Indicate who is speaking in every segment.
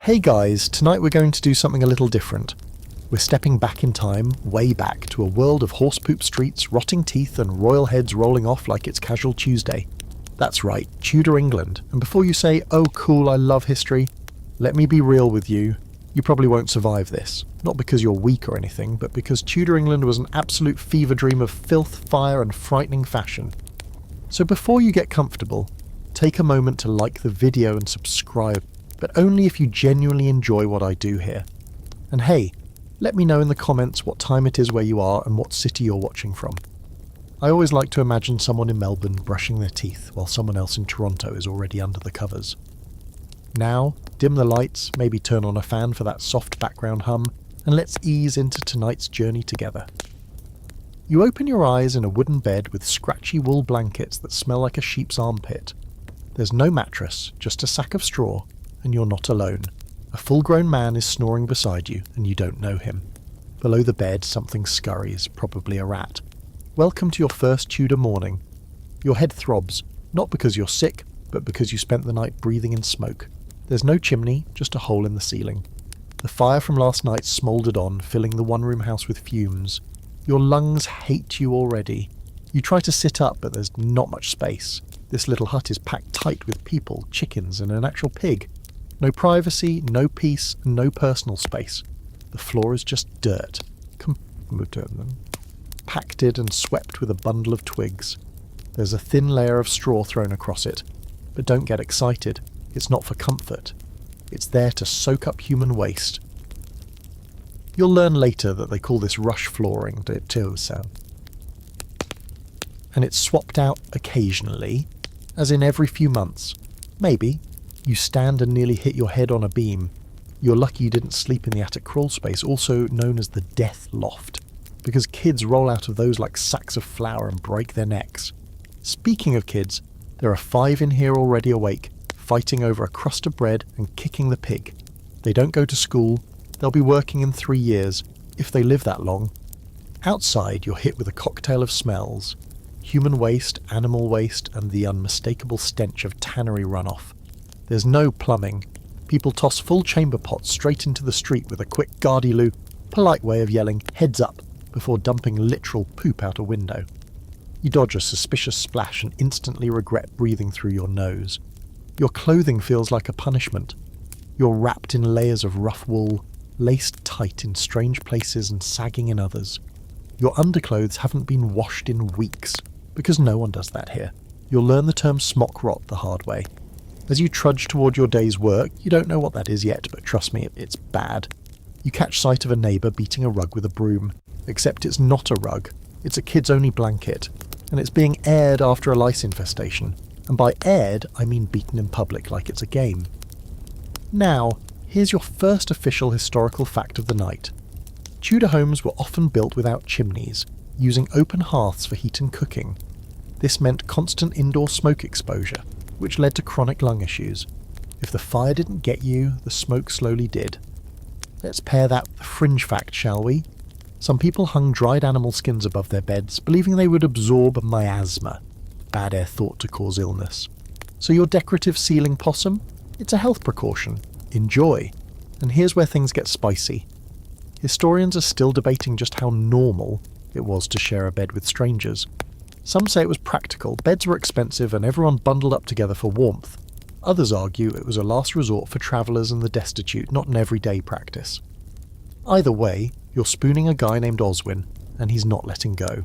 Speaker 1: Hey guys, tonight we're going to do something a little different. We're stepping back in time, way back, to a world of horse poop streets, rotting teeth and royal heads rolling off like it's Casual Tuesday. That's right, Tudor England. And before you say, oh cool, I love history, let me be real with you. You probably won't survive this. Not because you're weak or anything, but because Tudor England was an absolute fever dream of filth, fire and frightening fashion. So before you get comfortable, take a moment to like the video and subscribe, but only if you genuinely enjoy what I do here. And hey, let me know in the comments what time it is where you are and what city you're watching from. I always like to imagine someone in Melbourne brushing their teeth while someone else in Toronto is already under the covers. Now, dim the lights, maybe turn on a fan for that soft background hum, and let's ease into tonight's journey together. You open your eyes in a wooden bed with scratchy wool blankets that smell like a sheep's armpit. There's no mattress, just a sack of straw, and you're not alone. A full-grown man is snoring beside you, and you don't know him. Below the bed, something scurries, probably a rat. Welcome to your first Tudor morning. Your head throbs, not because you're sick, but because you spent the night breathing in smoke. There's no chimney, just a hole in the ceiling. The fire from last night smouldered on, filling the one-room house with fumes. Your lungs hate you already. You try to sit up, but there's not much space. This little hut is packed tight with people, chickens, and an actual pig. No privacy, no peace, and no personal space. The floor is just dirt. Compacted and swept with a bundle of twigs. There's a thin layer of straw thrown across it. But don't get excited. It's not for comfort. It's there to soak up human waste. You'll learn later that they call this rush flooring, and it's swapped out occasionally, as in every few months. Maybe. You stand and nearly hit your head on a beam. You're lucky you didn't sleep in the attic crawl space, also known as the death loft, because kids roll out of those like sacks of flour and break their necks. Speaking of kids, there are 5 in here already awake, fighting over a crust of bread and kicking the pig. They don't go to school. They'll be working in 3 years, if they live that long. Outside, you're hit with a cocktail of smells. Human waste, animal waste, and the unmistakable stench of tannery runoff. There's no plumbing. People toss full chamber pots straight into the street with a quick gardy-loo, polite way of yelling, heads up, before dumping literal poop out a window. You dodge a suspicious splash and instantly regret breathing through your nose. Your clothing feels like a punishment. You're wrapped in layers of rough wool, laced tight in strange places and sagging in others. Your underclothes haven't been washed in weeks, because no one does that here. You'll learn the term smock rot the hard way. As you trudge toward your day's work, you don't know what that is yet, but trust me, it's bad. You catch sight of a neighbour beating a rug with a broom, except it's not a rug, it's a kids-only blanket, and it's being aired after a lice infestation. And by aired, I mean beaten in public like it's a game. Now, here's your first official historical fact of the night. Tudor homes were often built without chimneys, using open hearths for heat and cooking. This meant constant indoor smoke exposure, which led to chronic lung issues. If the fire didn't get you, the smoke slowly did. Let's pair that with a fringe fact, shall we? Some people hung dried animal skins above their beds, believing they would absorb miasma, bad air thought to cause illness. So your decorative ceiling possum? It's a health precaution. Enjoy. And here's where things get spicy. Historians are still debating just how normal it was to share a bed with strangers. Some say it was practical, beds were expensive and everyone bundled up together for warmth. Others argue it was a last resort for travellers and the destitute, not an everyday practice. Either way, you're spooning a guy named Oswin, and he's not letting go.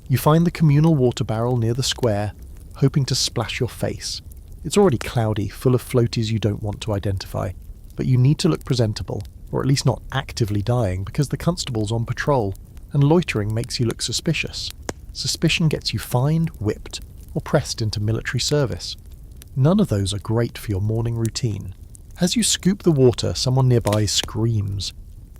Speaker 1: You find the communal water barrel near the square, hoping to splash your face. It's already cloudy, full of floaties you don't want to identify, but you need to look presentable, or at least not actively dying, because the constable's on patrol, and loitering makes you look suspicious. Suspicion gets you fined, whipped, or pressed into military service. None of those are great for your morning routine. As you scoop the water, someone nearby screams.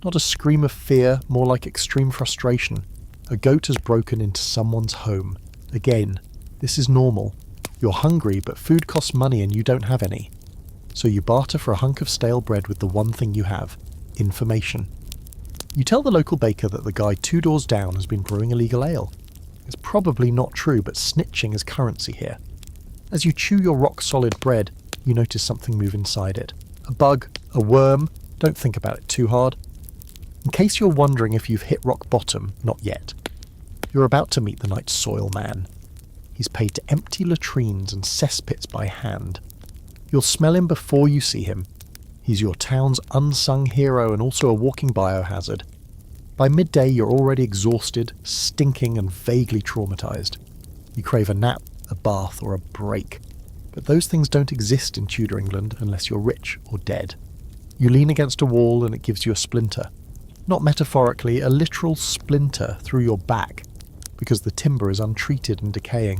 Speaker 1: Not a scream of fear, more like extreme frustration. A goat has broken into someone's home. Again, this is normal. You're hungry, but food costs money and you don't have any. So you barter for a hunk of stale bread with the one thing you have: information. You tell the local baker that the guy 2 doors down has been brewing illegal ale. It's probably not true, but snitching is currency here. As you chew your rock-solid bread, you notice something move inside it. A bug, A worm? Don't think about it too hard. In case you're wondering if you've hit rock bottom, not yet. You're about to meet the night soil man. He's paid to empty latrines and cesspits by hand. You'll smell him before you see him. He's your town's unsung hero and also a walking biohazard. By midday, you're already exhausted, stinking and vaguely traumatized. You crave a nap, a bath or a break. But those things don't exist in Tudor England unless you're rich or dead. You lean against a wall and it gives you a splinter. Not metaphorically, a literal splinter through your back, because the timber is untreated and decaying.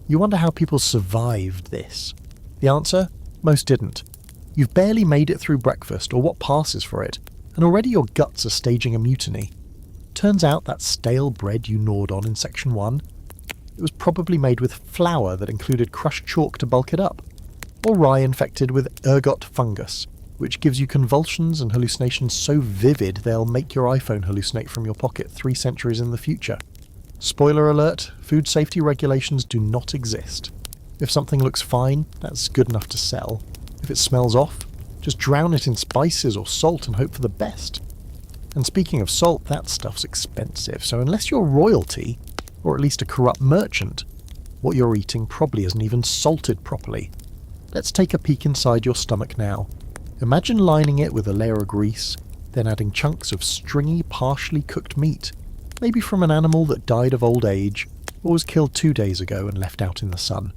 Speaker 1: You wonder how people survived this. The answer? Most didn't. You've barely made it through breakfast or what passes for it, and already your guts are staging a mutiny. Turns out that stale bread you gnawed on in section 1, it was probably made with flour that included crushed chalk to bulk it up, or rye infected with ergot fungus, which gives you convulsions and hallucinations so vivid they'll make your iPhone hallucinate from your pocket 3 centuries in the future. Spoiler alert, food safety regulations do not exist. If something looks fine, that's good enough to sell. If it smells off, just drown it in spices or salt and hope for the best. And speaking of salt, that stuff's expensive, so unless you're royalty, or at least a corrupt merchant, what you're eating probably isn't even salted properly. Let's take a peek inside your stomach now. Imagine lining it with a layer of grease, then adding chunks of stringy, partially cooked meat, maybe from an animal that died of old age, or was killed 2 days ago and left out in the sun.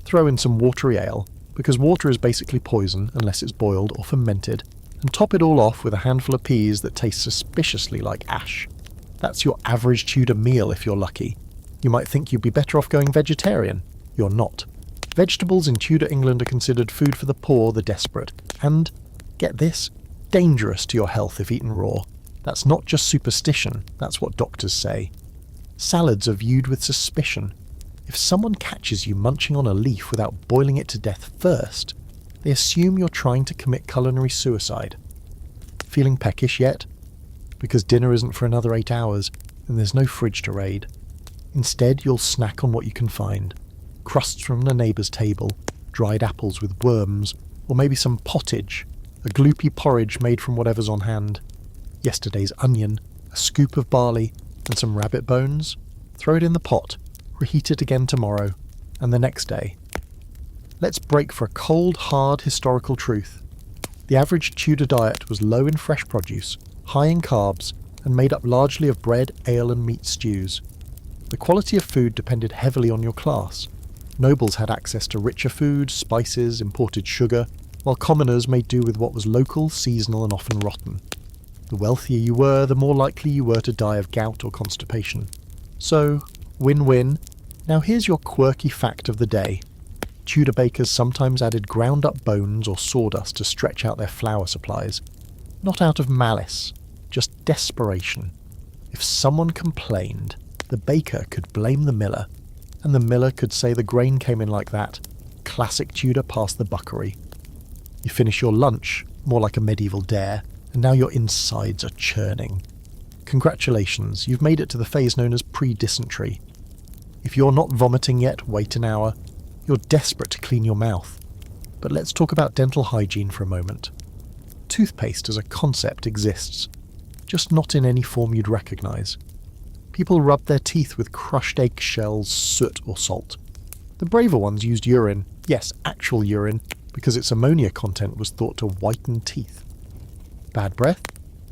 Speaker 1: Throw in some watery ale, because water is basically poison unless it's boiled or fermented, and top it all off with a handful of peas that taste suspiciously like ash. That's your average Tudor meal if you're lucky. You might think you'd be better off going vegetarian. You're not. Vegetables in Tudor England are considered food for the poor, the desperate, and, get this, dangerous to your health if eaten raw. That's not just superstition, that's what doctors say. Salads are viewed with suspicion. If someone catches you munching on a leaf without boiling it to death first, they assume you're trying to commit culinary suicide. Feeling peckish yet? Because dinner isn't for another 8 hours, and there's no fridge to raid. Instead, you'll snack on what you can find. Crusts from the neighbour's table, dried apples with worms, or maybe some pottage, a gloopy porridge made from whatever's on hand. Yesterday's onion, a scoop of barley, and some rabbit bones. Throw it in the pot, reheat it again tomorrow, and the next day. Let's break for a cold, hard historical truth. The average Tudor diet was low in fresh produce, high in carbs, and made up largely of bread, ale and meat stews. The quality of food depended heavily on your class. Nobles had access to richer food, spices, imported sugar, while commoners made do with what was local, seasonal and often rotten. The wealthier you were, the more likely you were to die of gout or constipation. So, win-win. Now here's your quirky fact of the day. Tudor bakers sometimes added ground-up bones or sawdust to stretch out their flour supplies. Not out of malice, just desperation. If someone complained, the baker could blame the miller, and the miller could say the grain came in like that. Classic Tudor past the buckery. You finish your lunch, more like a medieval dare, and now your insides are churning. Congratulations, you've made it to the phase known as pre-dysentery. If you're not vomiting yet, wait an hour. You're desperate to clean your mouth. But let's talk about dental hygiene for a moment. Toothpaste as a concept exists, just not in any form you'd recognise. People rub their teeth with crushed eggshells, soot or salt. The braver ones used urine, yes, actual urine, because its ammonia content was thought to whiten teeth. Bad breath?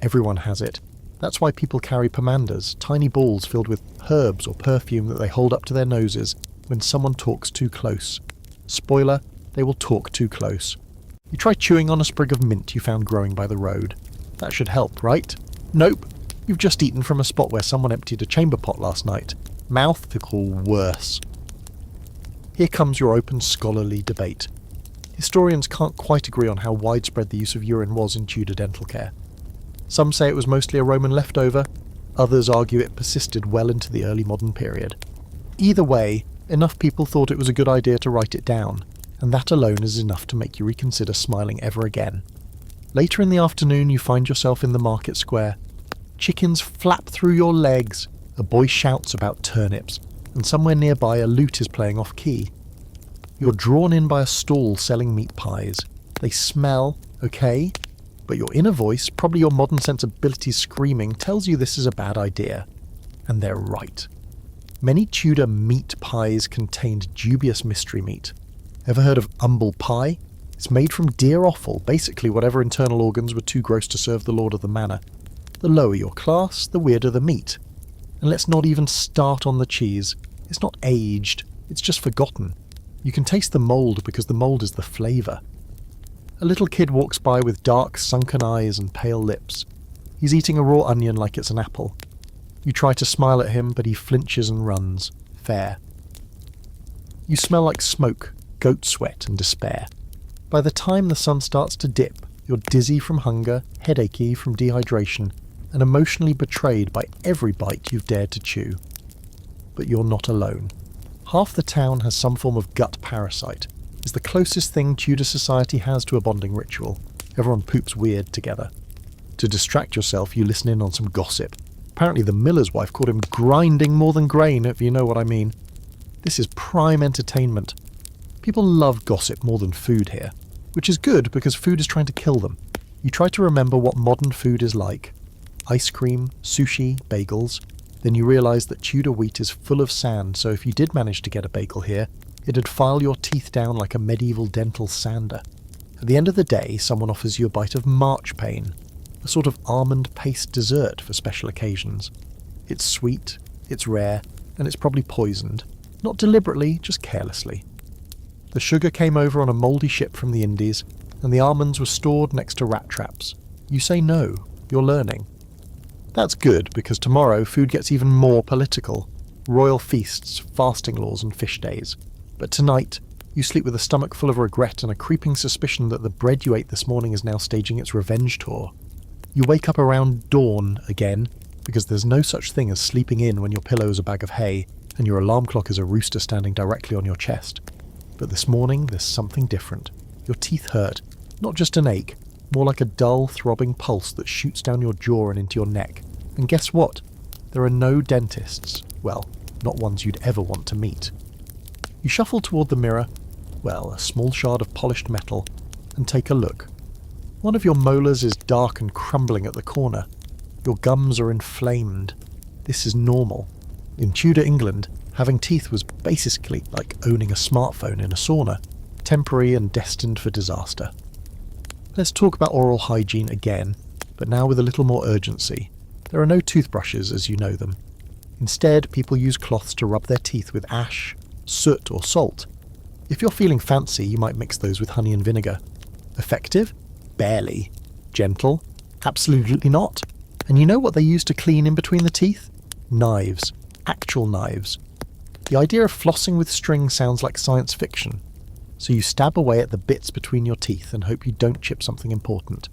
Speaker 1: Everyone has it. That's why people carry pomanders, tiny balls filled with herbs or perfume that they hold up to their noses when someone talks too close. Spoiler, they will talk too close. You try chewing on a sprig of mint you found growing by the road. That should help, right? Nope. You've just eaten from a spot where someone emptied a chamber pot last night. Mouthful worse. Here comes your open scholarly debate. Historians can't quite agree on how widespread the use of urine was in Tudor dental care. Some say it was mostly a Roman leftover, others argue it persisted well into the early modern period. Either way, enough people thought it was a good idea to write it down, and that alone is enough to make you reconsider smiling ever again. Later in the afternoon you find yourself in the market square. Chickens flap through your legs, a boy shouts about turnips, and somewhere nearby a lute is playing off-key. You're drawn in by a stall selling meat pies. They smell, okay, But your inner voice, probably your modern sensibilities screaming, tells you this is a bad idea. And they're right. Many Tudor meat pies contained dubious mystery meat. Ever heard of humble pie? It's made from deer offal, basically whatever internal organs were too gross to serve the lord of the manor. The lower your class, the weirder the meat. And let's not even start on the cheese. It's not aged, it's just forgotten. You can taste the mould because the mould is the flavour. A little kid walks by with dark, sunken eyes and pale lips. He's eating a raw onion like it's an apple. You try to smile at him, but he flinches and runs. Fair. You smell like smoke, goat sweat and despair. By the time the sun starts to dip, you're dizzy from hunger, headachy from dehydration, and emotionally betrayed by every bite you've dared to chew. But you're not alone. Half the town has some form of gut parasite. It's the closest thing Tudor society has to a bonding ritual. Everyone poops weird together. To distract yourself, you listen in on some gossip. Apparently the miller's wife called him grinding more than grain, if you know what I mean. This is prime entertainment. People love gossip more than food here, which is good because food is trying to kill them. You try to remember what modern food is like. Ice cream, sushi, bagels. Then you realise that Tudor wheat is full of sand, so if you did manage to get a bagel here, it'd file your teeth down like a medieval dental sander. At the end of the day, someone offers you a bite of marchpane, a sort of almond paste dessert for special occasions. It's sweet, it's rare, and it's probably poisoned. Not deliberately, just carelessly. The sugar came over on a mouldy ship from the Indies, and the almonds were stored next to rat traps. You say no, you're learning. That's good, because tomorrow food gets even more political. Royal feasts, fasting laws and fish days. But tonight, you sleep with a stomach full of regret and a creeping suspicion that the bread you ate this morning is now staging its revenge tour. You wake up around dawn again, because there's no such thing as sleeping in when your pillow is a bag of hay and your alarm clock is a rooster standing directly on your chest. But this morning, there's something different. Your teeth hurt. Not just an ache, more like a dull, throbbing pulse that shoots down your jaw and into your neck. And guess what? There are no dentists. Well, not ones you'd ever want to meet. You shuffle toward the mirror, well, a small shard of polished metal, and take a look. One of your molars is dark and crumbling at the corner. Your gums are inflamed. This is normal. In Tudor England, having teeth was basically like owning a smartphone in a sauna, temporary and destined for disaster. Let's talk about oral hygiene again, but now with a little more urgency. There are no toothbrushes as you know them. Instead, people use cloths to rub their teeth with ash, soot or salt. If you're feeling fancy, you might mix those with honey and vinegar. Effective? Barely. Gentle? Absolutely not. And you know what they use to clean in between the teeth? Knives. Actual knives. The idea of flossing with string sounds like science fiction. So you stab away at the bits between your teeth and hope you don't chip something important.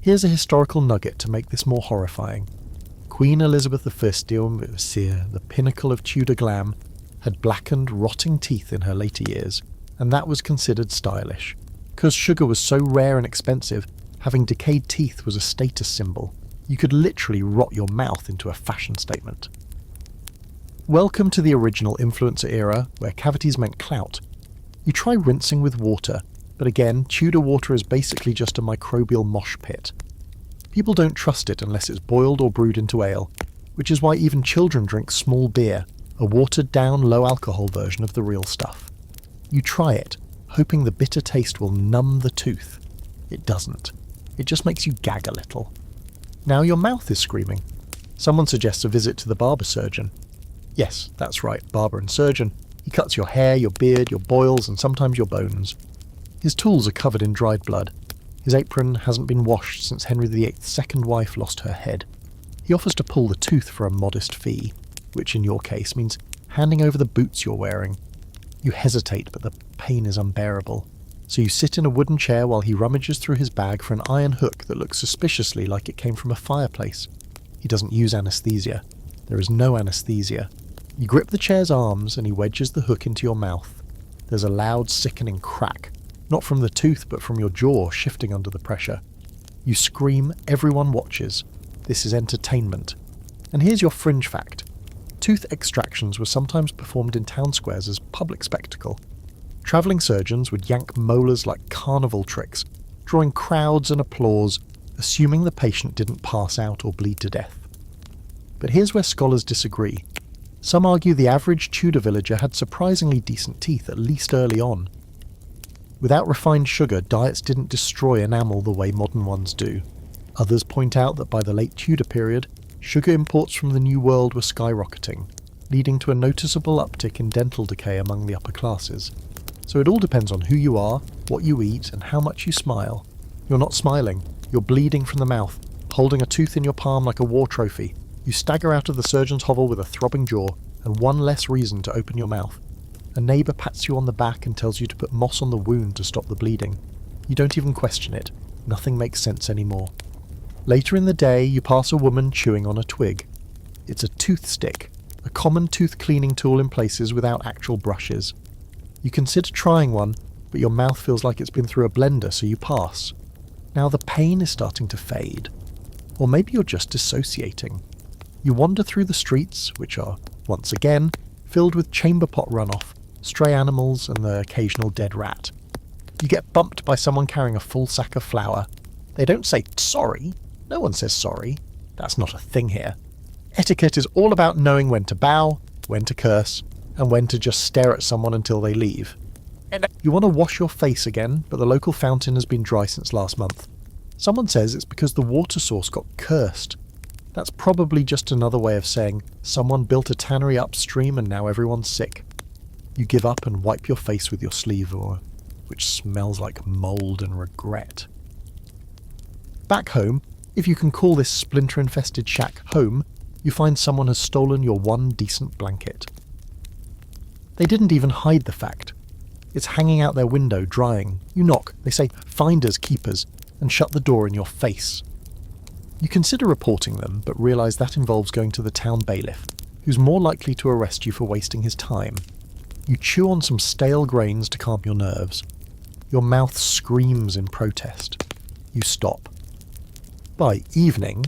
Speaker 1: Here's a historical nugget to make this more horrifying. Queen Elizabeth I, the pinnacle of Tudor glam, had blackened, rotting teeth in her later years, and that was considered stylish. Because sugar was so rare and expensive, having decayed teeth was a status symbol. You could literally rot your mouth into a fashion statement. Welcome to the original influencer era, where cavities meant clout. You try rinsing with water, but again, Tudor water is basically just a microbial mosh pit. People don't trust it unless it's boiled or brewed into ale, which is why even children drink small beer, a watered-down, low-alcohol version of the real stuff. You try it, hoping the bitter taste will numb the tooth. It doesn't. It just makes you gag a little. Now your mouth is screaming. Someone suggests a visit to the barber surgeon. Yes, that's right, barber and surgeon. He cuts your hair, your beard, your boils, and sometimes your bones. His tools are covered in dried blood. His apron hasn't been washed since Henry VIII's second wife lost her head. He offers to pull the tooth for a modest fee, which in your case means handing over the boots you're wearing. You hesitate, but the pain is unbearable. So you sit in a wooden chair while he rummages through his bag for an iron hook that looks suspiciously like it came from a fireplace. He doesn't use anesthesia. There is no anesthesia. You grip the chair's arms and he wedges the hook into your mouth. There's a loud, sickening crack, not from the tooth but from your jaw shifting under the pressure. You scream, everyone watches. This is entertainment. And here's your fringe fact. Tooth extractions were sometimes performed in town squares as public spectacle. Travelling surgeons would yank molars like carnival tricks, drawing crowds and applause assuming the patient didn't pass out or bleed to death. But here's where scholars disagree. Some argue the average Tudor villager had surprisingly decent teeth, at least early on. Without refined sugar, diets didn't destroy enamel the way modern ones do. Others point out that by the late Tudor period, sugar imports from the New World were skyrocketing, leading to a noticeable uptick in dental decay among the upper classes. So it all depends on who you are, what you eat, and how much you smile. You're not smiling, you're bleeding from the mouth, holding a tooth in your palm like a war trophy. You stagger out of the surgeon's hovel with a throbbing jaw, and one less reason to open your mouth. A neighbour pats you on the back and tells you to put moss on the wound to stop the bleeding. You don't even question it. Nothing makes sense anymore. Later in the day, you pass a woman chewing on a twig. It's a tooth stick, a common tooth cleaning tool in places without actual brushes. You consider trying one, but your mouth feels like it's been through a blender, so you pass. Now the pain is starting to fade. Or maybe you're just dissociating. You wander through the streets, which are, once again, filled with chamber pot runoff, stray animals, and the occasional dead rat. You get bumped by someone carrying a full sack of flour. They don't say, "Sorry." No one says sorry. That's not a thing here. Etiquette is all about knowing when to bow, when to curse, and when to just stare at someone until they leave. You want to wash your face again, but the local fountain has been dry since last month. Someone says it's because the water source got cursed. That's probably just another way of saying someone built a tannery upstream and now everyone's sick. You give up and wipe your face with your sleeve, which smells like mould and regret. Back home, if you can call this splinter-infested shack home, you find someone has stolen your one decent blanket. They didn't even hide the fact. It's hanging out their window, drying. You knock, they say, "Finders, keepers," and shut the door in your face. You consider reporting them, but realise that involves going to the town bailiff, who's more likely to arrest you for wasting his time. You chew on some stale grains to calm your nerves. Your mouth screams in protest. You stop. By evening,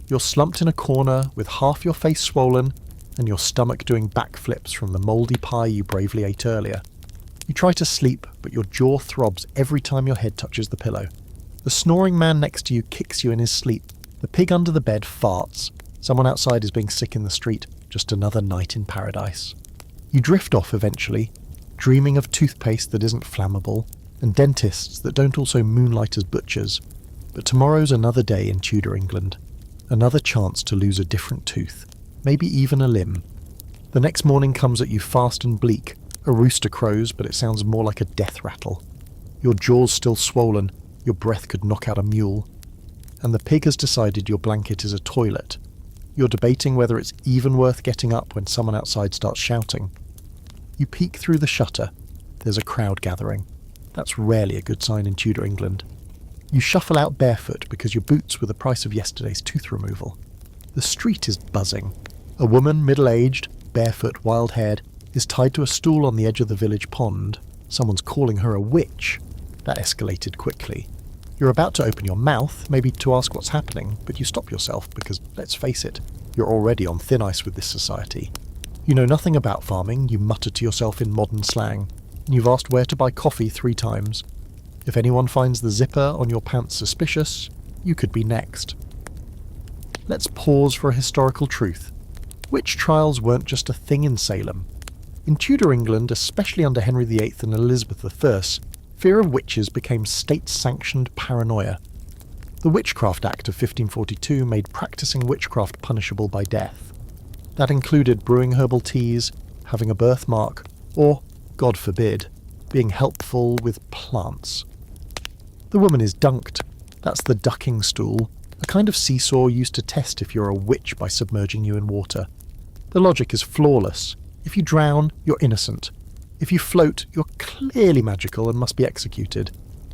Speaker 1: you're slumped in a corner with half your face swollen and your stomach doing backflips from the mouldy pie you bravely ate earlier. You try to sleep, but your jaw throbs every time your head touches the pillow. The snoring man next to you kicks you in his sleep. The pig under the bed farts. Someone outside is being sick in the street. Just another night in paradise. You drift off eventually, dreaming of toothpaste that isn't flammable, and dentists that don't also moonlight as butchers. But tomorrow's another day in Tudor England. Another chance to lose a different tooth. Maybe even a limb. The next morning comes at you fast and bleak. A rooster crows, but it sounds more like a death rattle. Your jaw's still swollen. Your breath could knock out a mule. And the pig has decided your blanket is a toilet. You're debating whether it's even worth getting up when someone outside starts shouting. You peek through the shutter. There's a crowd gathering. That's rarely a good sign in Tudor England. You shuffle out barefoot because your boots were the price of yesterday's tooth removal. The street is buzzing. A woman, middle-aged, barefoot, wild-haired, is tied to a stool on the edge of the village pond. Someone's calling her a witch. That escalated quickly. You're about to open your mouth, maybe to ask what's happening, but you stop yourself because, let's face it, you're already on thin ice with this society. You know nothing about farming, you mutter to yourself in modern slang, and you've asked where to buy coffee 3 times. If anyone finds the zipper on your pants suspicious, you could be next. Let's pause for a historical truth. Witch trials weren't just a thing in Salem. In Tudor England, especially under Henry VIII and Elizabeth I, fear of witches became state-sanctioned paranoia. The Witchcraft Act of 1542 made practicing witchcraft punishable by death. That included brewing herbal teas, having a birthmark, or, God forbid, being helpful with plants. The woman is dunked. That's the ducking stool, a kind of seesaw used to test if you're a witch by submerging you in water. The logic is flawless. If you drown, you're innocent. If you float, you're clearly magical and must be executed.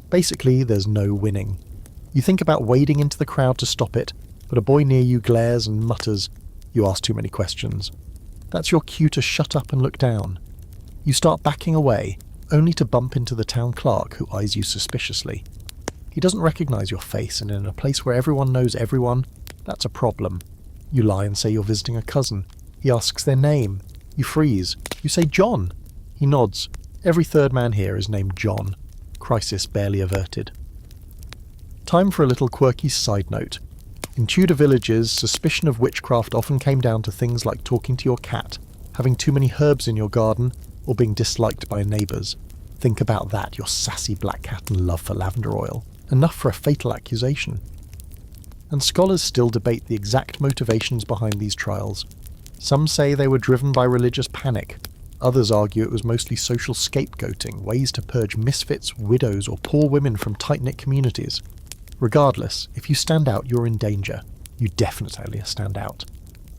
Speaker 1: Basically, there's no winning. You think about wading into the crowd to stop it, but a boy near you glares and mutters, "You ask too many questions." That's your cue to shut up and look down. You start backing away, only to bump into the town clerk who eyes you suspiciously. He doesn't recognise your face, and in a place where everyone knows everyone, that's a problem. You lie and say you're visiting a cousin. He asks their name. You freeze. You say John. He nods. Every third man here is named John. Crisis barely averted. Time for a little quirky side note. In Tudor villages, suspicion of witchcraft often came down to things like talking to your cat, having too many herbs in your garden, or being disliked by neighbours. Think about that, your sassy black cat and love for lavender oil. Enough for a fatal accusation. And scholars still debate the exact motivations behind these trials. Some say they were driven by religious panic. Others argue it was mostly social scapegoating, ways to purge misfits, widows, or poor women from tight-knit communities. Regardless, if you stand out, you're in danger. You definitely stand out.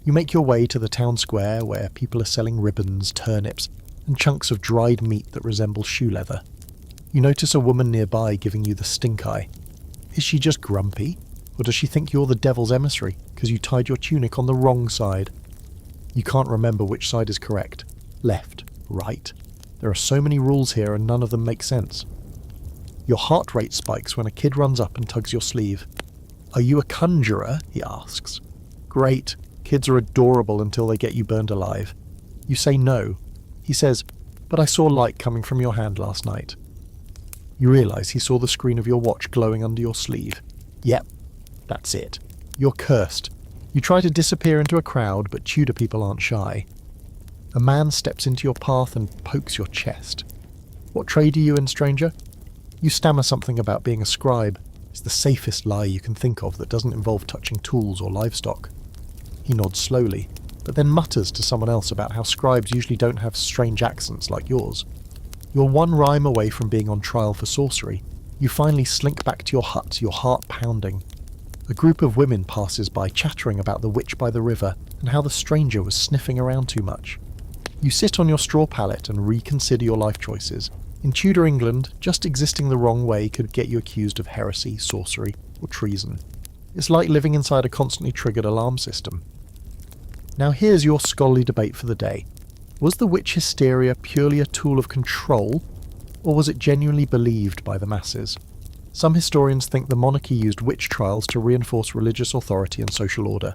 Speaker 1: You make your way to the town square where people are selling ribbons, turnips, and chunks of dried meat that resemble shoe leather. You notice a woman nearby giving you the stink eye. Is she just grumpy? Or does she think you're the devil's emissary because you tied your tunic on the wrong side? You can't remember which side is correct. Left, right. There are so many rules here and none of them make sense. Your heart rate spikes when a kid runs up and tugs your sleeve. Are you a conjurer? He asks. Great. Kids are adorable until they get you burned alive. You say no. He says, but I saw light coming from your hand last night. You realise he saw the screen of your watch glowing under your sleeve. Yep, that's it. You're cursed. You try to disappear into a crowd, but Tudor people aren't shy. A man steps into your path and pokes your chest. What trade are you in, stranger? You stammer something about being a scribe. It's the safest lie you can think of that doesn't involve touching tools or livestock. He nods slowly, but then mutters to someone else about how scribes usually don't have strange accents like yours. You're one rhyme away from being on trial for sorcery. You finally slink back to your hut, your heart pounding. A group of women passes by chattering about the witch by the river and how the stranger was sniffing around too much. You sit on your straw pallet and reconsider your life choices. In Tudor England, just existing the wrong way could get you accused of heresy, sorcery, or treason. It's like living inside a constantly triggered alarm system. Now here's your scholarly debate for the day. Was the witch hysteria purely a tool of control, or was it genuinely believed by the masses? Some historians think the monarchy used witch trials to reinforce religious authority and social order.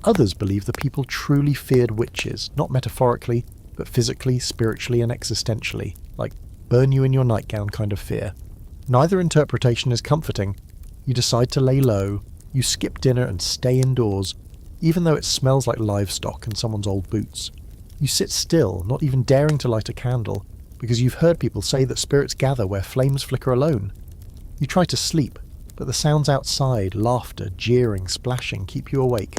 Speaker 1: Others believe the people truly feared witches, not metaphorically, but physically, spiritually, and existentially, like burn you in your nightgown kind of fear. Neither interpretation is comforting. You decide to lay low, you skip dinner and stay indoors, even though it smells like livestock and someone's old boots. You sit still, not even daring to light a candle, because you've heard people say that spirits gather where flames flicker alone. You try to sleep, but the sounds outside, laughter, jeering, splashing, keep you awake.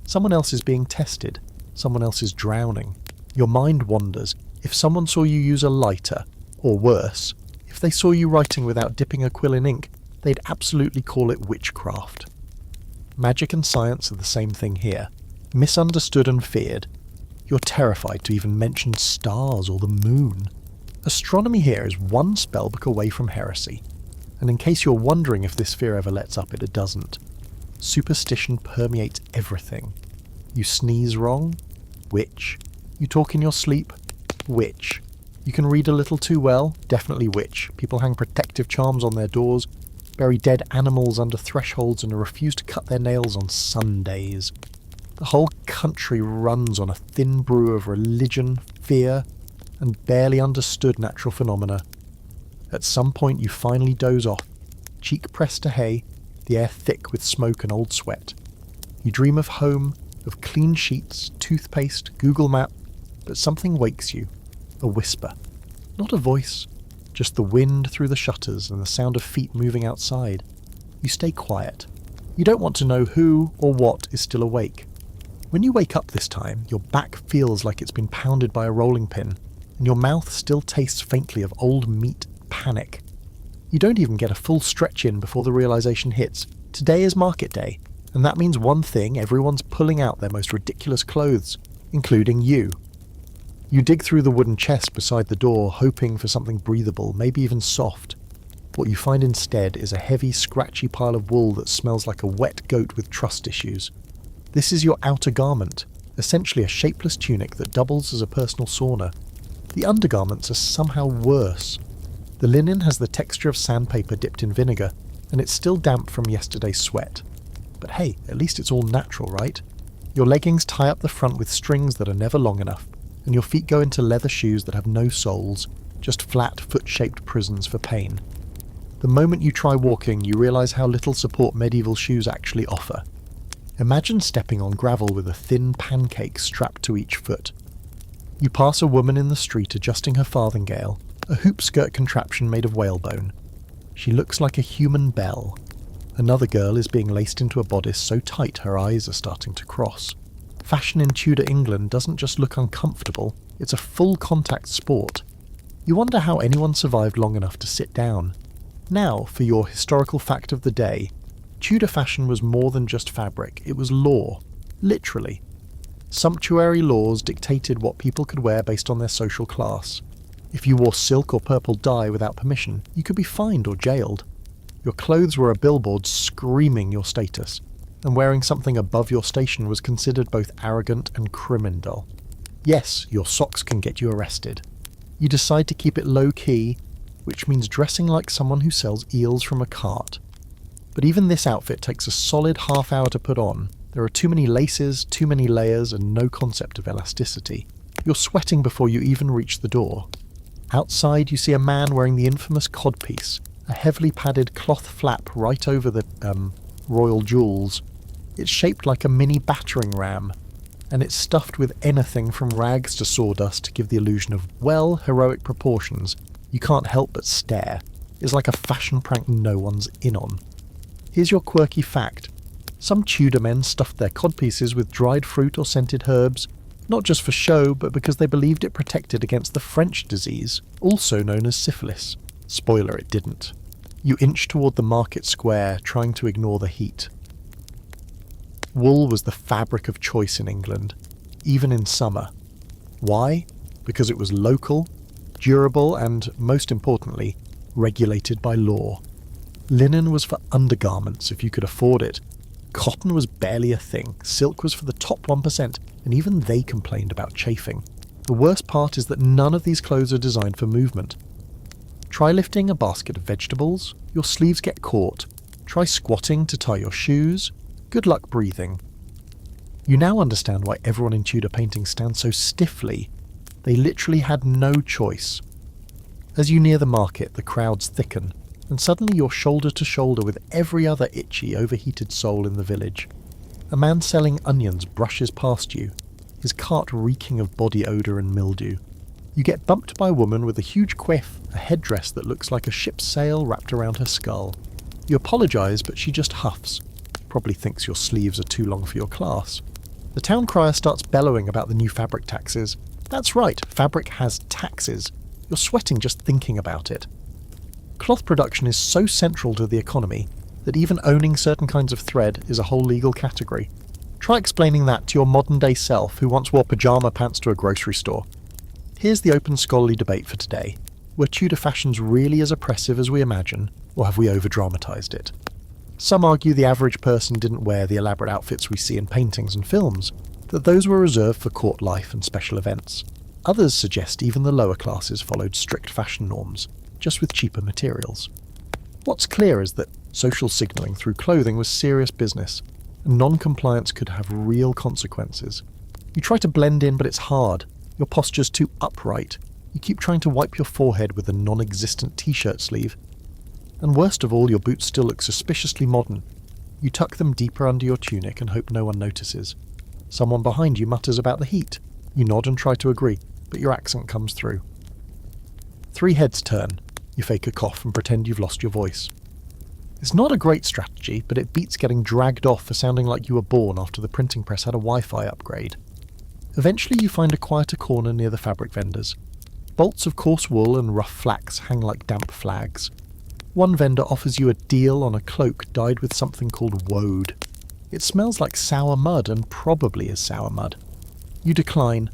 Speaker 1: Someone else is being tested. Someone else is drowning. Your mind wanders. If someone saw you use a lighter, or worse, if they saw you writing without dipping a quill in ink, they'd absolutely call it witchcraft. Magic and science are the same thing here. Misunderstood and feared. You're terrified to even mention stars or the moon. Astronomy here is one spellbook away from heresy. And in case you're wondering if this fear ever lets up, it doesn't. Superstition permeates everything. You sneeze wrong? Witch. You talk in your sleep? Witch. You can read a little too well? Definitely witch. People hang protective charms on their doors, bury dead animals under thresholds, and refuse to cut their nails on Sundays. The whole country runs on a thin brew of religion, fear, and barely understood natural phenomena. At some point you finally doze off, cheek pressed to hay, the air thick with smoke and old sweat. You dream of home, of clean sheets, toothpaste, Google Map, but something wakes you. A whisper. Not a voice, just the wind through the shutters and the sound of feet moving outside. You stay quiet. You don't want to know who or what is still awake. When you wake up this time, your back feels like it's been pounded by a rolling pin, and your mouth still tastes faintly of old meat panic. You don't even get a full stretch in before the realization hits. Today is market day, and that means one thing: everyone's pulling out their most ridiculous clothes, including you. You dig through the wooden chest beside the door, hoping for something breathable, maybe even soft. What you find instead is a heavy, scratchy pile of wool that smells like a wet goat with trust issues. This is your outer garment, essentially a shapeless tunic that doubles as a personal sauna. The undergarments are somehow worse. The linen has the texture of sandpaper dipped in vinegar, and it's still damp from yesterday's sweat. But hey, at least it's all natural, right? Your leggings tie up the front with strings that are never long enough, and your feet go into leather shoes that have no soles, just flat, foot-shaped prisons for pain. The moment you try walking, you realise how little support medieval shoes actually offer. Imagine stepping on gravel with a thin pancake strapped to each foot. You pass a woman in the street adjusting her farthingale, a hoop skirt contraption made of whalebone. She looks like a human bell. Another girl is being laced into a bodice so tight her eyes are starting to cross. Fashion in Tudor England doesn't just look uncomfortable, it's a full contact sport. You wonder how anyone survived long enough to sit down. Now, for your historical fact of the day, Tudor fashion was more than just fabric, it was law. Literally. Sumptuary laws dictated what people could wear based on their social class. If you wore silk or purple dye without permission, you could be fined or jailed. Your clothes were a billboard screaming your status, and wearing something above your station was considered both arrogant and criminal. Yes, your socks can get you arrested. You decide to keep it low-key, which means dressing like someone who sells eels from a cart. But even this outfit takes a solid half hour to put on. There are too many laces, too many layers, and no concept of elasticity. You're sweating before you even reach the door. Outside you see a man wearing the infamous codpiece, a heavily padded cloth flap right over the, royal jewels. It's shaped like a mini battering ram, and it's stuffed with anything from rags to sawdust to give the illusion of, well, heroic proportions. You can't help but stare. It's like a fashion prank no one's in on. Here's your quirky fact. Some Tudor men stuffed their codpieces with dried fruit or scented herbs, not just for show, but because they believed it protected against the French disease, also known as syphilis. Spoiler, it didn't. You inch toward the market square, trying to ignore the heat. Wool was the fabric of choice in England, even in summer. Why? Because it was local, durable, and, most importantly, regulated by law. Linen was for undergarments if you could afford it. Cotton was barely a thing, silk was for the top 1%, and even they complained about chafing. The worst part is that none of these clothes are designed for movement. Try lifting a basket of vegetables, your sleeves get caught. Try squatting to tie your shoes, good luck breathing. You now understand why everyone in Tudor painting stands so stiffly. They literally had no choice. As you near the market, the crowds thicken, and suddenly you're shoulder to shoulder with every other itchy, overheated soul in the village. A man selling onions brushes past you, his cart reeking of body odour and mildew. You get bumped by a woman with a huge quiff, a headdress that looks like a ship's sail wrapped around her skull. You apologise, but she just huffs. Probably thinks your sleeves are too long for your class. The town crier starts bellowing about the new fabric taxes. That's right, fabric has taxes. You're sweating just thinking about it. Cloth production is so central to the economy that even owning certain kinds of thread is a whole legal category. Try explaining that to your modern-day self who once wore pyjama pants to a grocery store. Here's the open scholarly debate for today. Were Tudor fashions really as oppressive as we imagine, or have we over-dramatised it? Some argue the average person didn't wear the elaborate outfits we see in paintings and films, that those were reserved for court life and special events. Others suggest even the lower classes followed strict fashion norms, just with cheaper materials. What's clear is that social signalling through clothing was serious business, and non-compliance could have real consequences. You try to blend in, but it's hard. Your posture's too upright. You keep trying to wipe your forehead with a non-existent t-shirt sleeve. And worst of all, your boots still look suspiciously modern. You tuck them deeper under your tunic and hope no one notices. Someone behind you mutters about the heat. You nod and try to agree, but your accent comes through. 3 heads turn. You fake a cough and pretend you've lost your voice. It's not a great strategy, but it beats getting dragged off for sounding like you were born after the printing press had a Wi-Fi upgrade. Eventually you find a quieter corner near the fabric vendors. Bolts of coarse wool and rough flax hang like damp flags. One vendor offers you a deal on a cloak dyed with something called woad. It smells like sour mud and probably is sour mud. You decline.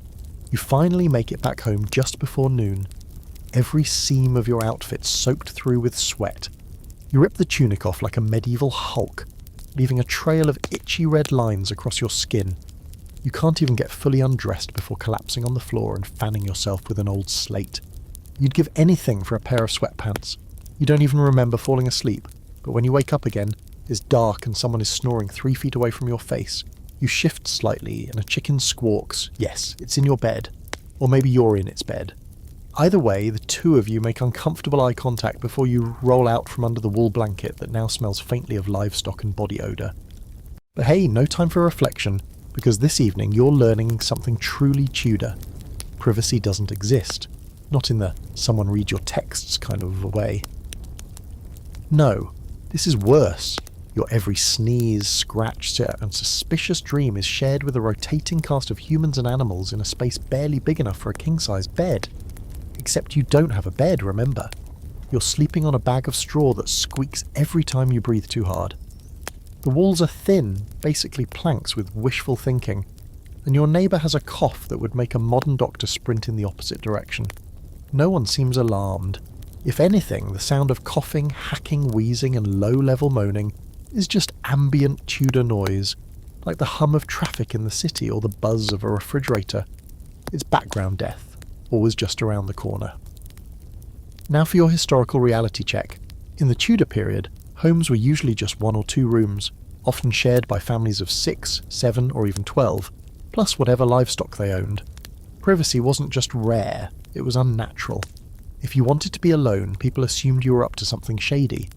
Speaker 1: You finally make it back home just before noon. Every seam of your outfit soaked through with sweat. You rip the tunic off like a medieval Hulk, leaving a trail of itchy red lines across your skin. You can't even get fully undressed before collapsing on the floor and fanning yourself with an old slate. You'd give anything for a pair of sweatpants. You don't even remember falling asleep, but when you wake up again, it's dark and someone is snoring 3 feet away from your face. You shift slightly and a chicken squawks. Yes, it's in your bed. Or maybe you're in its bed. Either way, the two of you make uncomfortable eye contact before you roll out from under the wool blanket that now smells faintly of livestock and body odour. But hey, no time for reflection, because this evening you're learning something truly Tudor. Privacy doesn't exist. Not in the someone read your texts kind of a way. No, this is worse. Your every sneeze, scratch, and suspicious dream is shared with a rotating cast of humans and animals in a space barely big enough for a king-size bed. Except you don't have a bed, remember. You're sleeping on a bag of straw that squeaks every time you breathe too hard. The walls are thin, basically planks with wishful thinking, and your neighbour has a cough that would make a modern doctor sprint in the opposite direction. No one seems alarmed. If anything, the sound of coughing, hacking, wheezing and low-level moaning is just ambient Tudor noise, like the hum of traffic in the city or the buzz of a refrigerator. It's background death, always just around the corner. Now for your historical reality check. In the Tudor period, homes were usually just 1 or 2 rooms, often shared by families of 6, 7 or even 12, plus whatever livestock they owned. Privacy wasn't just rare, it was unnatural. If you wanted to be alone, people assumed you were up to something shady,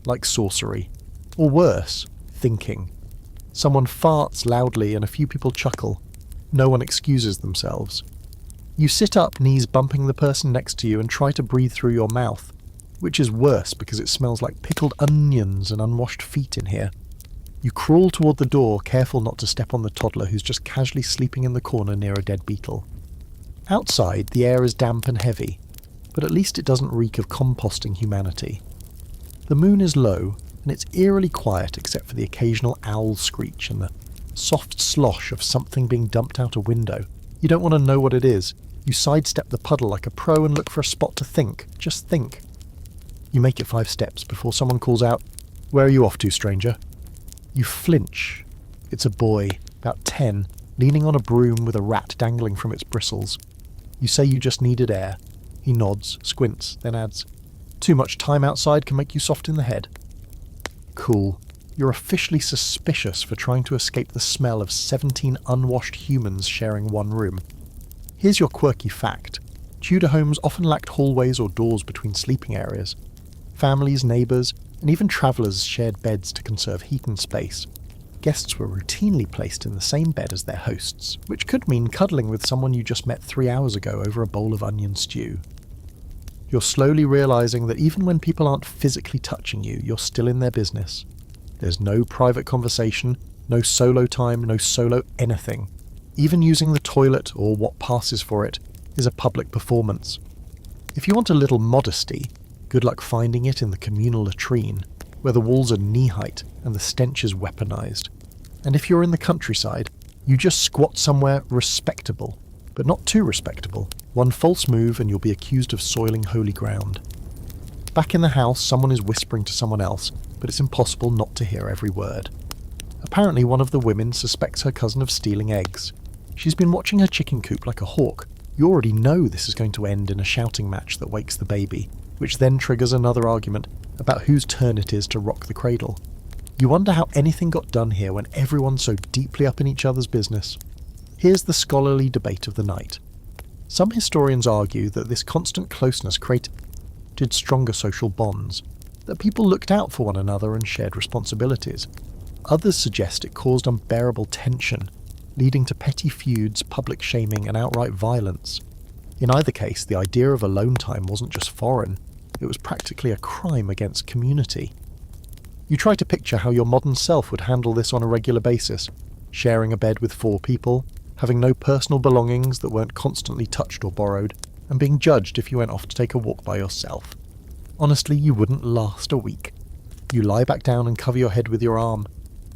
Speaker 1: like sorcery. Or worse, thinking. Someone farts loudly and a few people chuckle. No one excuses themselves. You sit up, knees bumping the person next to you, and try to breathe through your mouth, which is worse because it smells like pickled onions and unwashed feet in here. You crawl toward the door, careful not to step on the toddler who's just casually sleeping in the corner near a dead beetle. Outside, the air is damp and heavy, but at least it doesn't reek of composting humanity. The moon is low, and it's eerily quiet except for the occasional owl screech and the soft slosh of something being dumped out a window. You don't want to know what it is. You sidestep the puddle like a pro and look for a spot to think. Just think. You make it 5 steps before someone calls out, "Where are you off to, stranger?" You flinch. It's a boy, about 10, leaning on a broom with a rat dangling from its bristles. You say you just needed air. He nods, squints, then adds, "Too much time outside can make you soft in the head." Cool. You're officially suspicious for trying to escape the smell of 17 unwashed humans sharing one room. Here's your quirky fact. Tudor homes often lacked hallways or doors between sleeping areas. Families, neighbours, and even travellers shared beds to conserve heat and space. Guests were routinely placed in the same bed as their hosts, which could mean cuddling with someone you just met 3 hours ago over a bowl of onion stew. You're slowly realising that even when people aren't physically touching you, you're still in their business. There's no private conversation, no solo time, no solo anything. Even using the toilet, or what passes for it, is a public performance. If you want a little modesty, good luck finding it in the communal latrine, where the walls are knee-height and the stench is weaponised. And if you're in the countryside, you just squat somewhere respectable, but not too respectable. One false move and you'll be accused of soiling holy ground. Back in the house, someone is whispering to someone else, but it's impossible not to hear every word. Apparently one of the women suspects her cousin of stealing eggs. She's been watching her chicken coop like a hawk. You already know this is going to end in a shouting match that wakes the baby, which then triggers another argument about whose turn it is to rock the cradle. You wonder how anything got done here when everyone's so deeply up in each other's business. Here's the scholarly debate of the night. Some historians argue that this constant closeness created stronger social bonds, that people looked out for one another and shared responsibilities. Others suggest it caused unbearable tension, leading to petty feuds, public shaming, and outright violence. In either case, the idea of alone time wasn't just foreign, it was practically a crime against community. You try to picture how your modern self would handle this on a regular basis, sharing a bed with 4 people, having no personal belongings that weren't constantly touched or borrowed, and being judged if you went off to take a walk by yourself. Honestly, you wouldn't last a week. You lie back down and cover your head with your arm.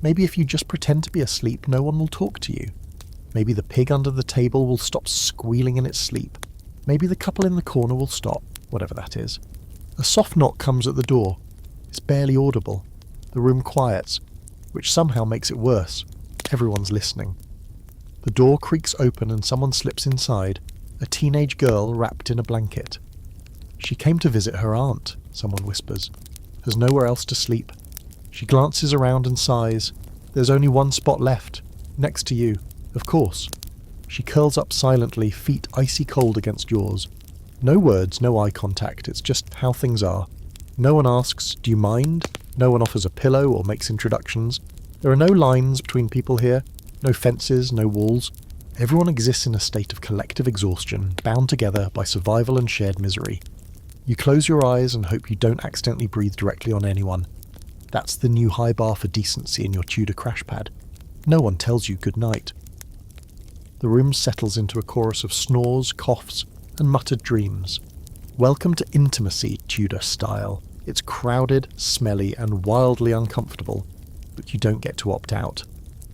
Speaker 1: Maybe if you just pretend to be asleep, no one will talk to you. Maybe the pig under the table will stop squealing in its sleep. Maybe the couple in the corner will stop, whatever that is. A soft knock comes at the door. It's barely audible. The room quiets, which somehow makes it worse. Everyone's listening. The door creaks open and someone slips inside, a teenage girl wrapped in a blanket. She came to visit her aunt, someone whispers. Has nowhere else to sleep. She glances around and sighs. There's only one spot left, next to you, of course. She curls up silently, feet icy cold against yours. No words, no eye contact, it's just how things are. No one asks, "Do you mind?" No one offers a pillow or makes introductions. There are no lines between people here, no fences, no walls. Everyone exists in a state of collective exhaustion, bound together by survival and shared misery. You close your eyes and hope you don't accidentally breathe directly on anyone. That's the new high bar for decency in your Tudor crash pad. No one tells you good night. The room settles into a chorus of snores, coughs, and muttered dreams. Welcome to intimacy, Tudor style. It's crowded, smelly, and wildly uncomfortable, but you don't get to opt out.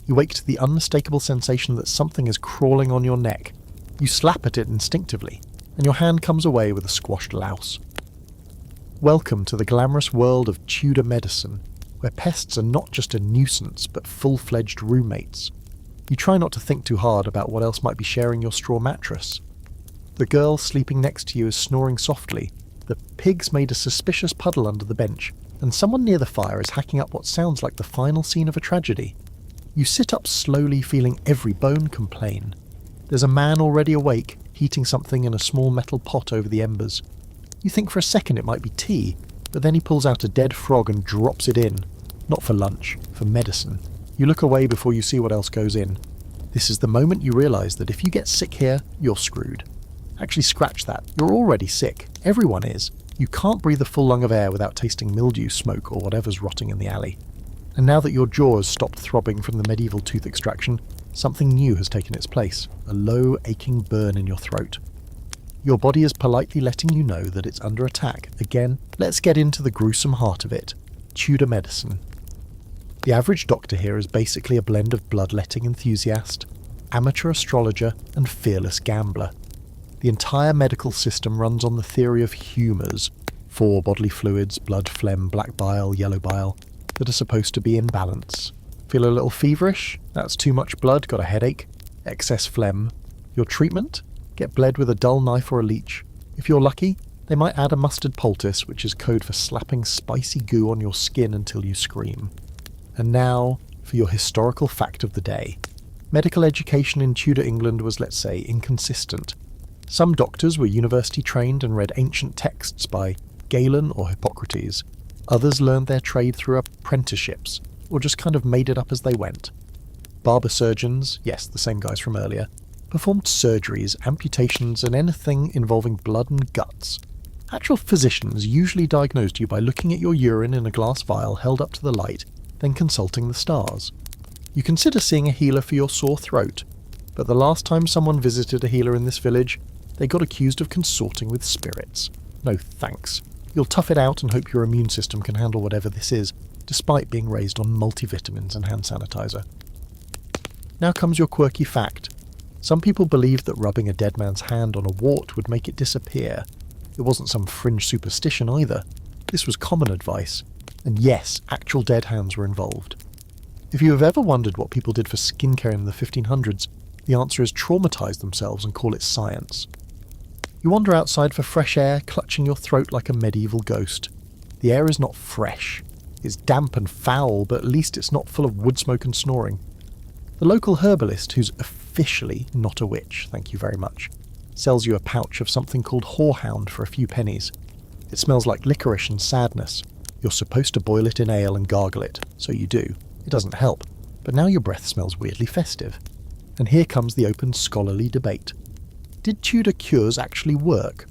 Speaker 1: You wake to the unmistakable sensation that something is crawling on your neck. You slap at it instinctively, and your hand comes away with a squashed louse. Welcome to the glamorous world of Tudor medicine, where pests are not just a nuisance, but full-fledged roommates. You try not to think too hard about what else might be sharing your straw mattress. The girl sleeping next to you is snoring softly, the pigs made a suspicious puddle under the bench, and someone near the fire is hacking up what sounds like the final scene of a tragedy. You sit up slowly, feeling every bone complain. There's a man already awake, heating something in a small metal pot over the embers. You think for a second it might be tea, but then he pulls out a dead frog and drops it in. Not for lunch, for medicine. You look away before you see what else goes in. This is the moment you realise that if you get sick here, you're screwed. Actually, scratch that. You're already sick. Everyone is. You can't breathe a full lung of air without tasting mildew, smoke, or whatever's rotting in the alley. And now that your jaw has stopped throbbing from the medieval tooth extraction, something new has taken its place, a low, aching burn in your throat. Your body is politely letting you know that it's under attack. Again, let's get into the gruesome heart of it. Tudor medicine. The average doctor here is basically a blend of bloodletting enthusiast, amateur astrologer, and fearless gambler. The entire medical system runs on the theory of humours, 4 bodily fluids, blood, phlegm, black bile, yellow bile, that are supposed to be in balance. Feel a little feverish? That's too much blood, got a headache? Excess phlegm. Your treatment? Get bled with a dull knife or a leech. If you're lucky, they might add a mustard poultice, which is code for slapping spicy goo on your skin until you scream. And now, for your historical fact of the day. Medical education in Tudor England was, let's say, inconsistent. Some doctors were university trained and read ancient texts by Galen or Hippocrates. Others learned their trade through apprenticeships, or just kind of made it up as they went. Barber surgeons, yes, the same guys from earlier, performed surgeries, amputations, and anything involving blood and guts. Actual physicians usually diagnosed you by looking at your urine in a glass vial held up to the light, then consulting the stars. You consider seeing a healer for your sore throat, but the last time someone visited a healer in this village, they got accused of consorting with spirits. No thanks. You'll tough it out and hope your immune system can handle whatever this is, despite being raised on multivitamins and hand sanitizer. Now comes your quirky fact. Some people believed that rubbing a dead man's hand on a wart would make it disappear. It wasn't some fringe superstition either. This was common advice. And yes, actual dead hands were involved. If you have ever wondered what people did for skincare in the 1500s, the answer is traumatize themselves and call it science. You wander outside for fresh air, clutching your throat like a medieval ghost. The air is not fresh. It's damp and foul, but at least it's not full of wood smoke and snoring. The local herbalist, who's officially not a witch, thank you very much, sells you a pouch of something called horehound for a few pennies. It smells like licorice and sadness. You're supposed to boil it in ale and gargle it, so you do. It doesn't help, but now your breath smells weirdly festive. And here comes the open scholarly debate. Did Tudor cures actually work?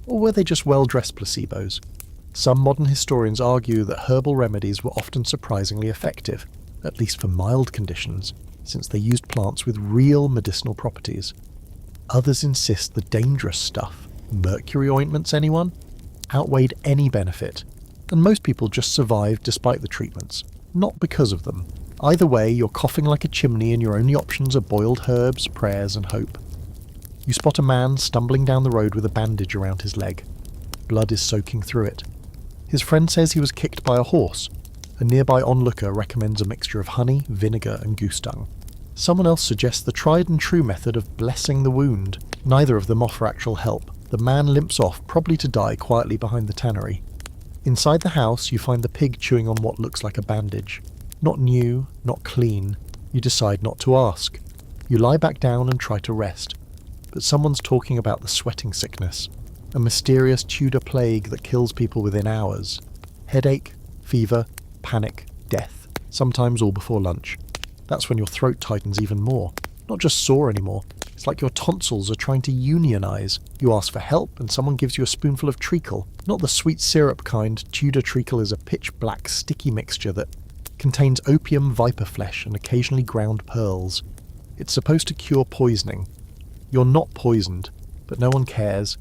Speaker 1: Or were they just well-dressed placebos? Some modern historians argue that herbal remedies were often surprisingly effective, at least for mild conditions, since they used plants with real medicinal properties. Others insist the dangerous stuff, mercury ointments anyone, outweighed any benefit, and most people just survived despite the treatments, not because of them. Either way, you're coughing like a chimney and your only options are boiled herbs, prayers, and hope. You spot a man stumbling down the road with a bandage around his leg. Blood is soaking through it. His friend says he was kicked by a horse. A nearby onlooker recommends a mixture of honey, vinegar, and goose dung. Someone else suggests the tried and true method of blessing the wound. Neither of them offer actual help. The man limps off, probably to die quietly behind the tannery. Inside the house, you find the pig chewing on what looks like a bandage. Not new, not clean. You decide not to ask. You lie back down and try to rest. But someone's talking about the sweating sickness. a mysterious Tudor plague that kills people within hours. Headache, fever, panic, death, sometimes all before lunch. That's when your throat tightens even more. Not just sore anymore. It's like your tonsils are trying to unionize. You ask for help and someone gives you a spoonful of treacle. Not the sweet syrup kind. Tudor treacle is a pitch black sticky mixture that contains opium, viper flesh and occasionally ground pearls. It's supposed to cure poisoning. You're not poisoned, but no one cares.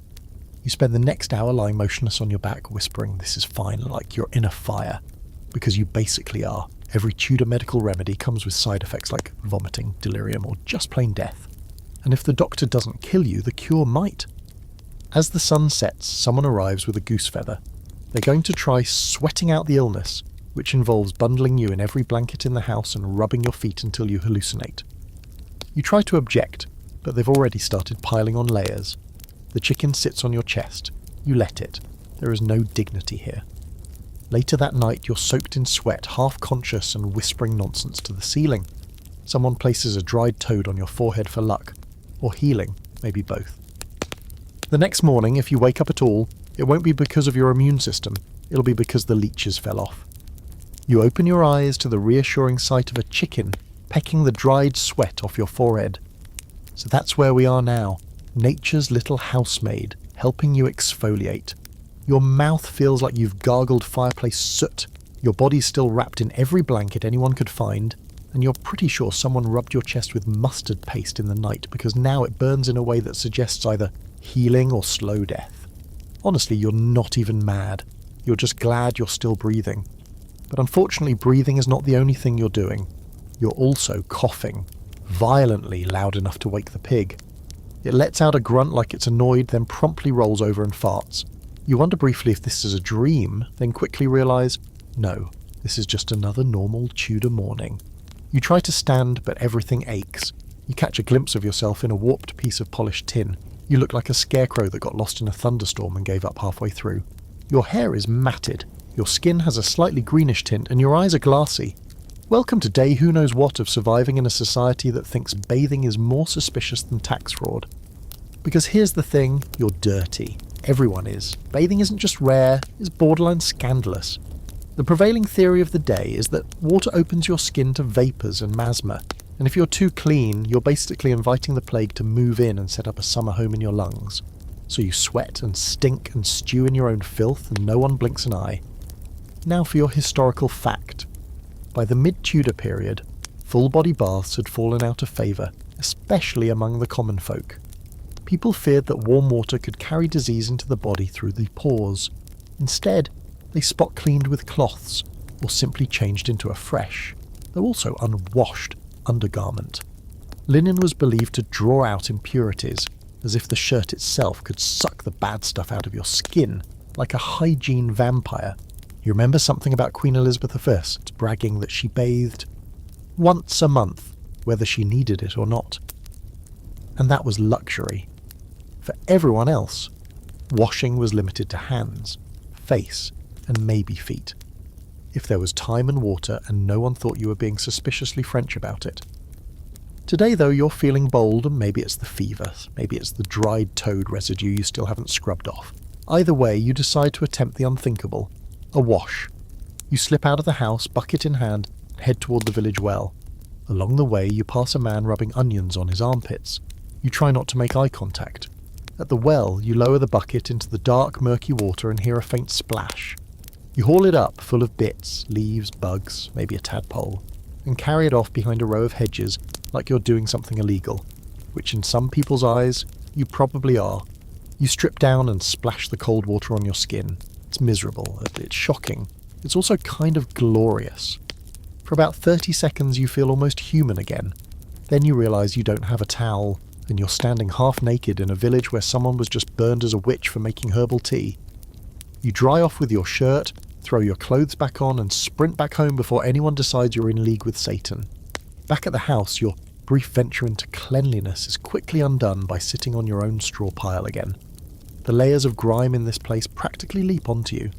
Speaker 1: You spend the next hour lying motionless on your back, whispering, "This is fine," like you're in a fire. Because you basically are. Every Tudor medical remedy comes with side effects like vomiting, delirium, or just plain death. And if the doctor doesn't kill you, the cure might. As the sun sets, someone arrives with a goose feather. They're going to try sweating out the illness, which involves bundling you in every blanket in the house and rubbing your feet until you hallucinate. You try to object, but they've already started piling on layers. The chicken sits on your chest. You let it. There is no dignity here. Later that night, you're soaked in sweat, half-conscious and whispering nonsense to the ceiling. Someone places a dried toad on your forehead for luck. Or healing, maybe both. The next morning, if you wake up at all, it won't be because of your immune system. It'll be because the leeches fell off. You open your eyes to the reassuring sight of a chicken pecking the dried sweat off your forehead. So that's where we are now. Nature's little housemaid, helping you exfoliate. Your mouth feels like you've gargled fireplace soot. Your body's still wrapped in every blanket anyone could find, and you're pretty sure someone rubbed your chest with mustard paste in the night because now it burns in a way that suggests either healing or slow death. Honestly, you're not even mad. You're just glad you're still breathing. But unfortunately, breathing is not the only thing you're doing. You're also coughing, violently loud enough to wake the pig. It lets out a grunt like it's annoyed, then promptly rolls over and farts. You wonder briefly if this is a dream, then quickly realise, no, this is just another normal Tudor morning. You try to stand, but everything aches. You catch a glimpse of yourself in a warped piece of polished tin. You look like a scarecrow that got lost in a thunderstorm and gave up halfway through. Your hair is matted, your skin has a slightly greenish tint, and your eyes are glassy. Welcome to day who knows what of surviving in a society that thinks bathing is more suspicious than tax fraud. Because here's the thing, you're dirty. Everyone is. Bathing isn't just rare, it's borderline scandalous. The prevailing theory of the day is that water opens your skin to vapours and miasma, and if you're too clean, you're basically inviting the plague to move in and set up a summer home in your lungs. So you sweat and stink and stew in your own filth and no one blinks an eye. Now for your historical fact. By the mid-Tudor period, full-body baths had fallen out of favour, especially among the common folk. People feared that warm water could carry disease into the body through the pores. Instead, they spot-cleaned with cloths, or simply changed into a fresh, though also unwashed, undergarment. Linen was believed to draw out impurities, as if the shirt itself could suck the bad stuff out of your skin, like a hygiene vampire. You remember something about Queen Elizabeth I, bragging that she bathed once a month, whether she needed it or not. And that was luxury. For everyone else, washing was limited to hands, face, and maybe feet. If there was time and water and no one thought you were being suspiciously French about it. Today, though, you're feeling bold, and maybe it's the fever, maybe it's the dried toad residue you still haven't scrubbed off. Either way, you decide to attempt the unthinkable. A wash. You slip out of the house, bucket in hand, and head toward the village well. Along the way, you pass a man rubbing onions on his armpits. You try not to make eye contact. At the well, you lower the bucket into the dark, murky water and hear a faint splash. You haul it up, full of bits, leaves, bugs, maybe a tadpole, and carry it off behind a row of hedges like you're doing something illegal, which in some people's eyes, you probably are. You strip down and splash the cold water on your skin. It's miserable, it's shocking. It's also kind of glorious. For about 30 seconds you feel almost human again. Then you realise you don't have a towel, and you're standing half naked in a village where someone was just burned as a witch for making herbal tea. You dry off with your shirt, throw your clothes back on, and sprint back home before anyone decides you're in league with Satan. Back at the house, your brief venture into cleanliness is quickly undone by sitting on your own straw pile again. The layers of grime in this place practically leap onto you.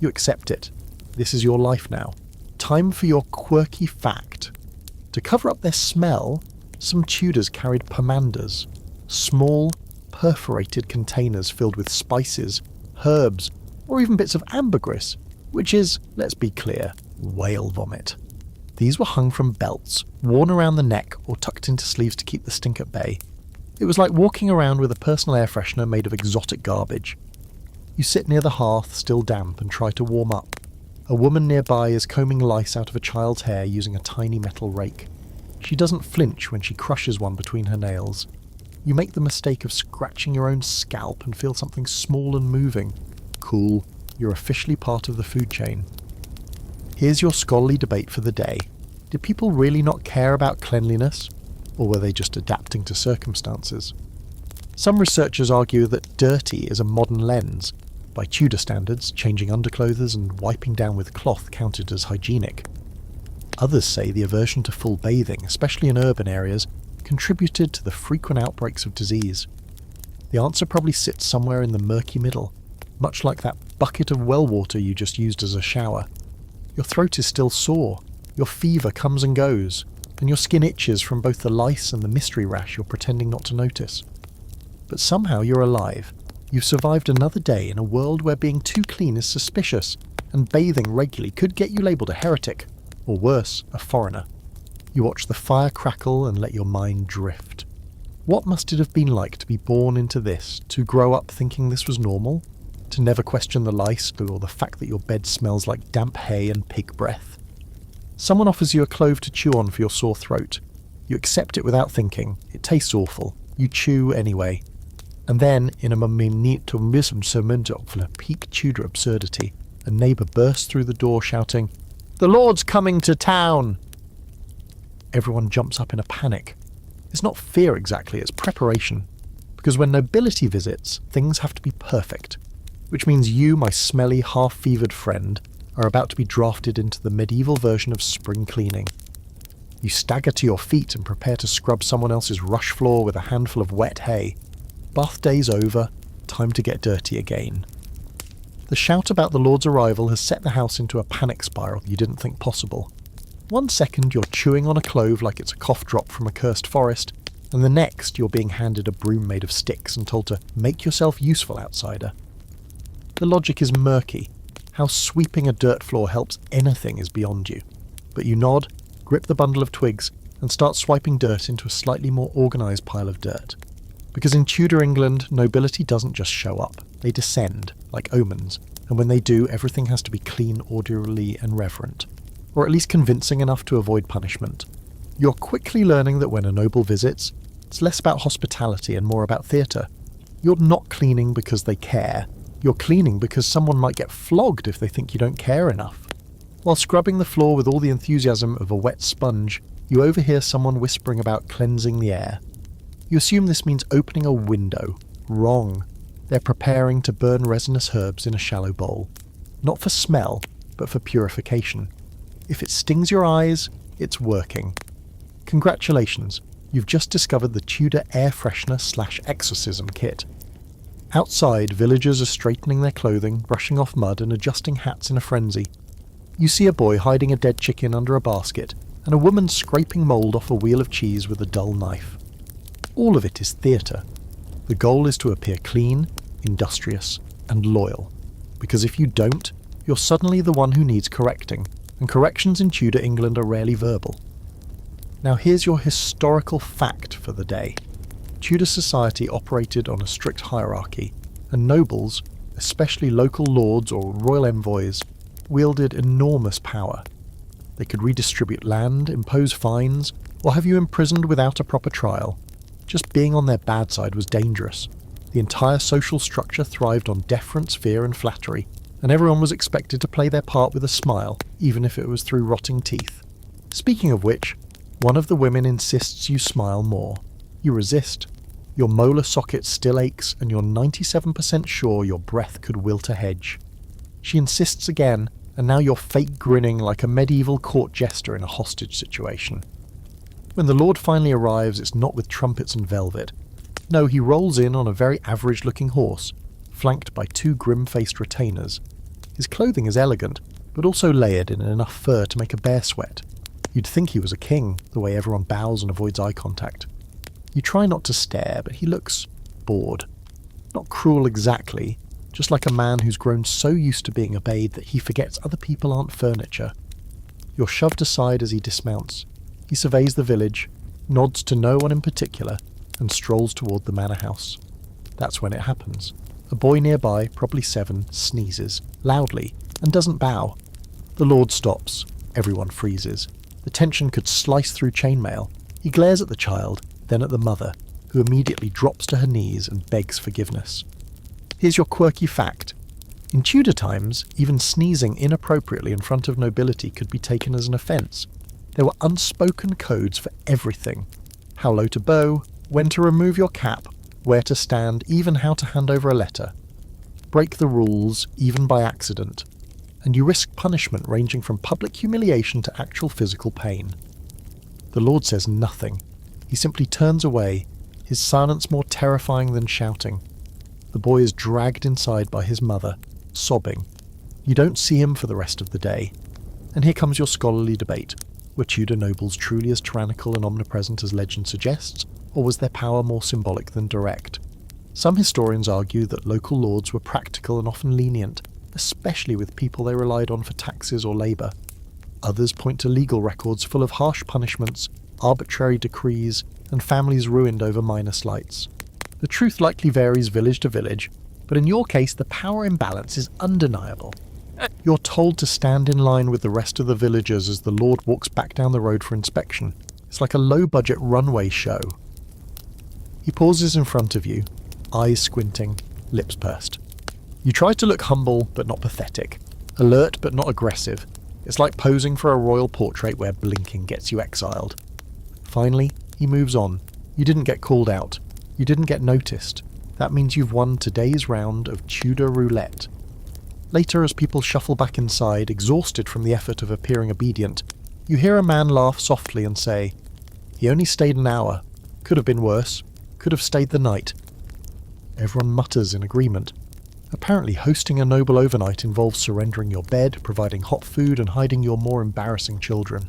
Speaker 1: You accept it. This is your life now. Time for your quirky fact. To cover up their smell, some Tudors carried pomanders, small, perforated containers filled with spices, herbs, or even bits of ambergris, which is, let's be clear, whale vomit. These were hung from belts, worn around the neck or tucked into sleeves to keep the stink at bay. It was like walking around with a personal air freshener made of exotic garbage. You sit near the hearth, still damp, and try to warm up. A woman nearby is combing lice out of a child's hair using a tiny metal rake. She doesn't flinch when she crushes one between her nails. You make the mistake of scratching your own scalp and feel something small and moving. Cool, you're officially part of the food chain. Here's your scholarly debate for the day. Did people really not care about cleanliness? Or were they just adapting to circumstances? Some researchers argue that dirty is a modern lens. By Tudor standards, changing underclothes and wiping down with cloth counted as hygienic. Others say the aversion to full bathing, especially in urban areas, contributed to the frequent outbreaks of disease. The answer probably sits somewhere in the murky middle, much like that bucket of well water you just used as a shower. Your throat is still sore, your fever comes and goes, and your skin itches from both the lice and the mystery rash you're pretending not to notice. But somehow you're alive. You've survived another day in a world where being too clean is suspicious, and bathing regularly could get you labelled a heretic, or worse, a foreigner. You watch the fire crackle and let your mind drift. What must it have been like to be born into this, to grow up thinking this was normal? To never question the lice or the fact that your bed smells like damp hay and pig breath? Someone offers you a clove to chew on for your sore throat. You accept it without thinking. It tastes awful. You chew anyway. And then, in a minute to misement of a peak Tudor absurdity, a neighbour bursts through the door shouting, "The Lord's coming to town!" Everyone jumps up in a panic. It's not fear exactly, it's preparation. Because when Nobility visits, things have to be perfect. Which means you, my smelly, half-fevered friend, are about to be drafted into the medieval version of spring cleaning. You stagger to your feet and prepare to scrub someone else's rush floor with a handful of wet hay. Bath day's over, time to get dirty again. The shout about the Lord's arrival has set the house into a panic spiral you didn't think possible. One second you're chewing on a clove like it's a cough drop from a cursed forest, and the next you're being handed a broom made of sticks and told to make yourself useful, outsider. The logic is murky. How sweeping a dirt floor helps anything is beyond you. But you nod, grip the bundle of twigs, and start swiping dirt into a slightly more organised pile of dirt. Because in Tudor England, nobility doesn't just show up, they descend, like omens, and when they do, everything has to be clean, orderly, and reverent. Or at least convincing enough to avoid punishment. You're quickly learning that when a noble visits, it's less about hospitality and more about theatre. You're not cleaning because they care, you're cleaning because someone might get flogged if they think you don't care enough. While scrubbing the floor with all the enthusiasm of a wet sponge, you overhear someone whispering about cleansing the air. You assume this means opening a window. Wrong. They're preparing to burn resinous herbs in a shallow bowl. Not for smell, but for purification. If it stings your eyes, it's working. Congratulations, you've just discovered the Tudor air freshener / exorcism kit. Outside, villagers are straightening their clothing, brushing off mud and adjusting hats in a frenzy. You see a boy hiding a dead chicken under a basket, and a woman scraping mould off a wheel of cheese with a dull knife. All of it is theatre. The goal is to appear clean, industrious, and loyal. Because if you don't, you're suddenly the one who needs correcting, and corrections in Tudor England are rarely verbal. Now here's your historical fact for the day. Tudor society operated on a strict hierarchy, and nobles, especially local lords or royal envoys, wielded enormous power. They could redistribute land, impose fines, or have you imprisoned without a proper trial. Just being on their bad side was dangerous. The entire social structure thrived on deference, fear, and flattery, and everyone was expected to play their part with a smile, even if it was through rotting teeth. Speaking of which, one of the women insists you smile more. You resist. Your molar socket still aches, and you're 97% sure your breath could wilt a hedge. She insists again, and now you're fake grinning like a medieval court jester in a hostage situation. When the Lord finally arrives, it's not with trumpets and velvet. No, he rolls in on a very average-looking horse, flanked by 2 grim-faced retainers. His clothing is elegant, but also layered in enough fur to make a bear sweat. You'd think he was a king, the way everyone bows and avoids eye contact. You try not to stare, but he looks bored. Not cruel exactly, just like a man who's grown so used to being obeyed that he forgets other people aren't furniture. You're shoved aside as he dismounts. He surveys the village, nods to no one in particular, and strolls toward the manor house. That's when it happens. A boy nearby, probably 7, sneezes, loudly, and doesn't bow. The Lord stops. Everyone freezes. The tension could slice through chainmail. He glares at the child, then at the mother, who immediately drops to her knees and begs forgiveness. Here's your quirky fact. In Tudor times, even sneezing inappropriately in front of nobility could be taken as an offence. There were unspoken codes for everything. How low to bow, when to remove your cap, where to stand, even how to hand over a letter. Break the rules, even by accident, and you risk punishment ranging from public humiliation to actual physical pain. The Lord says nothing. He simply turns away, his silence more terrifying than shouting. The boy is dragged inside by his mother, sobbing. You don't see him for the rest of the day. And here comes your scholarly debate. Were Tudor nobles truly as tyrannical and omnipresent as legend suggests, or was their power more symbolic than direct? Some historians argue that local lords were practical and often lenient, especially with people they relied on for taxes or labour. Others point to legal records full of harsh punishments, arbitrary decrees, and families ruined over minor slights. The truth likely varies village to village, but in your case the power imbalance is undeniable. You're told to stand in line with the rest of the villagers as the Lord walks back down the road for inspection. It's like a low-budget runway show. He pauses in front of you, eyes squinting, lips pursed. You try to look humble but not pathetic, alert but not aggressive. It's like posing for a royal portrait where blinking gets you exiled. Finally, he moves on. You didn't get called out. You didn't get noticed. That means you've won today's round of Tudor roulette. Later, as people shuffle back inside, exhausted from the effort of appearing obedient, you hear a man laugh softly and say, "He only stayed an hour. Could have been worse. Could have stayed the night." Everyone mutters in agreement. Apparently, hosting a noble overnight involves surrendering your bed, providing hot food, and hiding your more embarrassing children.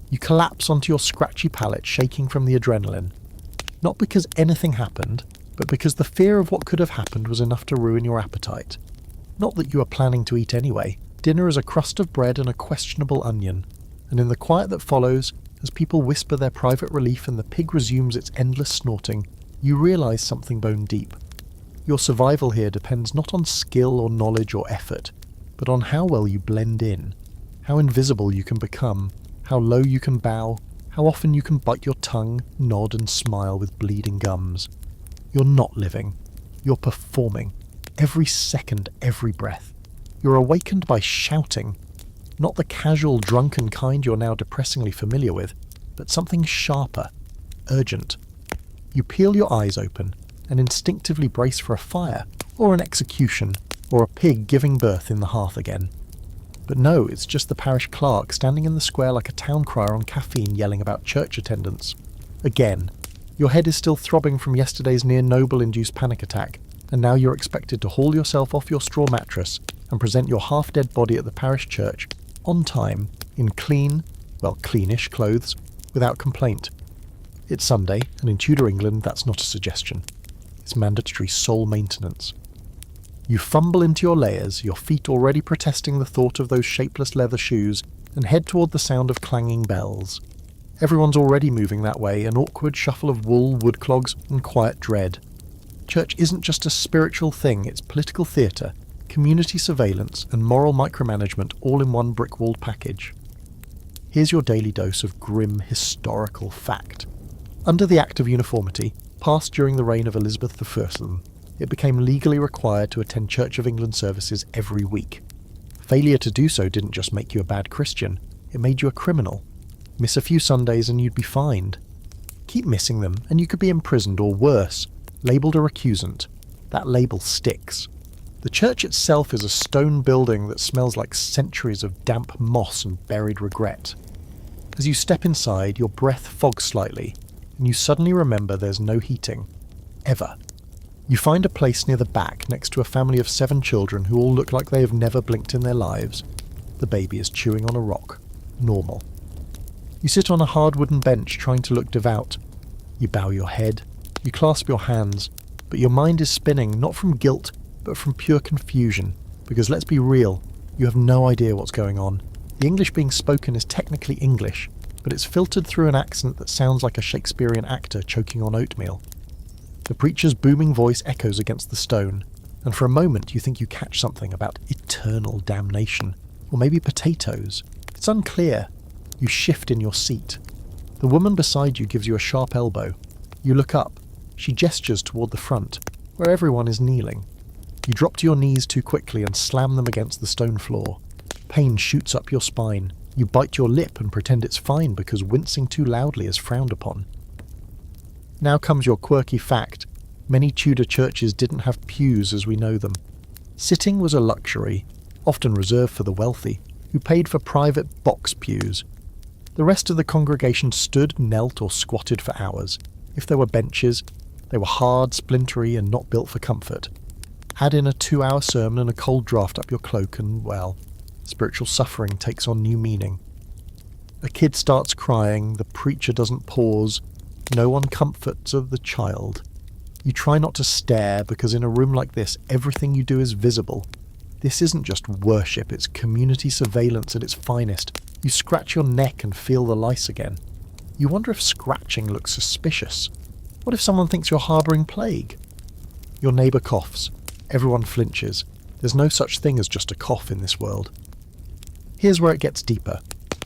Speaker 1: You collapse onto your scratchy pallet, shaking from the adrenaline. Not because anything happened, but because the fear of what could have happened was enough to ruin your appetite. Not that you are planning to eat anyway. Dinner is a crust of bread and a questionable onion. And in the quiet that follows, as people whisper their private relief and the pig resumes its endless snorting, you realise something bone deep. Your survival here depends not on skill or knowledge or effort, but on how well you blend in, how invisible you can become, how low you can bow, how often you can bite your tongue, nod and smile with bleeding gums. You're not living. You're performing. Every second, every breath. You're awakened by shouting. Not the casual, drunken kind you're now depressingly familiar with, but something sharper, urgent. You peel your eyes open and instinctively brace for a fire, or an execution, or a pig giving birth in the hearth again. But no, it's just the parish clerk standing in the square like a town crier on caffeine yelling about church attendance. Again. Your head is still throbbing from yesterday's near-noble-induced panic attack, and now you're expected to haul yourself off your straw mattress and present your half-dead body at the parish church, on time, in clean, well, cleanish clothes, without complaint. It's Sunday, and in Tudor England that's not a suggestion. It's mandatory soul maintenance. You fumble into your layers, your feet already protesting the thought of those shapeless leather shoes, and head toward the sound of clanging bells. Everyone's already moving that way, an awkward shuffle of wool, woodclogs, and quiet dread. Church isn't just a spiritual thing, it's political theatre, community surveillance, and moral micromanagement all in one brick-walled package. Here's your daily dose of grim, historical fact. Under the Act of Uniformity, passed during the reign of Elizabeth I, it became legally required to attend Church of England services every week. Failure to do so didn't just make you a bad Christian, it made you a criminal. Miss a few Sundays and you'd be fined. Keep missing them and you could be imprisoned or worse, labelled a recusant. That label sticks. The church itself is a stone building that smells like centuries of damp moss and buried regret. As you step inside, your breath fogs slightly, and you suddenly remember there's no heating. Ever. You find a place near the back next to a family of 7 children who all look like they have never blinked in their lives. The baby is chewing on a rock. Normal. You sit on a hard wooden bench trying to look devout. You bow your head. You clasp your hands. But your mind is spinning not from guilt, but from pure confusion. Because let's be real, you have no idea what's going on. The English being spoken is technically English, but it's filtered through an accent that sounds like a Shakespearean actor choking on oatmeal. The preacher's booming voice echoes against the stone, and for a moment you think you catch something about eternal damnation, or maybe potatoes. It's unclear. You shift in your seat. The woman beside you gives you a sharp elbow. You look up. She gestures toward the front, where everyone is kneeling. You drop to your knees too quickly and slam them against the stone floor. Pain shoots up your spine. You bite your lip and pretend it's fine because wincing too loudly is frowned upon. Now comes your quirky fact. Many Tudor churches didn't have pews as we know them. Sitting was a luxury, often reserved for the wealthy, who paid for private box pews. The rest of the congregation stood, knelt, or squatted for hours. If there were benches, they were hard, splintery, and not built for comfort. Add in a 2-hour sermon and a cold draft up your cloak and, well, spiritual suffering takes on new meaning. A kid starts crying, the preacher doesn't pause, no one comforts of the child. You try not to stare because in a room like this, everything you do is visible. This isn't just worship, it's community surveillance at its finest. You scratch your neck and feel the lice again. You wonder if scratching looks suspicious. What if someone thinks you're harbouring plague? Your neighbour coughs. Everyone flinches. There's no such thing as just a cough in this world. Here's where it gets deeper.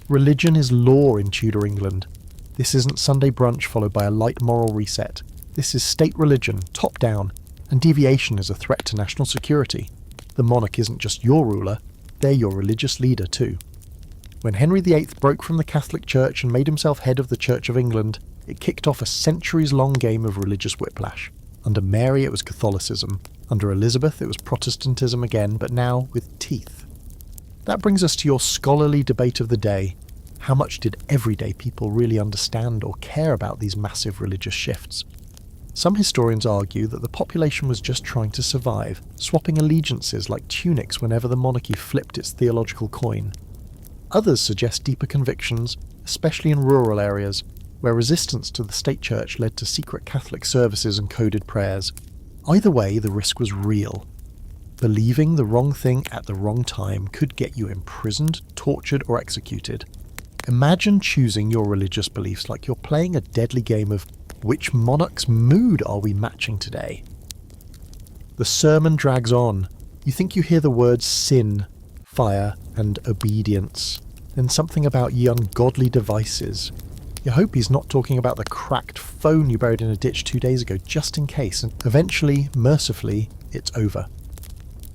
Speaker 1: Religion is law in Tudor England. This isn't Sunday brunch followed by a light moral reset. This is state religion, top down, and deviation is a threat to national security. The monarch isn't just your ruler, they're your religious leader too. When Henry VIII broke from the Catholic Church and made himself head of the Church of England, it kicked off a centuries-long game of religious whiplash. Under Mary it was Catholicism, under Elizabeth it was Protestantism again, but now with teeth. That brings us to your scholarly debate of the day. How much did everyday people really understand or care about these massive religious shifts? Some historians argue that the population was just trying to survive, swapping allegiances like tunics whenever the monarchy flipped its theological coin. Others suggest deeper convictions, especially in rural areas, where resistance to the state church led to secret Catholic services and coded prayers. Either way, the risk was real. Believing the wrong thing at the wrong time could get you imprisoned, tortured, or executed. Imagine choosing your religious beliefs like you're playing a deadly game of which monarch's mood are we matching today? The sermon drags on. You think you hear the words sin, fire, and obedience. Then something about ye ungodly devices. You hope he's not talking about the cracked phone you buried in a ditch 2 days ago, just in case, and eventually, mercifully, it's over.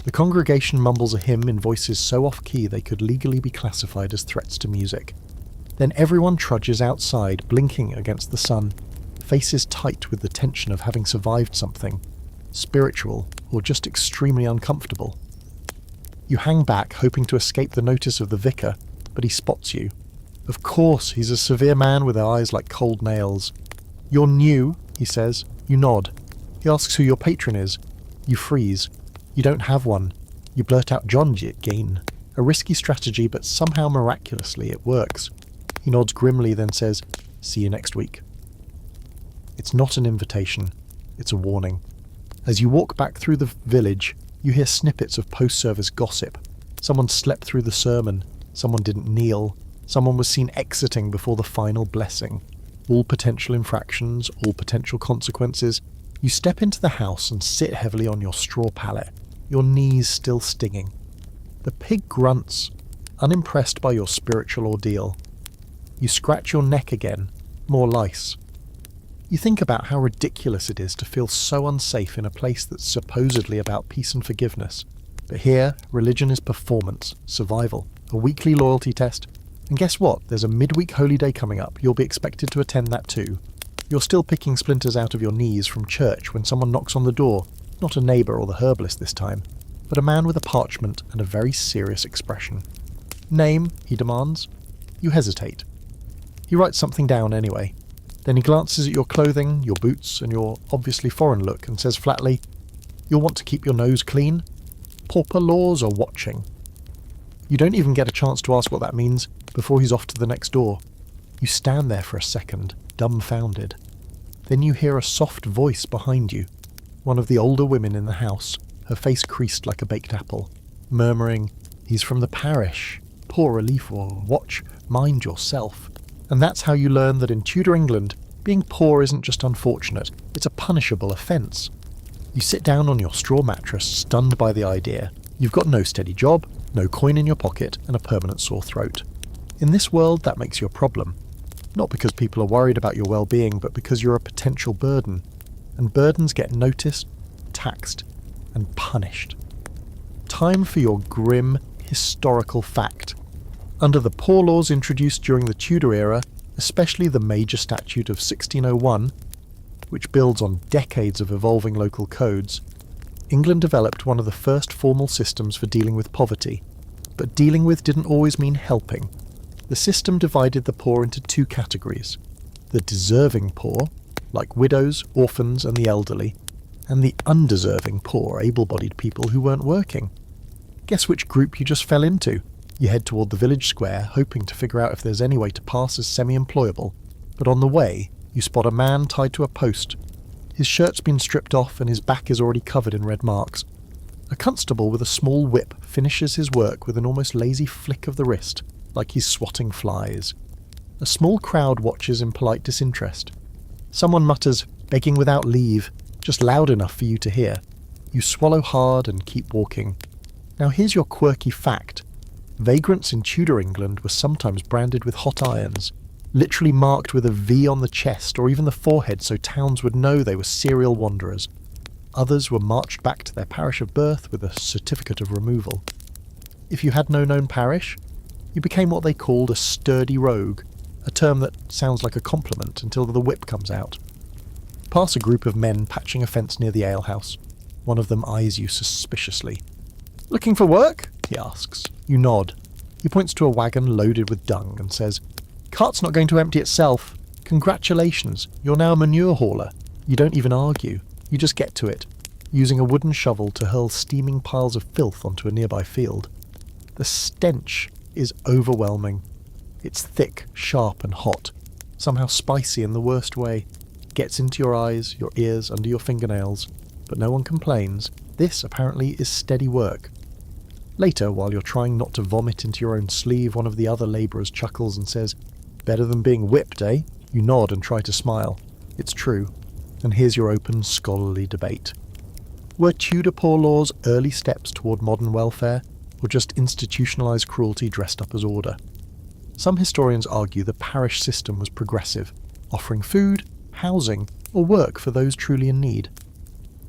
Speaker 1: The congregation mumbles a hymn in voices so off-key they could legally be classified as threats to music. Then everyone trudges outside, blinking against the sun, faces tight with the tension of having survived something, spiritual or just extremely uncomfortable. You hang back, hoping to escape the notice of the vicar, but he spots you. Of course, he's a severe man with eyes like cold nails. "You're new," he says. You nod. He asks who your patron is. You freeze. You don't have one. You blurt out John again. A risky strategy, but somehow miraculously it works. He nods grimly, then says, "See you next week." It's not an invitation. It's a warning. As you walk back through the village, you hear snippets of post-service gossip. Someone slept through the sermon. Someone didn't kneel. Someone was seen exiting before the final blessing. All potential infractions, all potential consequences. You step into the house and sit heavily on your straw pallet, your knees still stinging. The pig grunts, unimpressed by your spiritual ordeal. You scratch your neck again, more lice. You think about how ridiculous it is to feel so unsafe in a place that's supposedly about peace and forgiveness. But here, religion is performance, survival, a weekly loyalty test. And guess what? There's a midweek holy day coming up. You'll be expected to attend that too. You're still picking splinters out of your knees from church when someone knocks on the door. Not a neighbour or the herbalist this time, but a man with a parchment and a very serious expression. "Name?" he demands. You hesitate. He writes something down anyway. Then he glances at your clothing, your boots, and your obviously foreign look and says flatly, "You'll want to keep your nose clean. Pauper laws are watching." You don't even get a chance to ask what that means before he's off to the next door. You stand there for a second, dumbfounded. Then you hear a soft voice behind you. one of the older women in the house, her face creased like a baked apple, murmuring, "He's from the parish. Poor relief, or watch, mind yourself." And that's how you learn that in Tudor England, being poor isn't just unfortunate, it's a punishable offence. You sit down on your straw mattress, stunned by the idea. You've got no steady job, no coin in your pocket, and a permanent sore throat. In this world, that makes you a problem. Not because people are worried about your well-being, but because you're a potential burden. And burdens get noticed, taxed, and punished. Time for your grim, historical fact. Under the poor laws introduced during the Tudor era, especially the Major Statute of 1601, which builds on decades of evolving local codes, England developed one of the first formal systems for dealing with poverty. But dealing with didn't always mean helping. The system divided the poor into two categories: the deserving poor, like widows, orphans, and the elderly, and the undeserving poor, able-bodied people who weren't working. Guess which group you just fell into? You head toward the village square, hoping to figure out if there's any way to pass as semi-employable, but on the way, you spot a man tied to a post. His shirt's been stripped off and his back is already covered in red marks. A constable with a small whip finishes his work with an almost lazy flick of the wrist, like he's swatting flies. A small crowd watches in polite disinterest. Someone mutters, "Begging without leave," just loud enough for you to hear. You swallow hard and keep walking. Now here's your quirky fact. Vagrants in Tudor England were sometimes branded with hot irons, literally marked with a V on the chest or even the forehead so towns would know they were serial wanderers. Others were marched back to their parish of birth with a certificate of removal. If you had no known parish, you became what they called a sturdy rogue, a term that sounds like a compliment until the whip comes out. Pass a group of men patching a fence near the alehouse. One of them eyes you suspiciously. "Looking for work?" he asks. You nod. He points to a wagon loaded with dung and says, "Cart's not going to empty itself. Congratulations, you're now a manure hauler." You don't even argue. You just get to it, using a wooden shovel to hurl steaming piles of filth onto a nearby field. The stench is overwhelming. It's thick, sharp and hot, somehow spicy in the worst way. Gets into your eyes, your ears, under your fingernails, but no one complains. This, apparently, is steady work. Later, while you're trying not to vomit into your own sleeve, one of the other labourers chuckles and says, "Better than being whipped, eh?" You nod and try to smile. It's true. And here's your open, scholarly debate. Were Tudor poor laws early steps toward modern welfare, or just institutionalised cruelty dressed up as order? Some historians argue the parish system was progressive, offering food, housing, or work for those truly in need.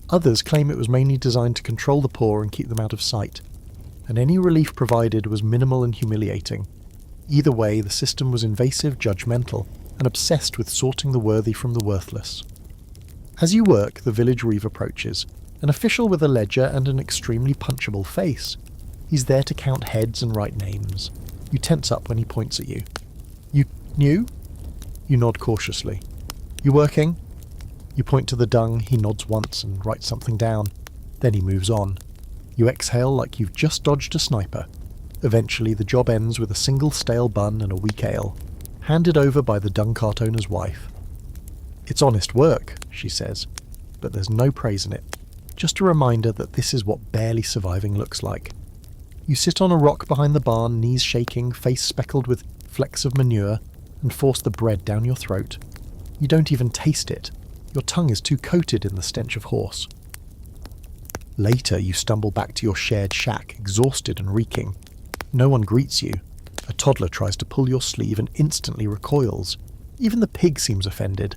Speaker 1: Others claim it was mainly designed to control the poor and keep them out of sight, and any relief provided was minimal and humiliating. Either way, the system was invasive, judgmental, and obsessed with sorting the worthy from the worthless. As you work, the village reeve approaches, an official with a ledger and an extremely punchable face. He's there to count heads and write names. You tense up when he points at you. "You new?" You nod cautiously. "You working?" You point to the dung, he nods once and writes something down. Then he moves on. You exhale like you've just dodged a sniper. Eventually the job ends with a single stale bun and a weak ale, handed over by the dung cart owner's wife. "It's honest work," she says, but there's no praise in it. Just a reminder that this is what barely surviving looks like. You sit on a rock behind the barn, knees shaking, face speckled with flecks of manure, and force the bread down your throat. You don't even taste it. Your tongue is too coated in the stench of horse. Later, you stumble back to your shared shack, exhausted and reeking. No one greets you. A toddler tries to pull your sleeve and instantly recoils. Even the pig seems offended.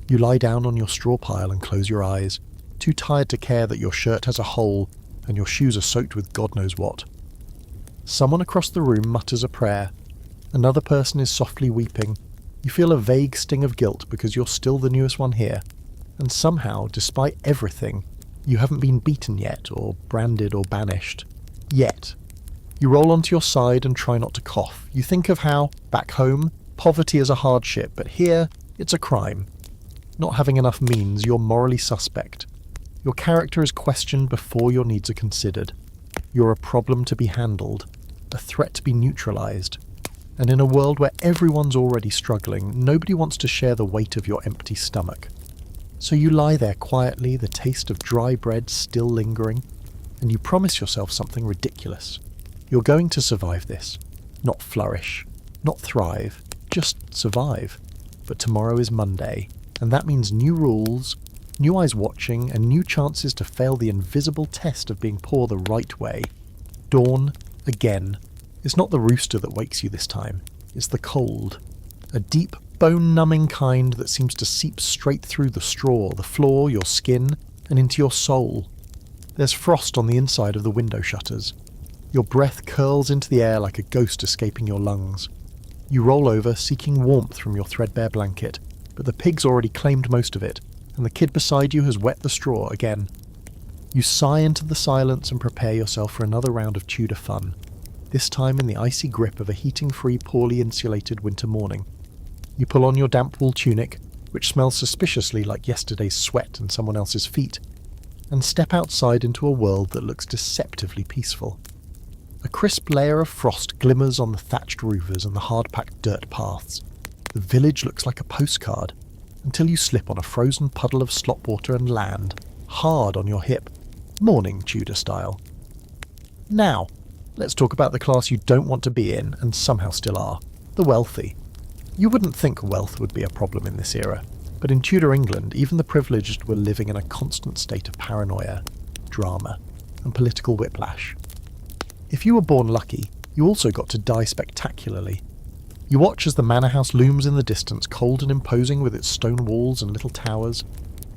Speaker 1: You lie down on your straw pile and close your eyes, too tired to care that your shirt has a hole and your shoes are soaked with God knows what. Someone across the room mutters a prayer. Another person is softly weeping. You feel a vague sting of guilt because you're still the newest one here. And somehow, despite everything, you haven't been beaten yet, or branded or banished. Yet. You roll onto your side and try not to cough. You think of how, back home, poverty is a hardship, but here, it's a crime. Not having enough means you're morally suspect. Your character is questioned before your needs are considered. You're a problem to be handled, a threat to be neutralised. And in a world where everyone's already struggling, nobody wants to share the weight of your empty stomach. So you lie there quietly, the taste of dry bread still lingering, and you promise yourself something ridiculous. You're going to survive this. Not flourish, not thrive, just survive. But tomorrow is Monday, and that means new rules, new eyes watching, and new chances to fail the invisible test of being poor the right way. Dawn, again. It's not the rooster that wakes you this time. It's the cold. A deep, bone-numbing kind that seems to seep straight through the straw, the floor, your skin, and into your soul. There's frost on the inside of the window shutters. Your breath curls into the air like a ghost escaping your lungs. You roll over, seeking warmth from your threadbare blanket, but the pig's already claimed most of it, and the kid beside you has wet the straw again. You sigh into the silence and prepare yourself for another round of Tudor fun, this time in the icy grip of a heating-free, poorly insulated winter morning. You pull on your damp wool tunic, which smells suspiciously like yesterday's sweat and someone else's feet, and step outside into a world that looks deceptively peaceful. A crisp layer of frost glimmers on the thatched roofers and the hard-packed dirt paths. The village looks like a postcard, until you slip on a frozen puddle of slop water and land, hard on your hip, morning Tudor style. Now, let's talk about the class you don't want to be in, and somehow still are, the wealthy. You wouldn't think wealth would be a problem in this era, but in Tudor England, even the privileged were living in a constant state of paranoia, drama, and political whiplash. If you were born lucky, you also got to die spectacularly. You watch as the manor house looms in the distance, cold and imposing with its stone walls and little towers.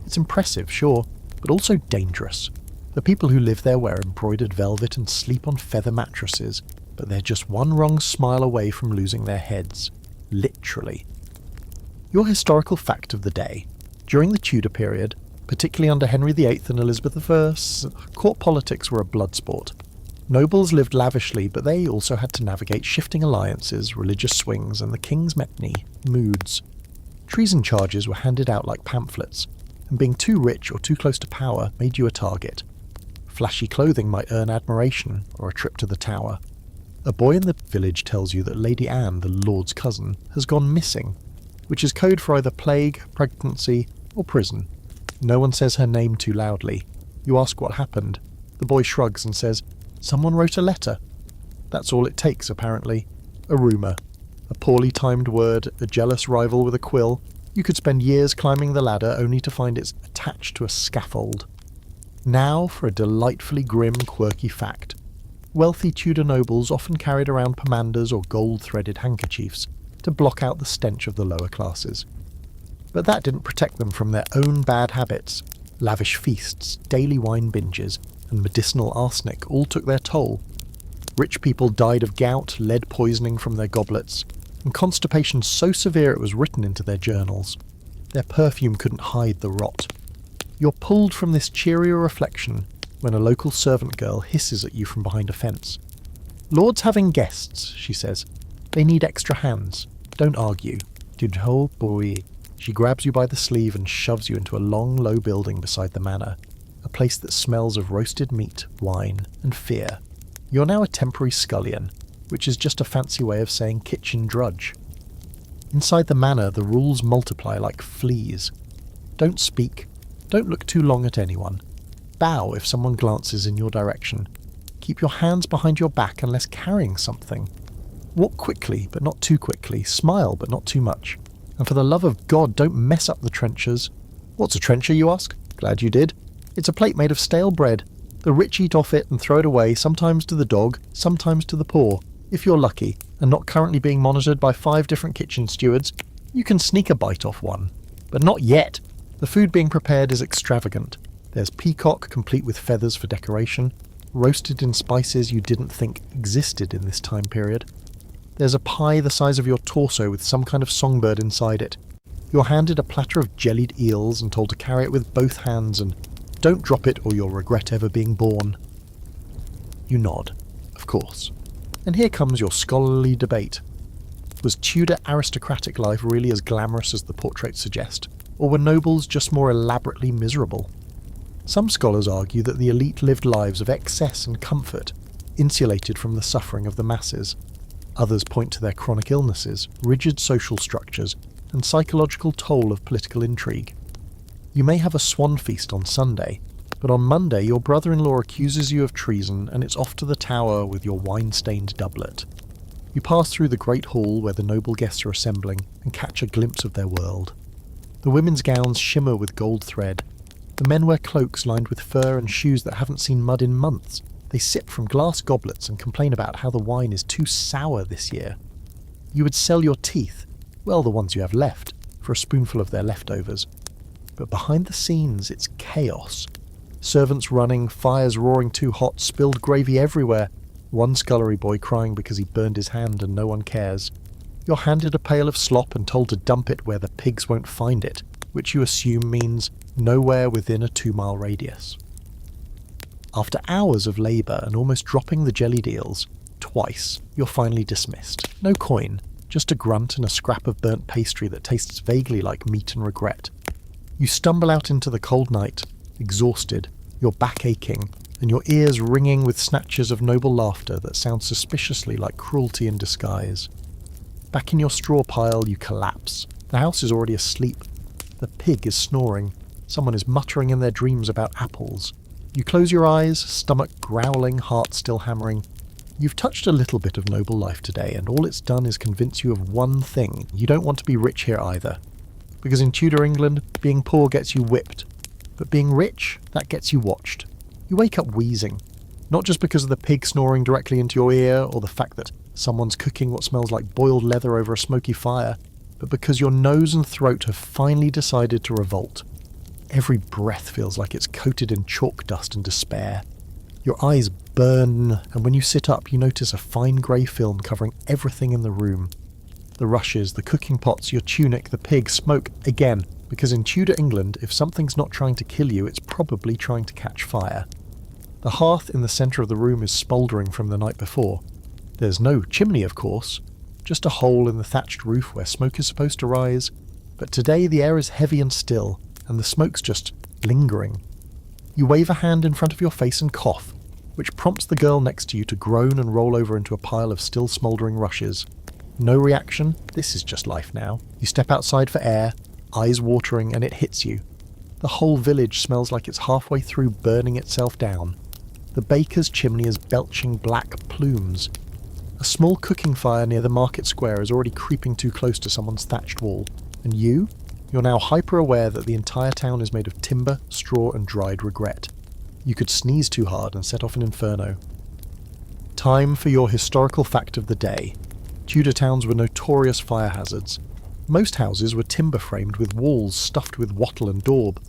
Speaker 1: It's impressive, sure, but also dangerous. The people who live there wear embroidered velvet and sleep on feather mattresses, but they're just one wrong smile away from losing their heads. Literally. Your historical fact of the day. During the Tudor period, particularly under Henry VIII and Elizabeth I, court politics were a blood sport. Nobles lived lavishly, but they also had to navigate shifting alliances, religious swings, and the king's metany, moods. Treason charges were handed out like pamphlets, and being too rich or too close to power made you a target. Flashy clothing might earn admiration, or a trip to the Tower. A boy in the village tells you that Lady Anne, the Lord's cousin, has gone missing, which is code for either plague, pregnancy, or prison. No one says her name too loudly. You ask what happened. The boy shrugs and says, "Someone wrote a letter." That's all it takes, apparently. A rumour. A poorly timed word, a jealous rival with a quill. You could spend years climbing the ladder only to find it's attached to a scaffold. Now for a delightfully grim, quirky fact. Wealthy Tudor nobles often carried around pomanders or gold-threaded handkerchiefs to block out the stench of the lower classes. But that didn't protect them from their own bad habits. Lavish feasts, daily wine binges, and medicinal arsenic all took their toll. Rich people died of gout, lead poisoning from their goblets, and constipation so severe it was written into their journals. Their perfume couldn't hide the rot. You're pulled from this cheerier reflection when a local servant girl hisses at you from behind a fence. "Lord's having guests," she says. "They need extra hands. Don't argue." Oh boy. She grabs you by the sleeve and shoves you into a long, low building beside the manor, a place that smells of roasted meat, wine, and fear. You're now a temporary scullion, which is just a fancy way of saying kitchen drudge. Inside the manor, the rules multiply like fleas. Don't speak. Don't look too long at anyone. Bow if someone glances in your direction. Keep your hands behind your back unless carrying something. Walk quickly, but not too quickly. Smile, but not too much. And for the love of God, don't mess up the trenchers. What's a trencher, you ask? Glad you did. It's a plate made of stale bread. The rich eat off it and throw it away, sometimes to the dog, sometimes to the poor. If you're lucky, and not currently being monitored by 5 different kitchen stewards, you can sneak a bite off one. But not yet. The food being prepared is extravagant. There's peacock, complete with feathers for decoration, roasted in spices you didn't think existed in this time period. There's a pie the size of your torso with some kind of songbird inside it. You're handed a platter of jellied eels and told to carry it with both hands and don't drop it or you'll regret ever being born. You nod, of course. And here comes your scholarly debate. Was Tudor aristocratic life really as glamorous as the portraits suggest, or were nobles just more elaborately miserable? Some scholars argue that the elite lived lives of excess and comfort, insulated from the suffering of the masses. Others point to their chronic illnesses, rigid social structures, and psychological toll of political intrigue. You may have a swan feast on Sunday, but on Monday your brother-in-law accuses you of treason and it's off to the tower with your wine-stained doublet. You pass through the great hall where the noble guests are assembling and catch a glimpse of their world. The women's gowns shimmer with gold thread. The men wear cloaks lined with fur and shoes that haven't seen mud in months. They sip from glass goblets and complain about how the wine is too sour this year. You would sell your teeth, well, the ones you have left, for a spoonful of their leftovers. But behind the scenes, it's chaos. Servants running, fires roaring too hot, spilled gravy everywhere, one scullery boy crying because he burned his hand and no one cares. You're handed a pail of slop and told to dump it where the pigs won't find it, which you assume means nowhere within a 2-mile radius. After hours of labour and almost dropping the jelly deals, twice, you're finally dismissed. No coin, just a grunt and a scrap of burnt pastry that tastes vaguely like meat and regret. You stumble out into the cold night, exhausted, your back aching, and your ears ringing with snatches of noble laughter that sound suspiciously like cruelty in disguise. Back in your straw pile, you collapse. The house is already asleep. The pig is snoring. Someone is muttering in their dreams about apples. You close your eyes, stomach growling, heart still hammering. You've touched a little bit of noble life today, and all it's done is convince you of one thing: you don't want to be rich here either. Because in Tudor England, being poor gets you whipped. But being rich, that gets you watched. You wake up wheezing. Not just because of the pig snoring directly into your ear, or the fact that someone's cooking what smells like boiled leather over a smoky fire, but because your nose and throat have finally decided to revolt. Every breath feels like it's coated in chalk dust and despair. Your eyes burn, and when you sit up, you notice a fine grey film covering everything in the room. The rushes, the cooking pots, your tunic, the pig, smoke again, because in Tudor England, if something's not trying to kill you, it's probably trying to catch fire. The hearth in the centre of the room is smouldering from the night before. There's no chimney, of course, just a hole in the thatched roof where smoke is supposed to rise, but today the air is heavy and still, and the smoke's just lingering. You wave a hand in front of your face and cough, which prompts the girl next to you to groan and roll over into a pile of still smouldering rushes. No reaction, this is just life now. You step outside for air, eyes watering, and it hits you. The whole village smells like it's halfway through burning itself down. The baker's chimney is belching black plumes. A small cooking fire near the market square is already creeping too close to someone's thatched wall, and you're now hyper-aware that the entire town is made of timber, straw, and dried regret. You could sneeze too hard and set off an inferno. Time for your historical fact of the day. Tudor towns were notorious fire hazards. Most houses were timber-framed with walls stuffed with wattle and daub,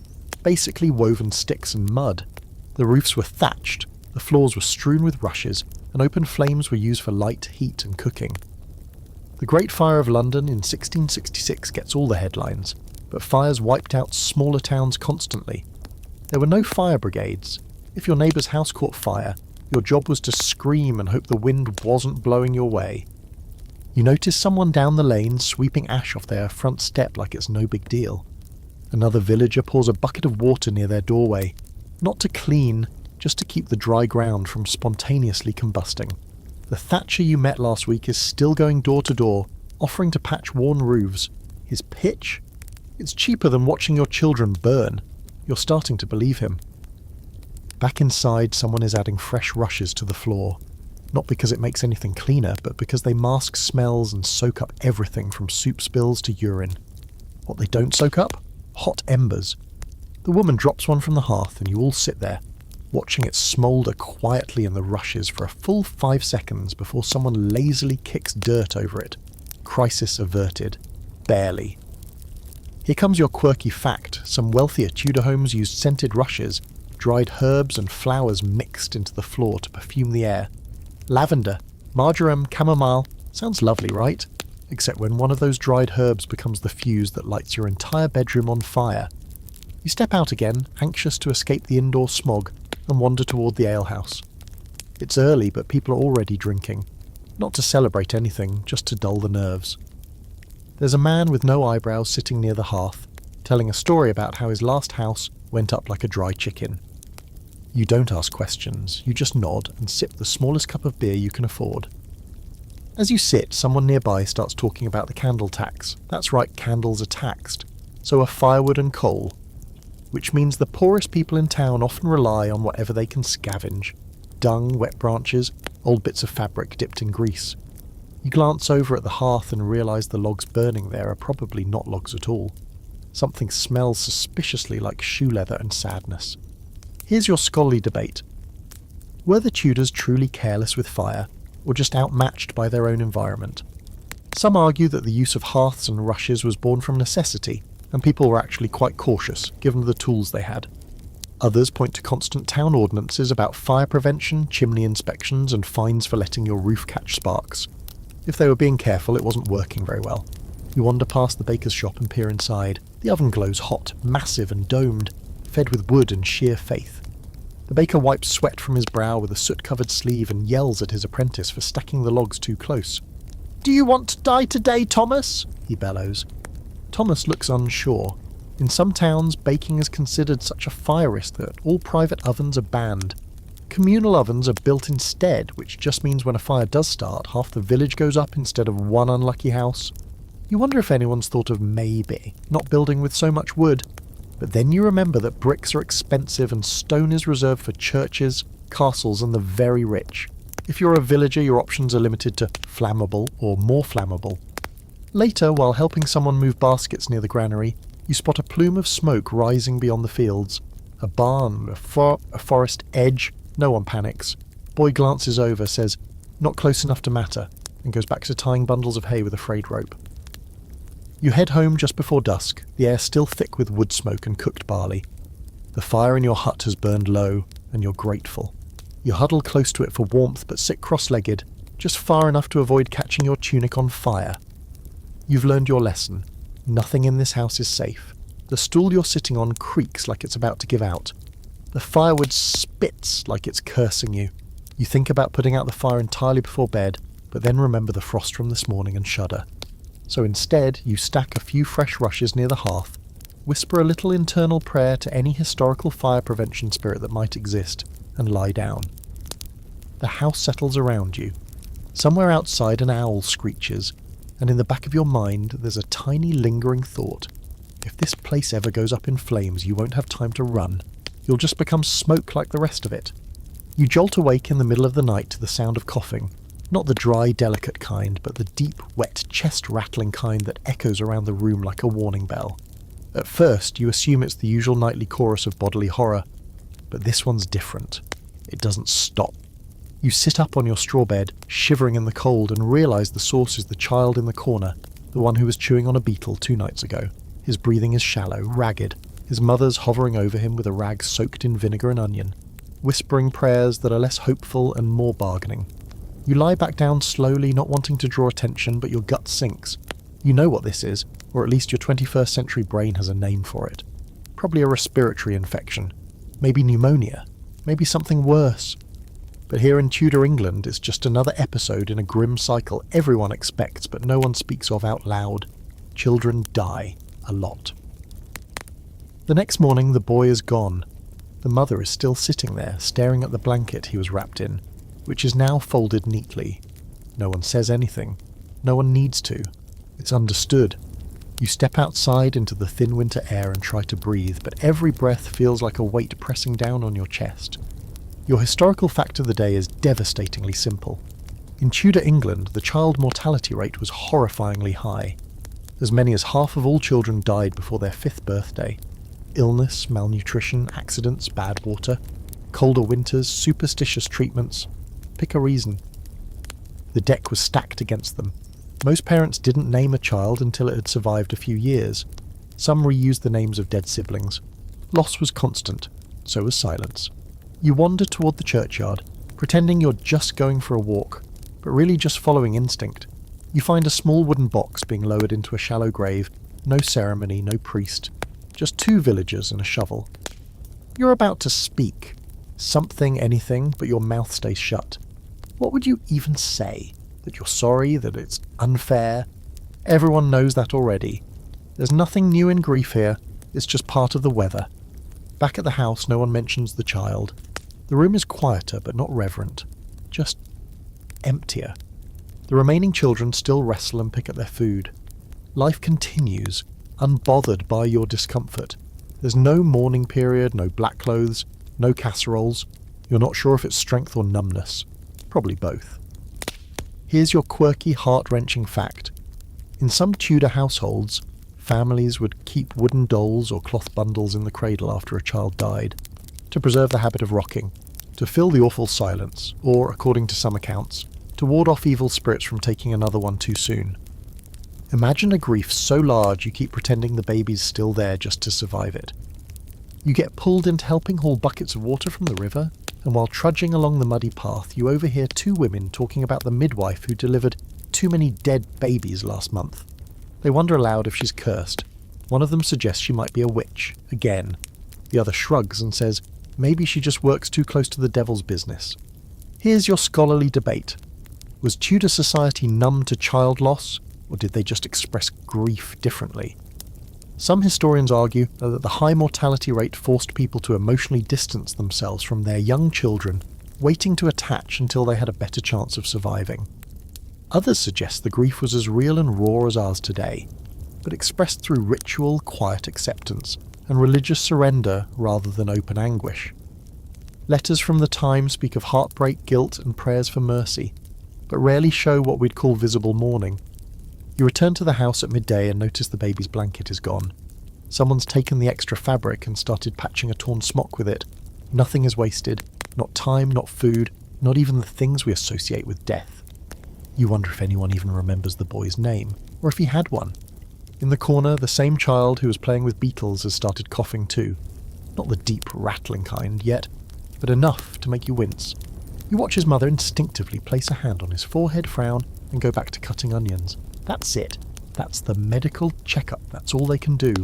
Speaker 1: basically woven sticks and mud. The roofs were thatched, the floors were strewn with rushes, and open flames were used for light, heat, and cooking. The Great Fire of London in 1666 gets all the headlines, but fires wiped out smaller towns constantly. There were no fire brigades. If your neighbour's house caught fire, your job was to scream and hope the wind wasn't blowing your way. You notice someone down the lane sweeping ash off their front step like it's no big deal. Another villager pours a bucket of water near their doorway, not to clean, just to keep the dry ground from spontaneously combusting. The thatcher you met last week is still going door to door, offering to patch worn roofs. His pitch? It's cheaper than watching your children burn. You're starting to believe him. Back inside, someone is adding fresh rushes to the floor. Not because it makes anything cleaner, but because they mask smells and soak up everything from soup spills to urine. What they don't soak up? Hot embers. The woman drops one from the hearth and you all sit there, watching it smoulder quietly in the rushes for a full 5 seconds before someone lazily kicks dirt over it. Crisis averted. Barely. Here comes your quirky fact. Some wealthier Tudor homes used scented rushes, dried herbs and flowers mixed into the floor to perfume the air. Lavender, marjoram, chamomile. Sounds lovely, right? Except when one of those dried herbs becomes the fuse that lights your entire bedroom on fire. You step out again, anxious to escape the indoor smog, and wander toward the alehouse. It's early, but people are already drinking. Not to celebrate anything, just to dull the nerves. There's a man with no eyebrows sitting near the hearth, telling a story about how his last house went up like a dry chicken. You don't ask questions, you just nod and sip the smallest cup of beer you can afford. As you sit, someone nearby starts talking about the candle tax. That's right, candles are taxed. So are firewood and coal. which means the poorest people in town often rely on whatever they can scavenge. Dung, wet branches, old bits of fabric dipped in grease. You glance over at the hearth and realise the logs burning there are probably not logs at all. Something smells suspiciously like shoe leather and sadness. Here's your scholarly debate. Were the Tudors truly careless with fire, or just outmatched by their own environment? Some argue that the use of hearths and rushes was born from necessity, and people were actually quite cautious, given the tools they had. Others point to constant town ordinances about fire prevention, chimney inspections, and fines for letting your roof catch sparks. If they were being careful, it wasn't working very well. You wander past the baker's shop and peer inside. The oven glows hot, massive and domed, fed with wood and sheer faith. The baker wipes sweat from his brow with a soot-covered sleeve and yells at his apprentice for stacking the logs too close. "Do you want to die today, Thomas?" he bellows. Thomas looks unsure. In some towns, baking is considered such a fire risk that all private ovens are banned. Communal ovens are built instead, which just means when a fire does start, half the village goes up instead of one unlucky house. You wonder if anyone's thought of maybe not building with so much wood. But then you remember that bricks are expensive and stone is reserved for churches, castles and the very rich. If you're a villager, your options are limited to flammable or more flammable. Later, while helping someone move baskets near the granary, you spot a plume of smoke rising beyond the fields. A barn, a forest edge. No one panics. Boy glances over, says, "Not close enough to matter," and goes back to tying bundles of hay with a frayed rope. You head home just before dusk, the air still thick with wood smoke and cooked barley. The fire in your hut has burned low, and you're grateful. You huddle close to it for warmth but sit cross-legged, just far enough to avoid catching your tunic on fire. You've learned your lesson. Nothing in this house is safe. The stool you're sitting on creaks like it's about to give out. The firewood spits like it's cursing you. You think about putting out the fire entirely before bed, but then remember the frost from this morning and shudder. So instead, you stack a few fresh rushes near the hearth, whisper a little internal prayer to any historical fire prevention spirit that might exist, and lie down. The house settles around you. Somewhere outside an owl screeches, and in the back of your mind there's a tiny lingering thought. If this place ever goes up in flames, you won't have time to run. You'll just become smoke like the rest of it. You jolt awake in the middle of the night to the sound of coughing. Not the dry, delicate kind, but the deep, wet, chest-rattling kind that echoes around the room like a warning bell. At first, you assume it's the usual nightly chorus of bodily horror, but this one's different. It doesn't stop. You sit up on your straw bed, shivering in the cold, and realise the source is the child in the corner, the one who was chewing on a beetle 2 nights ago. His breathing is shallow, ragged, his mother's hovering over him with a rag soaked in vinegar and onion, whispering prayers that are less hopeful and more bargaining. You lie back down slowly, not wanting to draw attention, but your gut sinks. You know what this is, or at least your 21st century brain has a name for it. Probably a respiratory infection. Maybe pneumonia. Maybe something worse. But here in Tudor England, it's just another episode in a grim cycle everyone expects, but no one speaks of out loud. Children die. A lot. The next morning, the boy is gone. The mother is still sitting there, staring at the blanket he was wrapped in, which is now folded neatly. No one says anything. No one needs to. It's understood. You step outside into the thin winter air and try to breathe, but every breath feels like a weight pressing down on your chest. Your historical fact of the day is devastatingly simple. In Tudor England, the child mortality rate was horrifyingly high. As many as half of all children died before their 5th birthday. Illness, malnutrition, accidents, bad water, colder winters, superstitious treatments. Pick a reason. The deck was stacked against them. Most parents didn't name a child until it had survived a few years. Some reused the names of dead siblings. Loss was constant, so was silence. You wander toward the churchyard, pretending you're just going for a walk, but really just following instinct. You find a small wooden box being lowered into a shallow grave. No ceremony, no priest. Just 2 villagers and a shovel. You're about to speak. Something, anything, but your mouth stays shut. What would you even say? That you're sorry, that it's unfair? Everyone knows that already. There's nothing new in grief here, it's just part of the weather. Back at the house, no one mentions the child. The room is quieter, but not reverent. Just emptier. The remaining children still wrestle and pick at their food. Life continues, unbothered by your discomfort. There's no mourning period, no black clothes, no casseroles. You're not sure if it's strength or numbness. Probably both. Here's your quirky, heart-wrenching fact. In some Tudor households, families would keep wooden dolls or cloth bundles in the cradle after a child died, to preserve the habit of rocking, to fill the awful silence, or, according to some accounts, to ward off evil spirits from taking another one too soon. Imagine a grief so large you keep pretending the baby's still there just to survive it. You get pulled into helping haul buckets of water from the river, and while trudging along the muddy path, you overhear two women talking about the midwife who delivered too many dead babies last month. They wonder aloud if she's cursed. One of them suggests she might be a witch, again. The other shrugs and says maybe she just works too close to the devil's business. Here's your scholarly debate. Was Tudor society numb to child loss, or did they just express grief differently? Some historians argue that the high mortality rate forced people to emotionally distance themselves from their young children, waiting to attach until they had a better chance of surviving. Others suggest the grief was as real and raw as ours today, but expressed through ritual, quiet acceptance, and religious surrender rather than open anguish. Letters from the time speak of heartbreak, guilt, and prayers for mercy, but rarely show what we'd call visible mourning. You return to the house at midday and notice the baby's blanket is gone. Someone's taken the extra fabric and started patching a torn smock with it. Nothing is wasted, not time, not food, not even the things we associate with death. You wonder if anyone even remembers the boy's name, or if he had one. In the corner, the same child who was playing with beetles has started coughing too. Not the deep, rattling kind yet, but enough to make you wince. You watch his mother instinctively place a hand on his forehead, frown, and go back to cutting onions. That's it. That's the medical checkup. That's all they can do.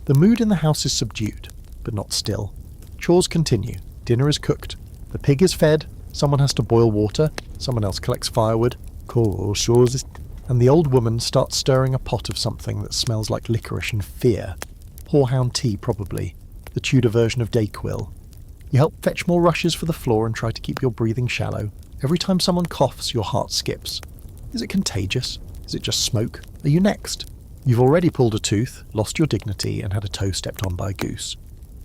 Speaker 1: The mood in the house is subdued, but not still. Chores continue. Dinner is cooked. The pig is fed. Someone has to boil water. Someone else collects firewood. And the old woman starts stirring a pot of something that smells like licorice and fear. Horehound tea, probably. The Tudor version of Dayquil. You help fetch more rushes for the floor and try to keep your breathing shallow. Every time someone coughs, your heart skips. Is it contagious? Is it just smoke? Are you next? You've already pulled a tooth, lost your dignity, and had a toe stepped on by a goose.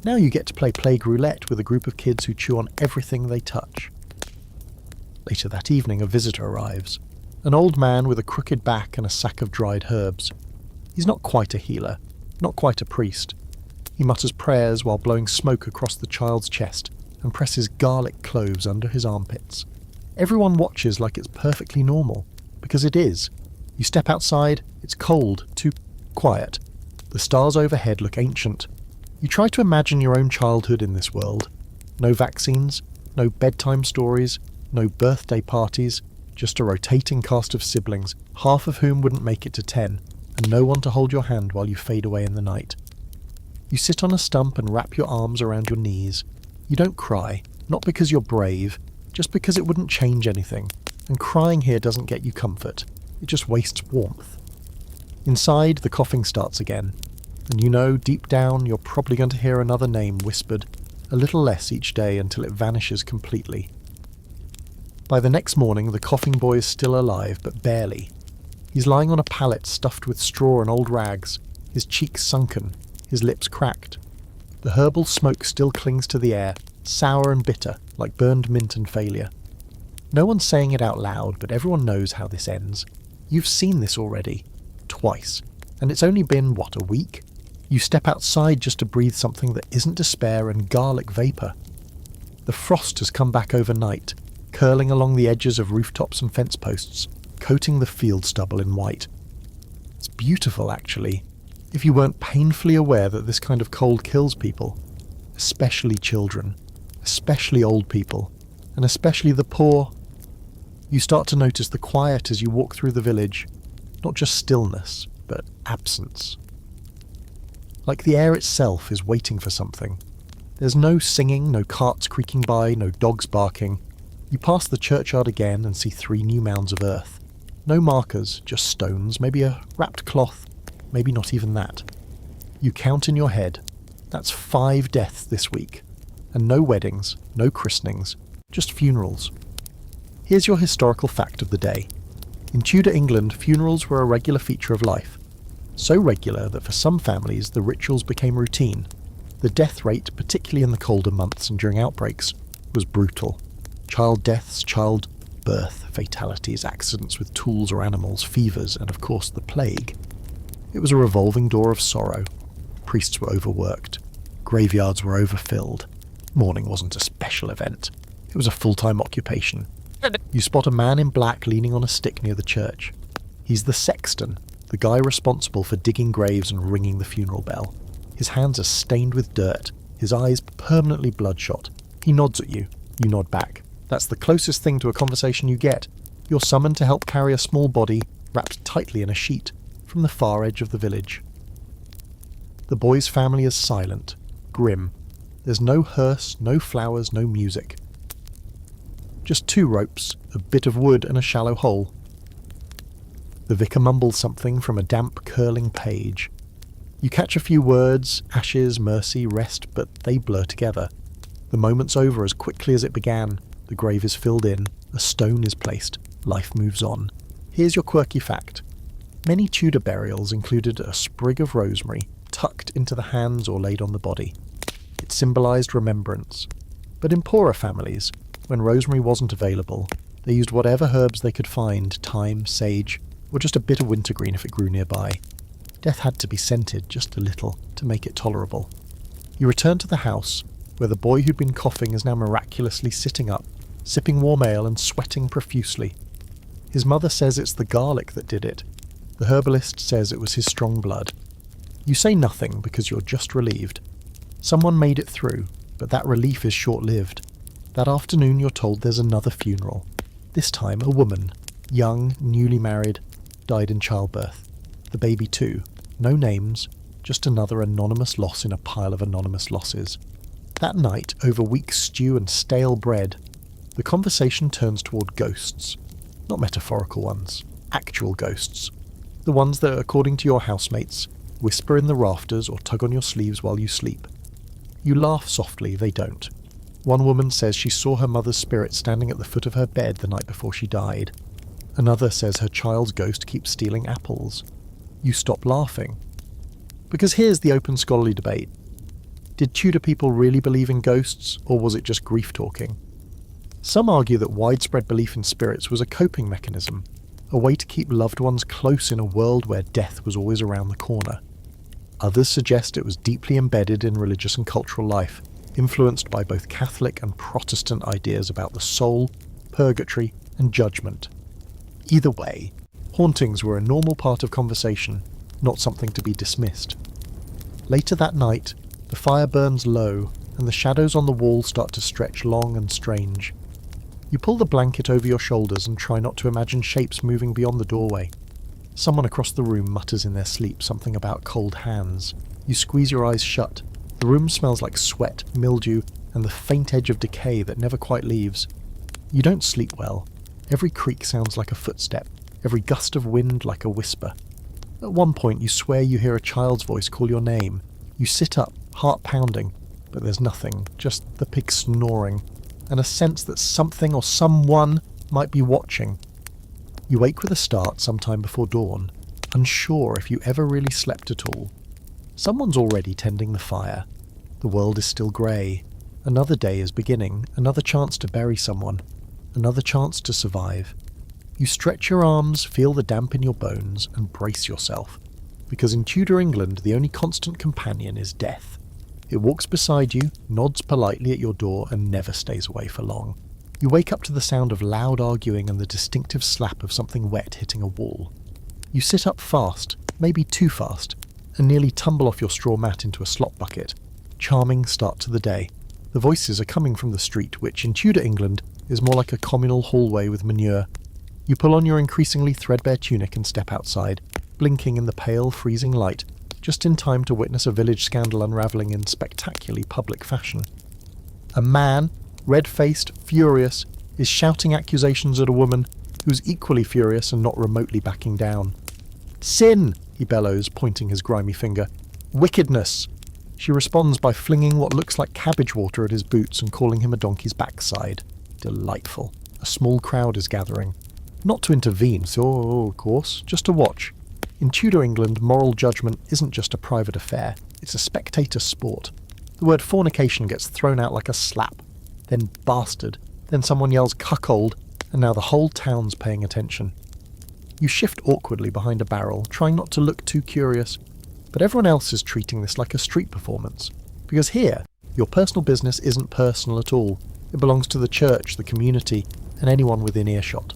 Speaker 1: Now you get to play plague roulette with a group of kids who chew on everything they touch. Later that evening, a visitor arrives. An old man with a crooked back and a sack of dried herbs. He's not quite a healer, not quite a priest. He mutters prayers while blowing smoke across the child's chest and presses garlic cloves under his armpits. Everyone watches like it's perfectly normal, because it is. You step outside, it's cold, too quiet. The stars overhead look ancient. You try to imagine your own childhood in this world. No vaccines, no bedtime stories, no birthday parties, just a rotating cast of siblings, half of whom wouldn't make it to 10, and no one to hold your hand while you fade away in the night. You sit on a stump and wrap your arms around your knees. You don't cry, not because you're brave, just because it wouldn't change anything, and crying here doesn't get you comfort. It just wastes warmth. Inside, the coughing starts again, and you know deep down you're probably going to hear another name whispered, a little less each day until it vanishes completely. By the next morning, the coughing boy is still alive, but barely. He's lying on a pallet stuffed with straw and old rags, his cheeks sunken, his lips cracked. The herbal smoke still clings to the air, sour and bitter, like burned mint and failure. No one's saying it out loud, but everyone knows how this ends. You've seen this already. Twice. And it's only been, a week? You step outside just to breathe something that isn't despair and garlic vapour. The frost has come back overnight, curling along the edges of rooftops and fence posts, coating the field stubble in white. It's beautiful, actually, if you weren't painfully aware that this kind of cold kills people, especially children, especially old people, and especially the poor. You start to notice the quiet as you walk through the village, not just stillness, but absence. Like the air itself is waiting for something. There's no singing, no carts creaking by, no dogs barking. You pass the churchyard again and see 3 new mounds of earth. No markers, just stones, maybe a wrapped cloth, maybe not even that. You count in your head. That's 5 deaths this week. And no weddings, no christenings, just funerals. Here's your historical fact of the day. In Tudor England, funerals were a regular feature of life. so regular that for some families the rituals became routine. The death rate, particularly in the colder months and during outbreaks, was brutal. Child deaths, childbirth fatalities, accidents with tools or animals, fevers, and of course the plague. It was a revolving door of sorrow. Priests were overworked. Graveyards were overfilled. Mourning wasn't a special event. It was a full-time occupation. You spot a man in black leaning on a stick near the church. He's the sexton, the guy responsible for digging graves and ringing the funeral bell. His hands are stained with dirt, his eyes permanently bloodshot. He nods at you. You nod back. That's the closest thing to a conversation you get. You're summoned to help carry a small body, wrapped tightly in a sheet, from the far edge of the village. The boy's family is silent, grim. There's no hearse, no flowers, no music. Just 2 ropes, a bit of wood and a shallow hole. The vicar mumbles something from a damp, curling page. You catch a few words, ashes, mercy, rest, but they blur together. The moment's over as quickly as it began. The grave is filled in, a stone is placed, life moves on. Here's your quirky fact. Many Tudor burials included a sprig of rosemary tucked into the hands or laid on the body. It symbolised remembrance. But in poorer families, when rosemary wasn't available, they used whatever herbs they could find, thyme, sage, or just a bit of wintergreen if it grew nearby. Death had to be scented just a little to make it tolerable. You return to the house, where the boy who'd been coughing is now miraculously sitting up, sipping warm ale and sweating profusely. His mother says it's the garlic that did it. The herbalist says it was his strong blood. You say nothing because you're just relieved. Someone made it through, but that relief is short-lived. That afternoon you're told there's another funeral. This time a woman, young, newly married, died in childbirth. The baby too. No names, just another anonymous loss in a pile of anonymous losses. That night, over weak stew and stale bread, the conversation turns toward ghosts. Not metaphorical ones, actual ghosts. The ones that, according to your housemates, whisper in the rafters or tug on your sleeves while you sleep. You laugh softly, they don't. One woman says she saw her mother's spirit standing at the foot of her bed the night before she died. Another says her child's ghost keeps stealing apples. You stop laughing. Because here's the open scholarly debate. Did Tudor people really believe in ghosts, or was it just grief talking? Some argue that widespread belief in spirits was a coping mechanism, a way to keep loved ones close in a world where death was always around the corner. Others suggest it was deeply embedded in religious and cultural life, influenced by both Catholic and Protestant ideas about the soul, purgatory, and judgment. Either way, hauntings were a normal part of conversation, not something to be dismissed. Later that night, the fire burns low, and the shadows on the wall start to stretch long and strange. You pull the blanket over your shoulders and try not to imagine shapes moving beyond the doorway. Someone across the room mutters in their sleep something about cold hands. You squeeze your eyes shut. The room smells like sweat, mildew, and the faint edge of decay that never quite leaves. You don't sleep well. Every creak sounds like a footstep, every gust of wind like a whisper. At one point you swear you hear a child's voice call your name. You sit up, heart pounding, but there's nothing, just the pig snoring, and a sense that something or someone might be watching. You wake with a start sometime before dawn, unsure if you ever really slept at all. Someone's already tending the fire. The world is still grey. Another day is beginning, another chance to bury someone, another chance to survive. You stretch your arms, feel the damp in your bones, and brace yourself, because in Tudor England the only constant companion is death. It walks beside you, nods politely at your door, and never stays away for long. You wake up to the sound of loud arguing and the distinctive slap of something wet hitting a wall. You sit up fast, maybe too fast, and nearly tumble off your straw mat into a slop bucket. Charming start to the day. The voices are coming from the street, which in Tudor England is more like a communal hallway with manure. You pull on your increasingly threadbare tunic and step outside, blinking in the pale, freezing light, just in time to witness a village scandal unravelling in spectacularly public fashion. A man, red-faced, furious, is shouting accusations at a woman who's equally furious and not remotely backing down. "Sin!" he bellows, pointing his grimy finger. "Wickedness!" She responds by flinging what looks like cabbage water at his boots and calling him a donkey's backside. Delightful. A small crowd is gathering. Not to intervene, so of course, just to watch. In Tudor England, moral judgment isn't just a private affair, it's a spectator sport. The word fornication gets thrown out like a slap, then bastard, then someone yells cuckold, and now the whole town's paying attention. You shift awkwardly behind a barrel, trying not to look too curious, but everyone else is treating this like a street performance. Because here, your personal business isn't personal at all. It belongs to the church, the community, and anyone within earshot.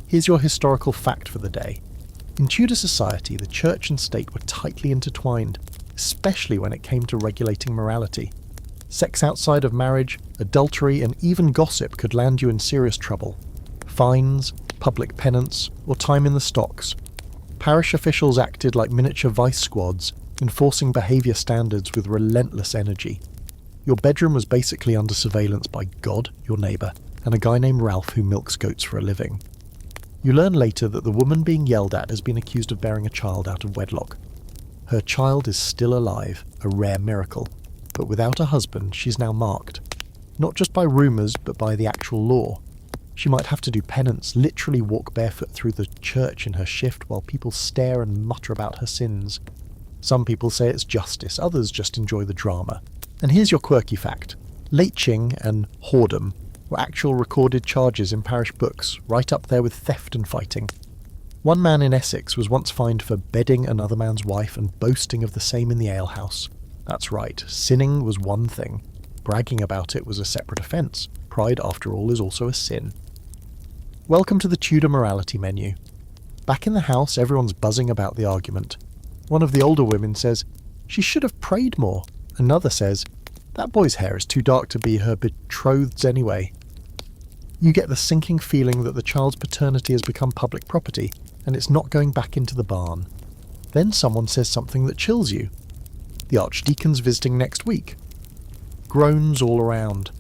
Speaker 1: Here's your historical fact for the day. In Tudor society, the church and state were tightly intertwined, especially when it came to regulating morality. Sex outside of marriage, adultery, and even gossip could land you in serious trouble. Fines, public penance, or time in the stocks. Parish officials acted like miniature vice squads, enforcing behaviour standards with relentless energy. Your bedroom was basically under surveillance by God, your neighbour, and a guy named Ralph who milks goats for a living. You learn later that the woman being yelled at has been accused of bearing a child out of wedlock. Her child is still alive, a rare miracle, but without a husband she's now marked, not just by rumours but by the actual law. She might have to do penance, literally walk barefoot through the church in her shift while people stare and mutter about her sins. Some people say it's justice, others just enjoy the drama. And here's your quirky fact. Leeching and whoredom were actual recorded charges in parish books, right up there with theft and fighting. One man in Essex was once fined for bedding another man's wife and boasting of the same in the alehouse. That's right, sinning was one thing. Bragging about it was a separate offence. Pride, after all, is also a sin. Welcome to the Tudor morality menu. Back in the house, everyone's buzzing about the argument. One of the older women says, "She should have prayed more." Another says, "That boy's hair is too dark to be her betrothed's anyway." You get the sinking feeling that the child's paternity has become public property, and it's not going back into the barn. Then someone says something that chills you. The Archdeacon's visiting next week. Groans all around.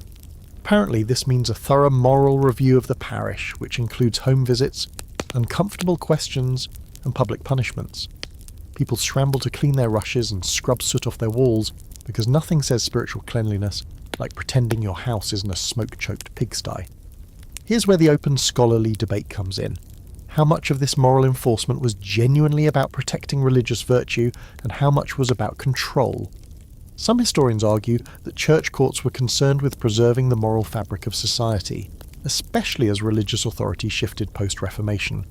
Speaker 1: Apparently this means a thorough moral review of the parish, which includes home visits, uncomfortable questions, and public punishments. People scramble to clean their rushes and scrub soot off their walls, because nothing says spiritual cleanliness like pretending your house isn't a smoke-choked pigsty. Here's where the open scholarly debate comes in. How much of this moral enforcement was genuinely about protecting religious virtue, and how much was about control? Some historians argue that church courts were concerned with preserving the moral fabric of society, especially as religious authority shifted post-Reformation.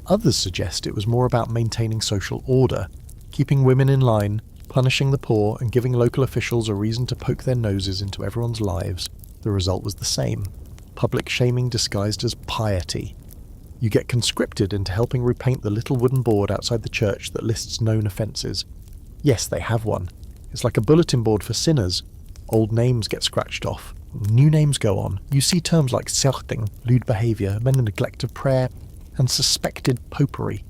Speaker 1: Others suggest it was more about maintaining social order, keeping women in line, punishing the poor, and giving local officials a reason to poke their noses into everyone's lives. The result was the same: public shaming disguised as piety. You get conscripted into helping repaint the little wooden board outside the church that lists known offences. Yes, they have one. It's like a bulletin board for sinners. Old names get scratched off. New names go on. You see terms like serting, lewd behaviour, men neglect of prayer, and suspected popery.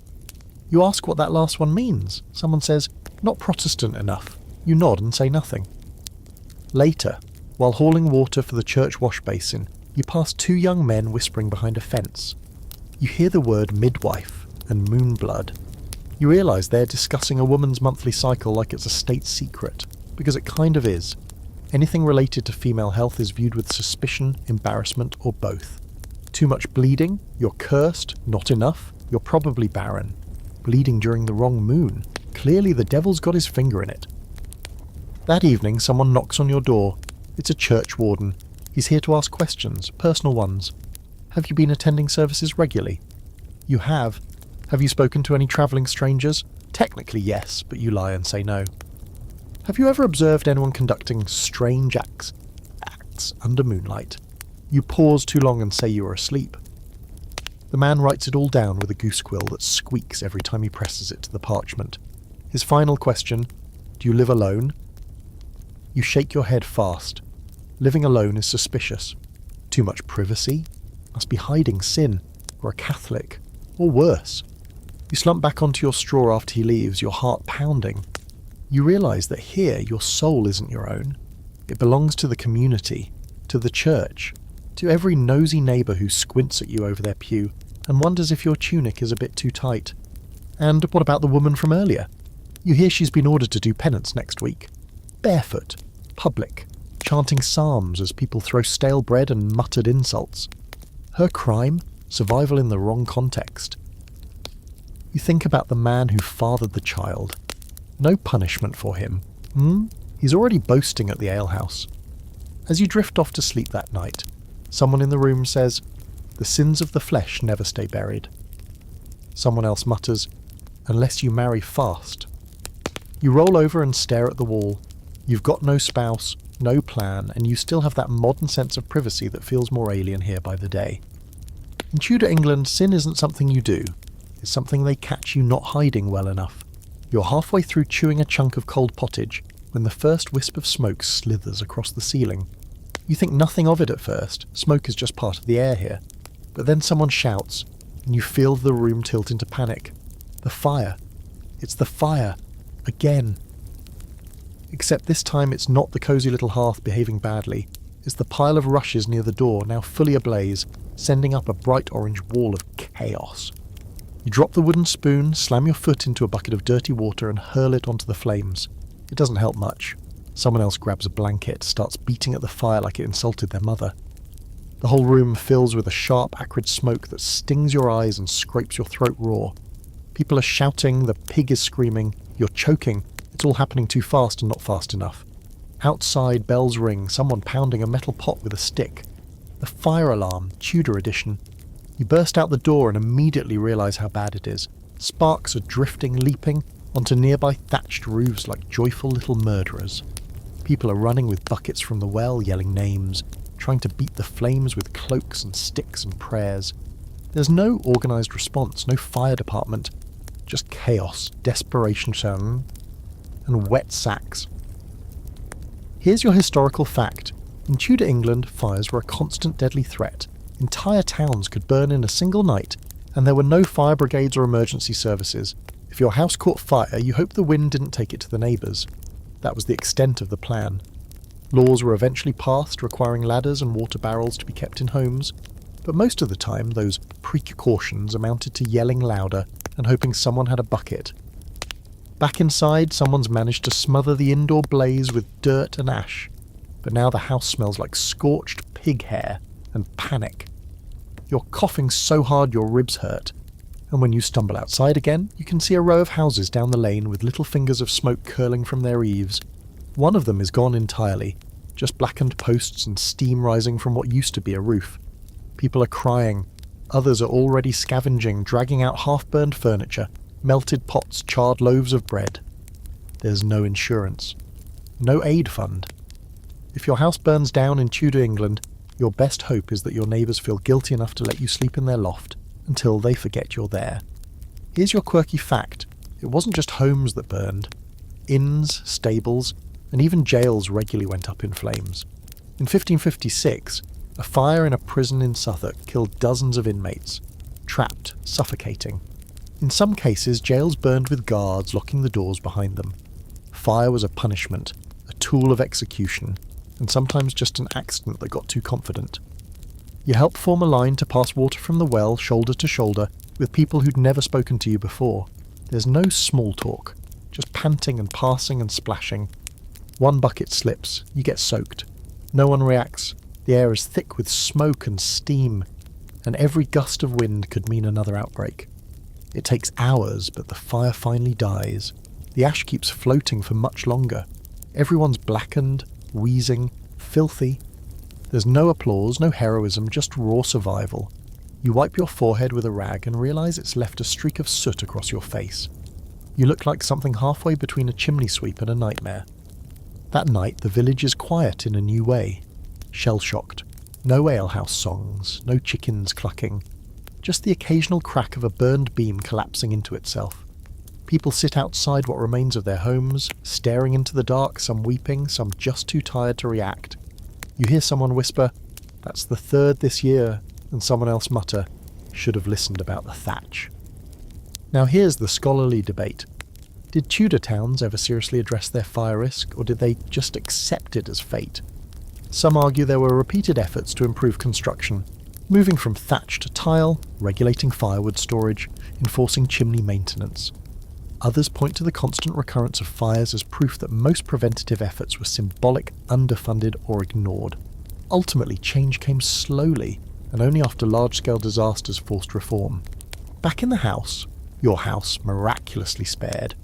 Speaker 1: You ask what that last one means. Someone says, "Not Protestant enough." You nod and say nothing. Later, while hauling water for the church wash basin, you pass two young men whispering behind a fence. You hear the word midwife and moonblood. You realise they're discussing a woman's monthly cycle like it's a state secret, because it kind of is. Anything related to female health is viewed with suspicion, embarrassment, or both. Too much bleeding? You're cursed. Not enough? You're probably barren. Bleeding during the wrong moon? Clearly the devil's got his finger in it. That evening someone knocks on your door. It's a church warden. He's here to ask questions, personal ones. Have you been attending services regularly? You have. Have you spoken to any travelling strangers? Technically yes, but you lie and say no. Have you ever observed anyone conducting strange acts under moonlight? You pause too long and say you are asleep. The man writes it all down with a goose quill that squeaks every time he presses it to the parchment. His final question: do you live alone? You shake your head fast. Living alone is suspicious. Too much privacy? Must be hiding sin, or a Catholic, or worse. You slump back onto your straw after he leaves, your heart pounding. You realise that here your soul isn't your own. It belongs to the community, to the church, to every nosy neighbour who squints at you over their pew and wonders if your tunic is a bit too tight. And what about the woman from earlier? You hear she's been ordered to do penance next week. Barefoot, public, chanting psalms as people throw stale bread and muttered insults. Her crime? Survival in the wrong context. You think about the man who fathered the child. No punishment for him. He's already boasting at the alehouse. As you drift off to sleep that night, someone in the room says, "The sins of the flesh never stay buried." Someone else mutters, "Unless you marry fast." You roll over and stare at the wall. You've got no spouse, no plan, and you still have that modern sense of privacy that feels more alien here by the day. In Tudor England, sin isn't something you do. It's something they catch you not hiding well enough. You're halfway through chewing a chunk of cold pottage when the first wisp of smoke slithers across the ceiling. You think nothing of it at first, smoke is just part of the air here. But then someone shouts, and you feel the room tilt into panic. The fire. It's the fire. Again. Except this time it's not the cosy little hearth behaving badly. It's the pile of rushes near the door, now fully ablaze, sending up a bright orange wall of chaos. You drop the wooden spoon, slam your foot into a bucket of dirty water and hurl it onto the flames. It doesn't help much. Someone else grabs a blanket, starts beating at the fire like it insulted their mother. The whole room fills with a sharp, acrid smoke that stings your eyes and scrapes your throat raw. People are shouting, the pig is screaming, you're choking. It's all happening too fast and not fast enough. Outside, bells ring, someone pounding a metal pot with a stick. The fire alarm, Tudor edition. You burst out the door and immediately realise how bad it is. Sparks are drifting, leaping onto nearby thatched roofs like joyful little murderers. People are running with buckets from the well, yelling names, trying to beat the flames with cloaks and sticks and prayers. There's no organised response, no fire department, just chaos, desperation, and wet sacks. Here's your historical fact. In Tudor England, fires were a constant deadly threat. Entire towns could burn in a single night, and there were no fire brigades or emergency services. If your house caught fire, you hoped the wind didn't take it to the neighbours. That was the extent of the plan. Laws were eventually passed requiring ladders and water barrels to be kept in homes, but most of the time those precautions amounted to yelling louder and hoping someone had a bucket. Back inside, someone's managed to smother the indoor blaze with dirt and ash, but now the house smells like scorched pig hair and panic. You're coughing so hard your ribs hurt, and when you stumble outside again, you can see a row of houses down the lane with little fingers of smoke curling from their eaves. One of them is gone entirely, just blackened posts and steam rising from what used to be a roof. People are crying, others are already scavenging, dragging out half-burned furniture, melted pots, charred loaves of bread. There's no insurance. No aid fund. If your house burns down in Tudor England, your best hope is that your neighbours feel guilty enough to let you sleep in their loft until they forget you're there. Here's your quirky fact. It wasn't just homes that burned. Inns, stables, and even jails regularly went up in flames. In 1556, a fire in a prison in Suffolk killed dozens of inmates, trapped, suffocating. In some cases, jails burned with guards locking the doors behind them. Fire was a punishment, a tool of execution, and sometimes just an accident that got too confident. You help form a line to pass water from the well shoulder to shoulder with people who'd never spoken to you before. There's no small talk, just panting and passing and splashing. One bucket slips, you get soaked. No one reacts. The air is thick with smoke and steam, and every gust of wind could mean another outbreak. It takes hours, but the fire finally dies. The ash keeps floating for much longer. Everyone's blackened, wheezing, filthy. There's no applause, no heroism, just raw survival. You wipe your forehead with a rag and realise it's left a streak of soot across your face. You look like something halfway between a chimney sweep and a nightmare. That night, the village is quiet in a new way. Shell-shocked. No alehouse songs, no chickens clucking. Just the occasional crack of a burned beam collapsing into itself. People sit outside what remains of their homes, staring into the dark, some weeping, some just too tired to react. You hear someone whisper, "That's the third this year," and someone else mutter, "Should have listened about the thatch." Now here's the scholarly debate. Did Tudor towns ever seriously address their fire risk, or did they just accept it as fate? Some argue there were repeated efforts to improve construction, moving from thatch to tile, regulating firewood storage, enforcing chimney maintenance. Others point to the constant recurrence of fires as proof that most preventative efforts were symbolic, underfunded, or ignored. Ultimately, change came slowly, and only after large-scale disasters forced reform. Back in the house, Your house miraculously spared.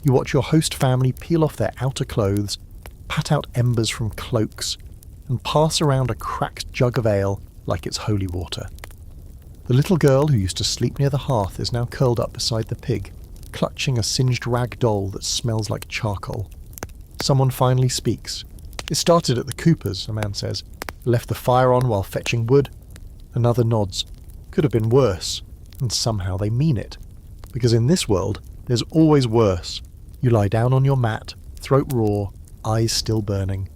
Speaker 1: You watch your host family peel off their outer clothes, pat out embers from cloaks, and pass around a cracked jug of ale like it's holy water. The little girl who used to sleep near the hearth is now curled up beside the pig, clutching a singed rag doll that smells like charcoal. Someone finally speaks. "It started at the Coopers," a man says. "Left the fire on while fetching wood." Another nods. "Could have been worse." And somehow they mean it. Because in this world, there's always worse. You lie down on your mat, throat raw, eyes still burning.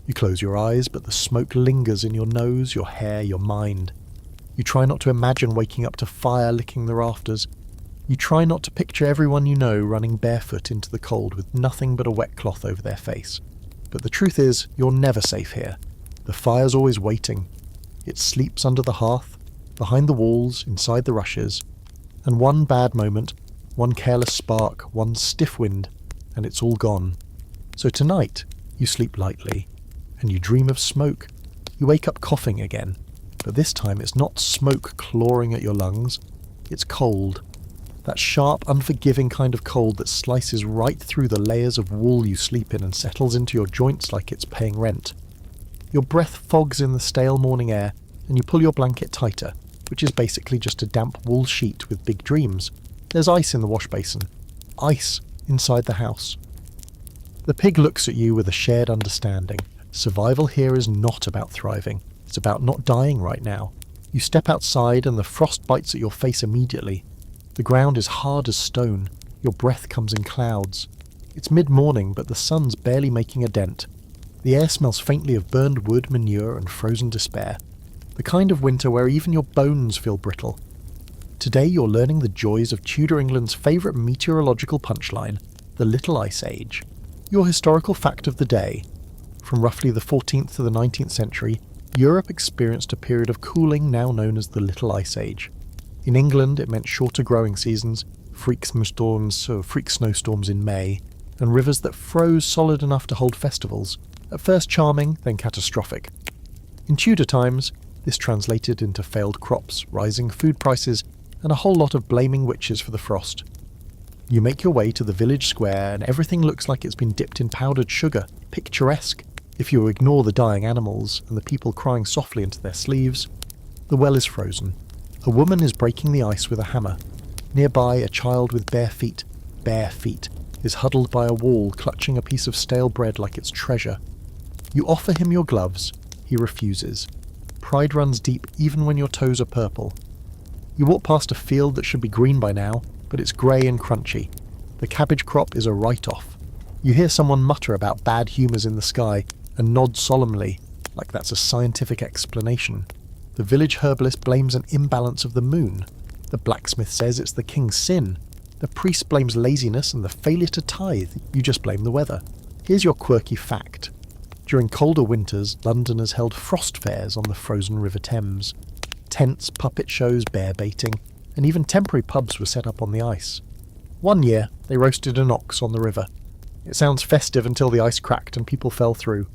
Speaker 1: You close your eyes, but the smoke lingers in your nose, your hair, your mind. You try not to imagine waking up to fire licking the rafters. You try not to picture everyone you know running barefoot into the cold with nothing but a wet cloth over their face. But the truth is, you're never safe here. The fire's always waiting. It sleeps under the hearth, behind the walls, inside the rushes. And one bad moment, one careless spark, one stiff wind, and it's all gone. So tonight, you sleep lightly, and you dream of smoke. You wake up coughing again, but this time it's not smoke clawing at your lungs, it's cold. That sharp, unforgiving kind of cold that slices right through the layers of wool you sleep in and settles into your joints like it's paying rent. Your breath fogs in the stale morning air, and you pull your blanket tighter, which is basically just a damp wool sheet with big dreams. There's ice in the wash basin. Ice inside the house. The pig looks at you with a shared understanding. Survival here is not about thriving. It's about not dying right now. You step outside and the frost bites at your face immediately. The ground is hard as stone. Your breath comes in clouds. It's mid-morning, but the sun's barely making a dent. The air smells faintly of burned wood, manure, and frozen despair. The kind of winter where even your bones feel brittle. Today you're learning the joys of Tudor England's favourite meteorological punchline, the Little Ice Age. Your historical fact of the day. From roughly the 14th to the 19th century, Europe experienced a period of cooling now known as the Little Ice Age. In England, it meant shorter growing seasons, freak snowstorms in May, and rivers that froze solid enough to hold festivals, at first charming, then catastrophic. In Tudor times, this translated into failed crops, rising food prices, and a whole lot of blaming witches for the frost. You make your way to the village square, and everything looks like it's been dipped in powdered sugar, picturesque, if you ignore the dying animals and the people crying softly into their sleeves. The well is frozen. A woman is breaking the ice with a hammer. Nearby, a child with bare feet, is huddled by a wall, clutching a piece of stale bread like it's treasure. You offer him your gloves. He refuses. Pride runs deep even when your toes are purple. You walk past a field that should be green by now, but it's grey and crunchy. The cabbage crop is a write-off. You hear someone mutter about bad humours in the sky and nod solemnly, like that's a scientific explanation. The village herbalist blames an imbalance of the moon. The blacksmith says it's the king's sin. The priest blames laziness and the failure to tithe. You just blame the weather. Here's your quirky fact. During colder winters, Londoners held frost fairs on the frozen River Thames. Tents, puppet shows, bear baiting, and even temporary pubs were set up on the ice. One year, they roasted an ox on the river. It sounds festive until the ice cracked and people fell through.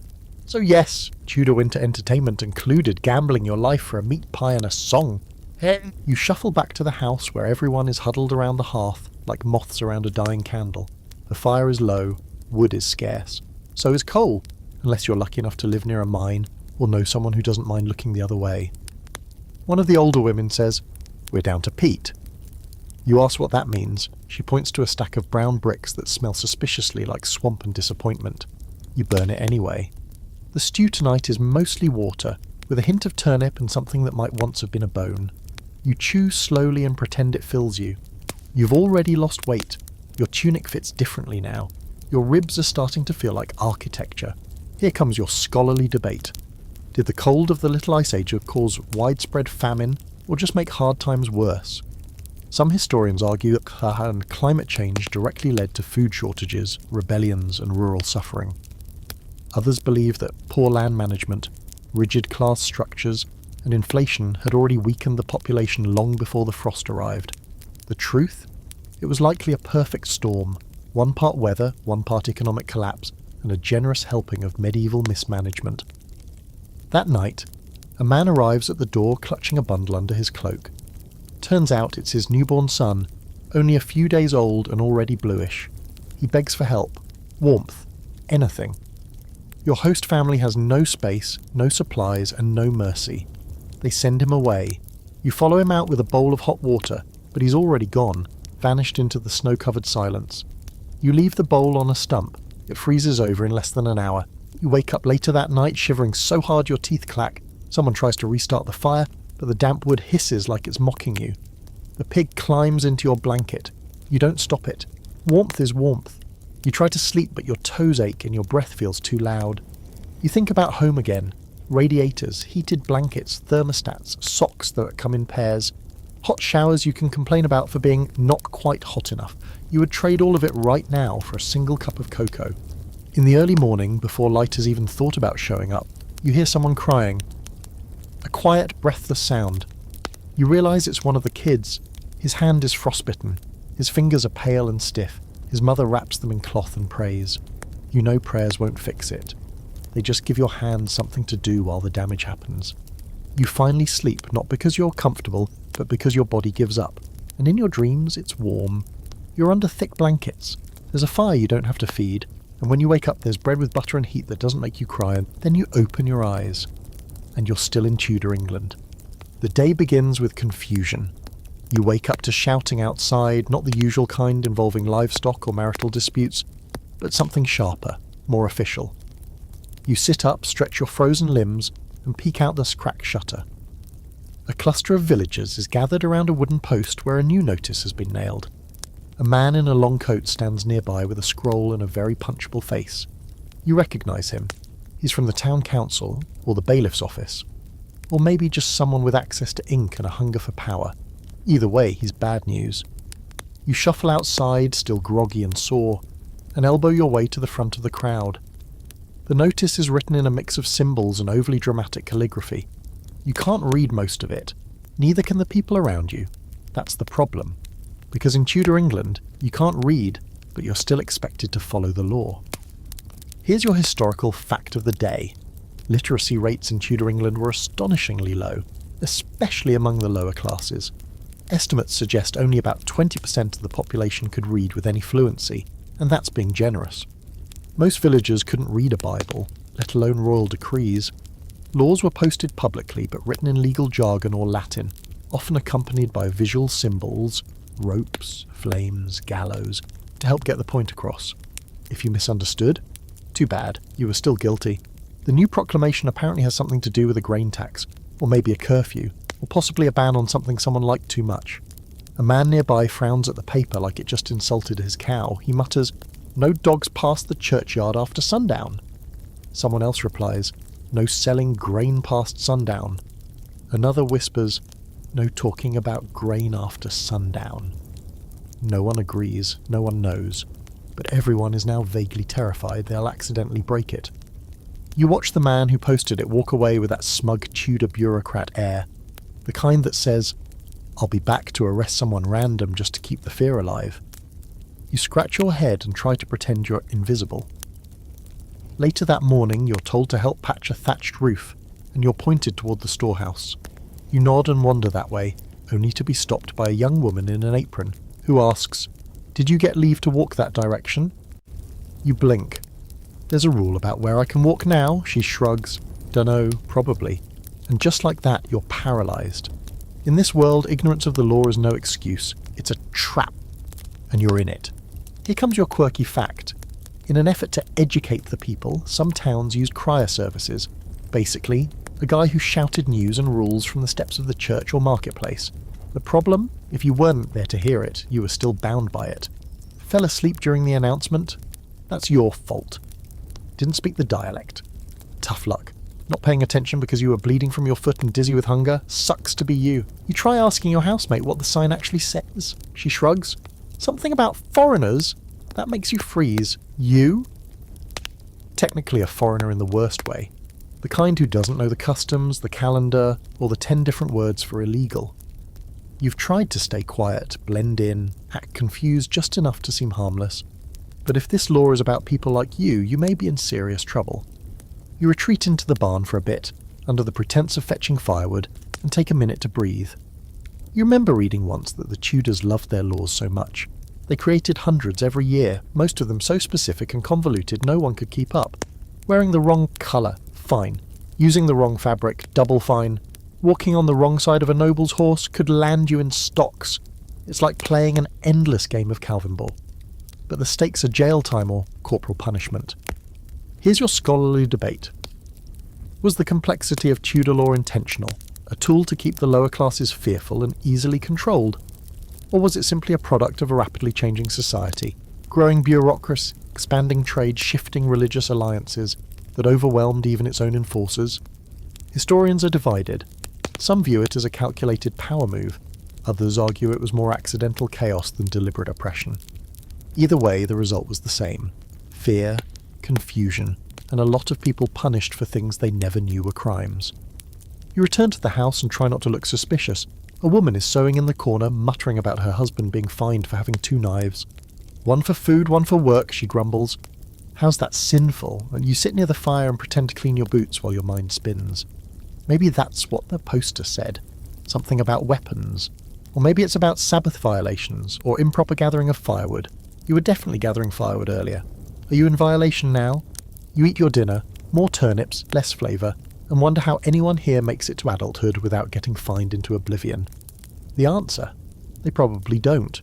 Speaker 1: So yes, Tudor winter entertainment included gambling your life for a meat pie and a song. You shuffle back to the house where everyone is huddled around the hearth like moths around a dying candle. The fire is low, wood is scarce. So is coal, unless you're lucky enough to live near a mine or know someone who doesn't mind looking the other way. One of the older women says, "We're down to peat." You ask what that means. She points to a stack of brown bricks that smell suspiciously like swamp and disappointment. You burn it anyway. The stew tonight is mostly water, with a hint of turnip and something that might once have been a bone. You chew slowly and pretend it fills you. You've already lost weight. Your tunic fits differently now. Your ribs are starting to feel like architecture. Here comes your scholarly debate. Did the cold of the Little Ice Age cause widespread famine, or just make hard times worse? Some historians argue that climate change directly led to food shortages, rebellions, and rural suffering. Others believe that poor land management, rigid class structures, and inflation had already weakened the population long before the frost arrived. The truth? It was likely a perfect storm, one part weather, one part economic collapse, and a generous helping of medieval mismanagement. That night, a man arrives at the door clutching a bundle under his cloak. Turns out it's his newborn son, only a few days old and already bluish. He begs for help, warmth, anything. Your host family has no space, no supplies, and no mercy. They send him away. You follow him out with a bowl of hot water, but he's already gone, vanished into the snow-covered silence. You leave the bowl on a stump. It freezes over in less than an hour. You wake up later that night shivering so hard your teeth clack. Someone tries to restart the fire, but the damp wood hisses like it's mocking you. The pig climbs into your blanket. You don't stop it. Warmth is warmth. You try to sleep, but your toes ache and your breath feels too loud. You think about home again. Radiators, heated blankets, thermostats, socks that come in pairs. Hot showers you can complain about for being not quite hot enough. You would trade all of it right now for a single cup of cocoa. In the early morning, before light has even thought about showing up, you hear someone crying. A quiet, breathless sound. You realise it's one of the kids. His hand is frostbitten. His fingers are pale and stiff. His mother wraps them in cloth and prays. You know prayers won't fix it. They just give your hand something to do while the damage happens. You finally sleep, not because you're comfortable, but because your body gives up. And in your dreams, it's warm. You're under thick blankets. There's a fire you don't have to feed. And when you wake up, there's bread with butter and heat that doesn't make you cry. And then you open your eyes. And you're still in Tudor England. The day begins with confusion. You wake up to shouting outside, not the usual kind involving livestock or marital disputes, but something sharper, more official. You sit up, stretch your frozen limbs, and peek out the cracked shutter. A cluster of villagers is gathered around a wooden post where a new notice has been nailed. A man in a long coat stands nearby with a scroll and a very punchable face. You recognise him. He's from the town council, or the bailiff's office. Or maybe just someone with access to ink and a hunger for power. Either way, he's bad news. You shuffle outside, still groggy and sore, and elbow your way to the front of the crowd. The notice is written in a mix of symbols and overly dramatic calligraphy. You can't read most of it. Neither can the people around you. That's the problem. Because in Tudor England, you can't read, but you're still expected to follow the law. Here's your historical fact of the day. Literacy rates in Tudor England were astonishingly low, especially among the lower classes. Estimates suggest only about 20% of the population could read with any fluency, and that's being generous. Most villagers couldn't read a Bible, let alone royal decrees. Laws were posted publicly but written in legal jargon or Latin, often accompanied by visual symbols, ropes, flames, gallows, to help get the point across. If you misunderstood, too bad, you were still guilty. The new proclamation apparently has something to do with a grain tax, or maybe a curfew, or possibly a ban on something someone liked too much. A man nearby frowns at the paper like it just insulted his cow. He mutters, "No dogs past the churchyard after sundown." Someone else replies, "No selling grain past sundown." Another whispers, "No talking about grain after sundown." No one agrees, no one knows, but everyone is now vaguely terrified they'll accidentally break it. You watch the man who posted it walk away with that smug Tudor bureaucrat air, the kind that says, "I'll be back to arrest someone random just to keep the fear alive." You scratch your head and try to pretend you're invisible. Later that morning, you're told to help patch a thatched roof, and you're pointed toward the storehouse. You nod and wander that way, only to be stopped by a young woman in an apron, who asks, "Did you get leave to walk that direction?" You blink. "There's a rule about where I can walk now," she shrugs. "Dunno, probably." And just like that, you're paralysed. In this world, ignorance of the law is no excuse. It's a trap. And you're in it. Here comes your quirky fact. In an effort to educate the people, some towns used crier services. Basically, a guy who shouted news and rules from the steps of the church or marketplace. The problem? If you weren't there to hear it, you were still bound by it. Fell asleep during the announcement? That's your fault. Didn't speak the dialect. Tough luck. Not paying attention because you were bleeding from your foot and dizzy with hunger? Sucks to be you. You try asking your housemate what the sign actually says. She shrugs. Something about foreigners? That makes you freeze. You? Technically a foreigner in the worst way. The kind who doesn't know the customs, the calendar, or the 10 different words for illegal. You've tried to stay quiet, blend in, act confused just enough to seem harmless. But if this law is about people like you may be in serious trouble. You retreat into the barn for a bit, under the pretense of fetching firewood, and take a minute to breathe. You remember reading once that the Tudors loved their laws so much. They created hundreds every year, most of them so specific and convoluted no one could keep up. Wearing the wrong colour, fine. Using the wrong fabric, double fine. Walking on the wrong side of a noble's horse could land you in stocks. It's like playing an endless game of Calvin ball. But the stakes are jail time or corporal punishment. Here's your scholarly debate. Was the complexity of Tudor law intentional, a tool to keep the lower classes fearful and easily controlled? Or was it simply a product of a rapidly changing society, growing bureaucracy, expanding trade, shifting religious alliances that overwhelmed even its own enforcers? Historians are divided. Some view it as a calculated power move. Others argue it was more accidental chaos than deliberate oppression. Either way, the result was the same. Fear, confusion, and a lot of people punished for things they never knew were crimes. You return to the house and try not to look suspicious. A woman is sewing in the corner, muttering about her husband being fined for having 2 knives. "One for food, one for work," she grumbles. How's that sinful? And you sit near the fire and pretend to clean your boots while your mind spins. Maybe that's what the poster said. Something about weapons. Or maybe it's about Sabbath violations, or improper gathering of firewood. You were definitely gathering firewood earlier. Are you in violation now? You eat your dinner, more turnips, less flavour, and wonder how anyone here makes it to adulthood without getting fined into oblivion. The answer? They probably don't.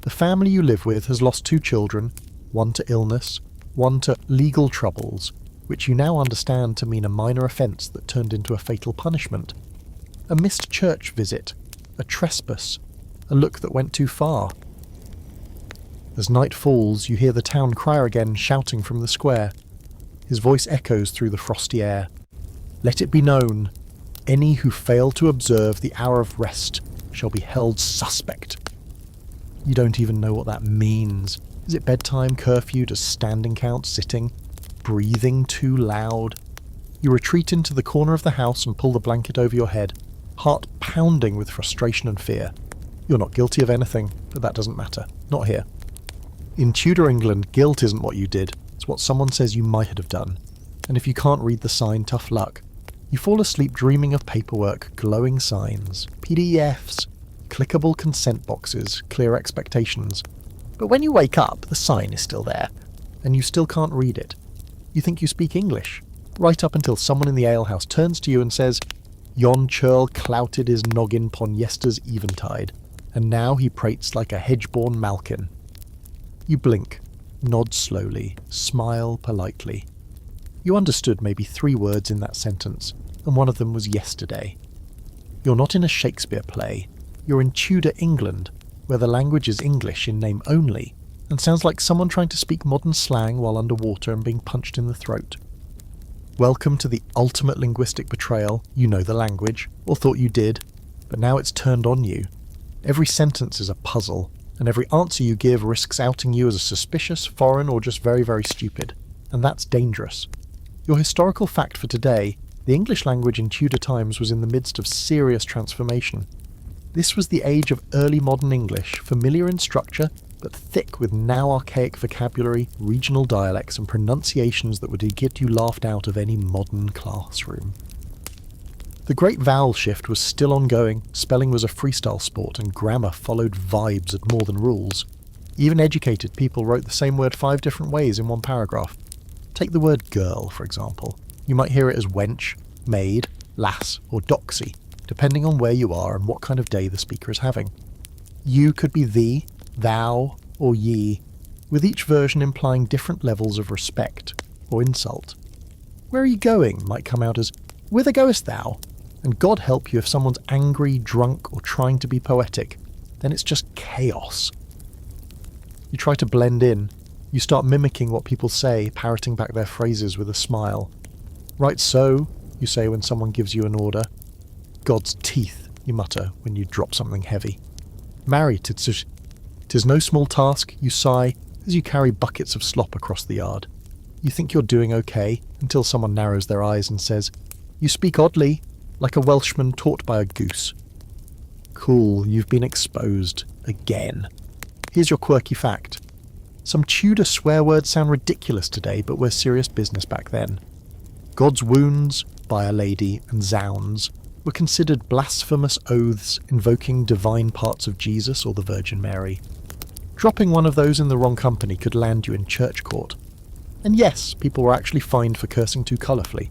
Speaker 1: The family you live with has lost 2 children, one to illness, one to legal troubles, which you now understand to mean a minor offence that turned into a fatal punishment. A missed church visit, a trespass, a look that went too far. As night falls, you hear the town crier again shouting from the square. His voice echoes through the frosty air. "Let it be known, any who fail to observe the hour of rest shall be held suspect." You don't even know what that means. Is it bedtime, curfew, does standing count, sitting, breathing too loud? You retreat into the corner of the house and pull the blanket over your head, heart pounding with frustration and fear. You're not guilty of anything, but that doesn't matter. Not here. In Tudor England, guilt isn't what you did, it's what someone says you might have done. And if you can't read the sign, tough luck. You fall asleep dreaming of paperwork, glowing signs, PDFs, clickable consent boxes, clear expectations. But when you wake up, the sign is still there, and you still can't read it. You think you speak English, right up until someone in the alehouse turns to you and says, "Yon churl clouted his noggin pon yester's eventide, and now he prates like a hedge-born malkin." You blink, nod slowly, smile politely. You understood maybe 3 words in that sentence, and one of them was yesterday. You're not in a Shakespeare play. You're in Tudor England, where the language is English in name only, and sounds like someone trying to speak modern slang while underwater and being punched in the throat. Welcome to the ultimate linguistic betrayal. You know the language, or thought you did, but now it's turned on you. Every sentence is a puzzle, and every answer you give risks outing you as a suspicious, foreign, or just very, very stupid. And that's dangerous. Your historical fact for today: the English language in Tudor times was in the midst of serious transformation. This was the age of early modern English, familiar in structure, but thick with now archaic vocabulary, regional dialects, and pronunciations that would get you laughed out of any modern classroom. The great vowel shift was still ongoing, spelling was a freestyle sport, and grammar followed vibes and more than rules. Even educated people wrote the same word 5 different ways in one paragraph. Take the word girl, for example. You might hear it as wench, maid, lass, or doxy, depending on where you are and what kind of day the speaker is having. You could be thee, thou, or ye, with each version implying different levels of respect or insult. "Where are you going?" might come out as, "Whither goest thou?" And God help you if someone's angry, drunk, or trying to be poetic. Then it's just chaos. You try to blend in. You start mimicking what people say, parroting back their phrases with a smile. "Right so," you say when someone gives you an order. "God's teeth," you mutter when you drop something heavy. "Marry, 'tis no small task," you sigh as you carry buckets of slop across the yard. You think you're doing okay, until someone narrows their eyes and says, "You speak oddly, like a Welshman taught by a goose." Cool, you've been exposed. Again. Here's your quirky fact. Some Tudor swear words sound ridiculous today, but were serious business back then. God's wounds, by a lady, and zounds were considered blasphemous oaths invoking divine parts of Jesus or the Virgin Mary. Dropping one of those in the wrong company could land you in church court. And yes, people were actually fined for cursing too colourfully.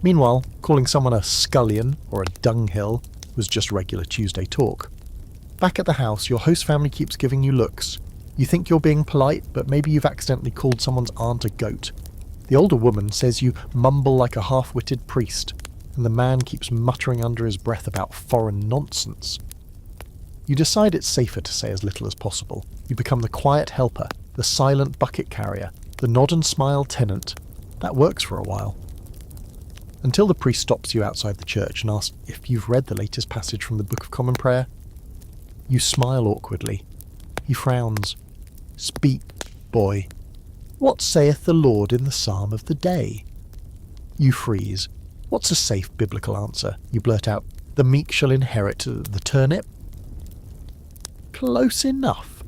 Speaker 1: Meanwhile, calling someone a scullion or a dunghill was just regular Tuesday talk. Back at the house, your host family keeps giving you looks. You think you're being polite, but maybe you've accidentally called someone's aunt a goat. The older woman says you mumble like a half-witted priest, and the man keeps muttering under his breath about foreign nonsense. You decide it's safer to say as little as possible. You become the quiet helper, the silent bucket carrier, the nod and smile tenant. That works for a while. Until the priest stops you outside the church and asks if you've read the latest passage from the Book of Common Prayer. You smile awkwardly. He frowns. "Speak, boy. What saith the Lord in the psalm of the day?" You freeze. What's a safe biblical answer? You blurt out, "The meek shall inherit the turnip." Close enough.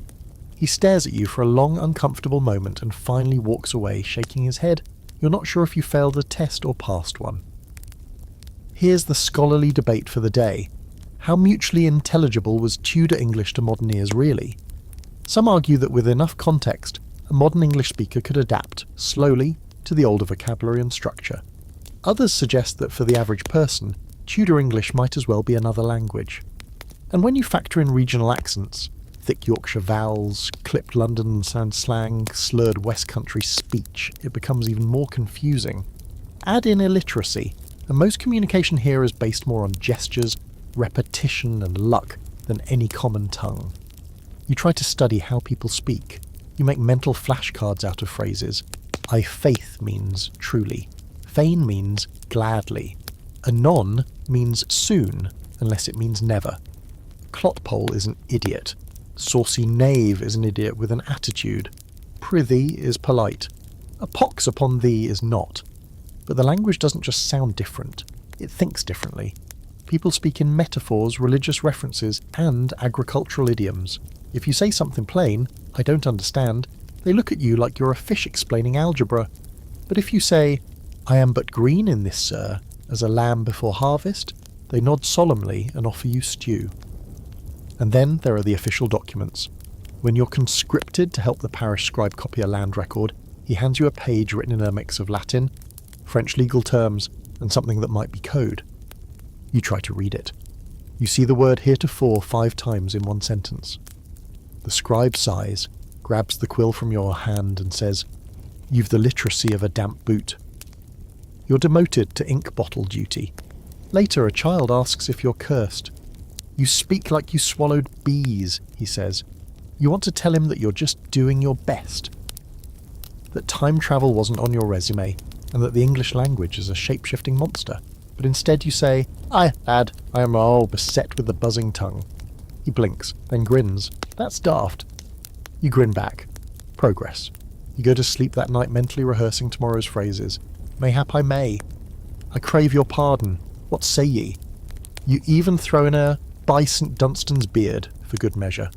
Speaker 1: He stares at you for a long, uncomfortable moment and finally walks away, shaking his head. You're not sure if you failed a test or passed one. Here's the scholarly debate for the day. How mutually intelligible was Tudor English to modern ears really? Some argue that with enough context, a modern English speaker could adapt, slowly, to the older vocabulary and structure. Others suggest that for the average person, Tudor English might as well be another language. And when you factor in regional accents, thick Yorkshire vowels, clipped London sound slang, slurred West Country speech, it becomes even more confusing. Add in illiteracy, and most communication here is based more on gestures, repetition and luck than any common tongue. You try to study how people speak. You make mental flashcards out of phrases. I faith means truly. Fain means gladly. Anon means soon, unless it means never. Clotpole is an idiot. Saucy knave is an idiot with an attitude. Prithee is polite. A pox upon thee is not. But the language doesn't just sound different, it thinks differently. People speak in metaphors, religious references, and agricultural idioms. If you say something plain, I don't understand, they look at you like you're a fish explaining algebra. But if you say, I am but green in this, sir, as a lamb before harvest, they nod solemnly and offer you stew. And then there are the official documents. When you're conscripted to help the parish scribe copy a land record, he hands you a page written in a mix of Latin, French legal terms, and something that might be code. You try to read it. You see the word heretofore 5 times in one sentence. The scribe sighs, grabs the quill from your hand and says, "You've the literacy of a damp boot." You're demoted to ink bottle duty. Later, a child asks if you're cursed. "You speak like you swallowed bees," he says. You want to tell him that you're just doing your best. That time travel wasn't on your resume, and that the English language is a shape-shifting monster. But instead you say, "Aye, lad, I am all beset with the buzzing tongue." He blinks, then grins. "That's daft." You grin back. Progress. You go to sleep that night mentally rehearsing tomorrow's phrases. "Mayhap I may." "I crave your pardon. What say ye?" You even throw in a "by St. Dunstan's beard" for good measure.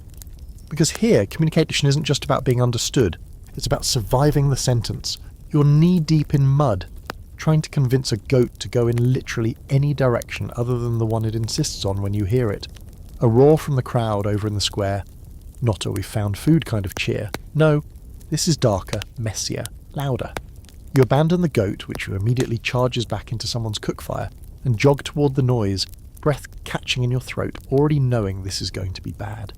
Speaker 1: Because here, communication isn't just about being understood, it's about surviving the sentence. You're knee-deep in mud, trying to convince a goat to go in literally any direction other than the one it insists on when you hear it. A roar from the crowd over in the square. Not a "we've found food" kind of cheer. No, this is darker, messier, louder. You abandon the goat, which immediately charges back into someone's cookfire, and jog toward the noise, breath catching in your throat, already knowing this is going to be bad.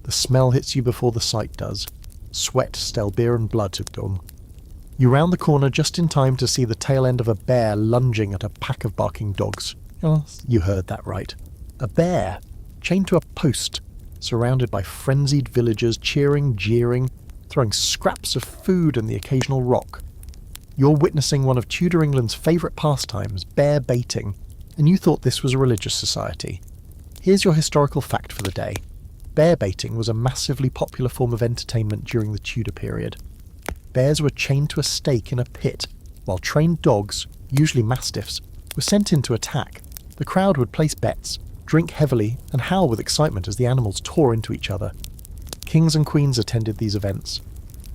Speaker 1: The smell hits you before the sight does. Sweat, stale beer and blood to gum. You round the corner just in time to see the tail end of a bear lunging at a pack of barking dogs. Oh, you heard that right. A bear, chained to a post, surrounded by frenzied villagers cheering, jeering, throwing scraps of food and the occasional rock. You're witnessing one of Tudor England's favourite pastimes, bear baiting, and you thought this was a religious society. Here's your historical fact for the day. Bear baiting was a massively popular form of entertainment during the Tudor period. Bears were chained to a stake in a pit, while trained dogs, usually mastiffs, were sent in to attack. The crowd would place bets, drink heavily, and howl with excitement as the animals tore into each other. Kings and queens attended these events.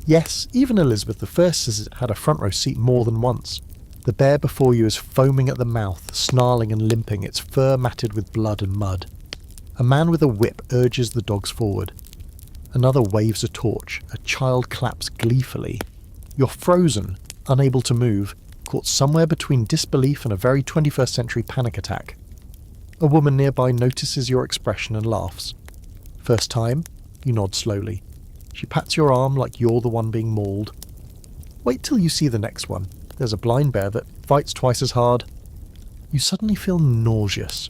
Speaker 1: Yes, even Elizabeth I has had a front row seat more than once. The bear before you is foaming at the mouth, snarling and limping, its fur matted with blood and mud. A man with a whip urges the dogs forward. Another waves a torch. A child claps gleefully. You're frozen, unable to move, caught somewhere between disbelief and a very 21st century panic attack. A woman nearby notices your expression and laughs. First time, you nod slowly. She pats your arm like you're the one being mauled. Wait till you see the next one. There's a blind bear that fights twice as hard. You suddenly feel nauseous.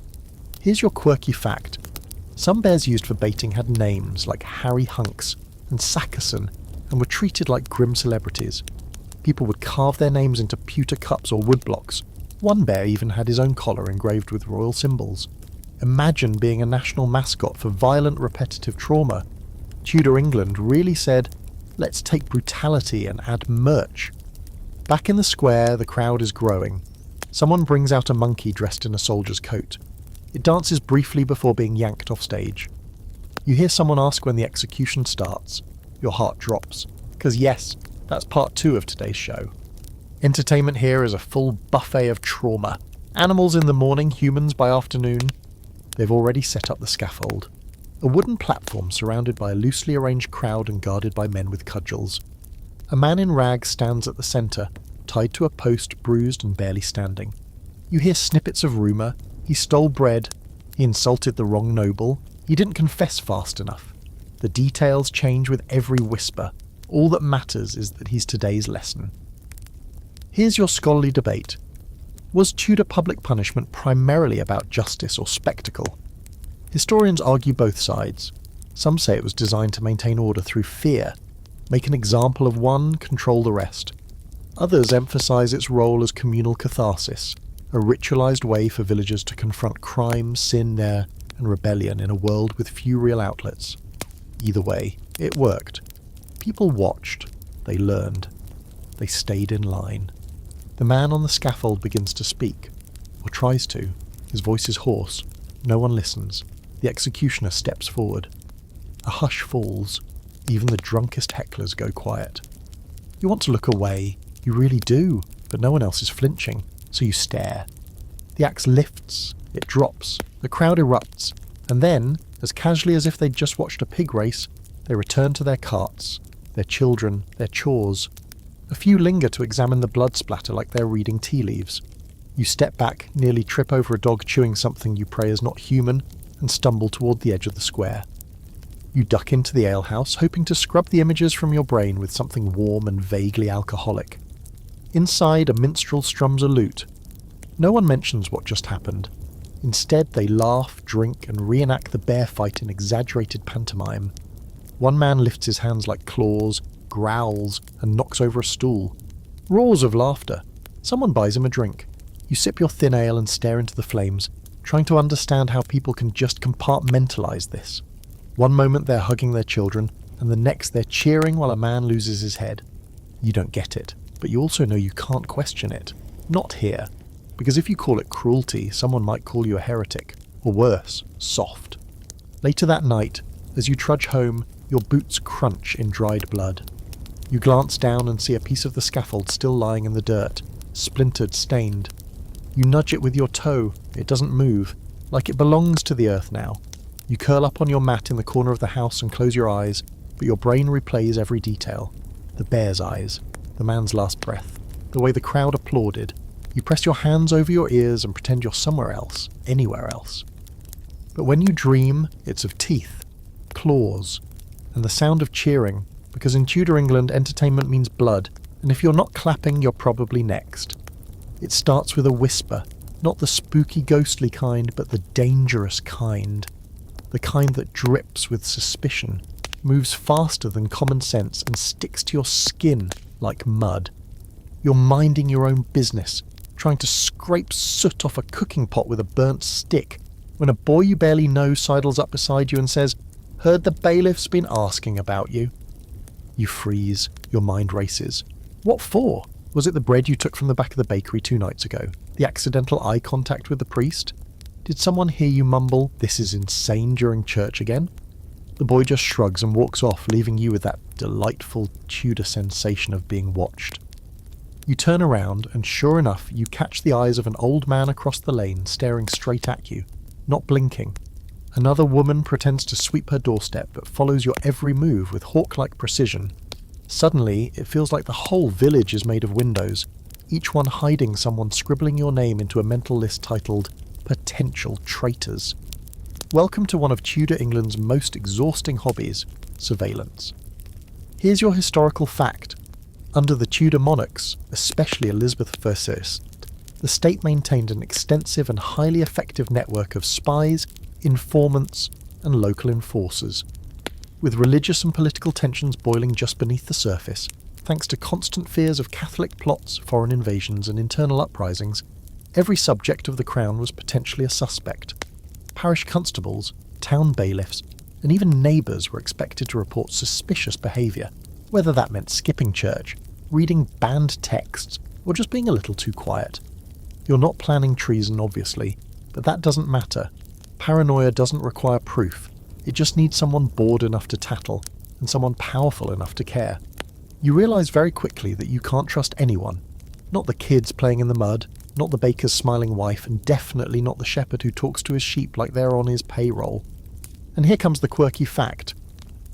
Speaker 1: Here's your quirky fact. Some bears used for baiting had names like Harry Hunks and Sackerson and were treated like grim celebrities. People would carve their names into pewter cups or woodblocks. One bear even had his own collar engraved with royal symbols. Imagine being a national mascot for violent repetitive trauma. Tudor England really said, let's take brutality and add merch. Back in the square, the crowd is growing. Someone brings out a monkey dressed in a soldier's coat. It dances briefly before being yanked off stage. You hear someone ask when the execution starts. Your heart drops. Because yes, that's part 2 of today's show. Entertainment here is a full buffet of trauma. Animals in the morning, humans by afternoon. They've already set up the scaffold. A wooden platform surrounded by a loosely arranged crowd and guarded by men with cudgels. A man in rags stands at the centre, tied to a post, bruised and barely standing. You hear snippets of rumour. He stole bread. He insulted the wrong noble. He didn't confess fast enough. The details change with every whisper. All that matters is that he's today's lesson. Here's your scholarly debate. Was Tudor public punishment primarily about justice or spectacle? Historians argue both sides. Some say it was designed to maintain order through fear, make an example of one, control the rest. Others emphasise its role as communal catharsis, a ritualised way for villagers to confront crime, sin, and rebellion in a world with few real outlets. Either way, it worked. People watched. They learned. They stayed in line. The man on the scaffold begins to speak, or tries to. His voice is hoarse. No one listens. The executioner steps forward. A hush falls. Even the drunkest hecklers go quiet. You want to look away. You really do, but no one else is flinching, so you stare. The axe lifts. It drops. The crowd erupts. And then, as casually as if they'd just watched a pig race, they return to their carts, their children, their chores. A few linger to examine the blood splatter like they're reading tea leaves. You step back, nearly trip over a dog chewing something you pray is not human, and stumble toward the edge of the square. You duck into the alehouse, hoping to scrub the images from your brain with something warm and vaguely alcoholic. Inside, a minstrel strums a lute. No one mentions what just happened. Instead, they laugh, drink, and reenact the bear fight in exaggerated pantomime. One man lifts his hands like claws, growls, and knocks over a stool. Roars of laughter. Someone buys him a drink. You sip your thin ale and stare into the flames, trying to understand how people can just compartmentalise this. One moment they're hugging their children, and the next they're cheering while a man loses his head. You don't get it, but you also know you can't question it. Not here. Because if you call it cruelty, someone might call you a heretic. Or worse, soft. Later that night, as you trudge home, your boots crunch in dried blood. You glance down and see a piece of the scaffold still lying in the dirt, splintered, stained. You nudge it with your toe. It doesn't move, like it belongs to the earth now. You curl up on your mat in the corner of the house and close your eyes, but your brain replays every detail. The bear's eyes, the man's last breath, the way the crowd applauded. You press your hands over your ears and pretend you're somewhere else, anywhere else. But when you dream, it's of teeth, claws, and the sound of cheering, because in Tudor England, entertainment means blood, and if you're not clapping, you're probably next. It starts with a whisper, not the spooky ghostly kind, but the dangerous kind. The kind that drips with suspicion, moves faster than common sense, and sticks to your skin like mud. You're minding your own business, trying to scrape soot off a cooking pot with a burnt stick, when a boy you barely know sidles up beside you and says, "Heard the bailiff's been asking about you." You freeze, your mind races. What for? Was it the bread you took from the back of the bakery 2 nights ago? The accidental eye contact with the priest? Did someone hear you mumble, "This is insane," during church again? The boy just shrugs and walks off, leaving you with that delightful Tudor sensation of being watched. You turn around, and sure enough, you catch the eyes of an old man across the lane staring straight at you, not blinking. Another woman pretends to sweep her doorstep but follows your every move with hawk-like precision. Suddenly, it feels like the whole village is made of windows, each one hiding someone scribbling your name into a mental list titled Potential Traitors. Welcome to one of Tudor England's most exhausting hobbies, surveillance. Here's your historical fact. Under the Tudor monarchs, especially Elizabeth I, the state maintained an extensive and highly effective network of spies, informants, and local enforcers. With religious and political tensions boiling just beneath the surface, thanks to constant fears of Catholic plots, foreign invasions, and internal uprisings, every subject of the crown was potentially a suspect. Parish constables, town bailiffs, and even neighbours were expected to report suspicious behaviour, whether that meant skipping church, reading banned texts, or just being a little too quiet. You're not planning treason, obviously, but that doesn't matter. Paranoia doesn't require proof. It just needs someone bored enough to tattle, and someone powerful enough to care. You realise very quickly that you can't trust anyone. Not the kids playing in the mud, not the baker's smiling wife, and definitely not the shepherd who talks to his sheep like they're on his payroll. And here comes the quirky fact.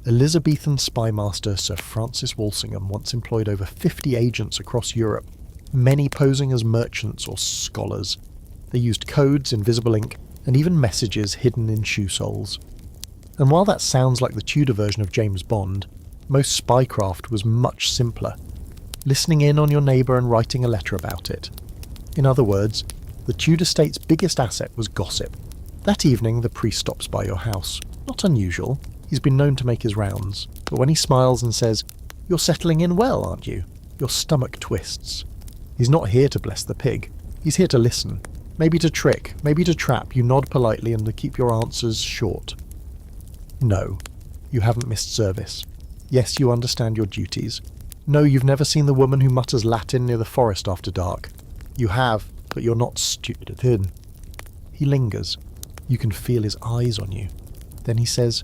Speaker 1: Elizabethan spymaster Sir Francis Walsingham once employed over 50 agents across Europe, many posing as merchants or scholars. They used codes, invisible ink, and even messages hidden in shoe soles. And while that sounds like the Tudor version of James Bond, most spycraft was much simpler. Listening in on your neighbour and writing a letter about it. In other words, the Tudor state's biggest asset was gossip. That evening, the priest stops by your house. Not unusual. He's been known to make his rounds. But when he smiles and says, "You're settling in well, aren't you?" your stomach twists. He's not here to bless the pig. He's here to listen. Maybe to trick, maybe to trap. You nod politely and to keep your answers short. No, you haven't missed service. Yes, you understand your duties. No, you've never seen the woman who mutters Latin near the forest after dark. You have, but you're not stupid. He lingers. You can feel his eyes on you. Then he says,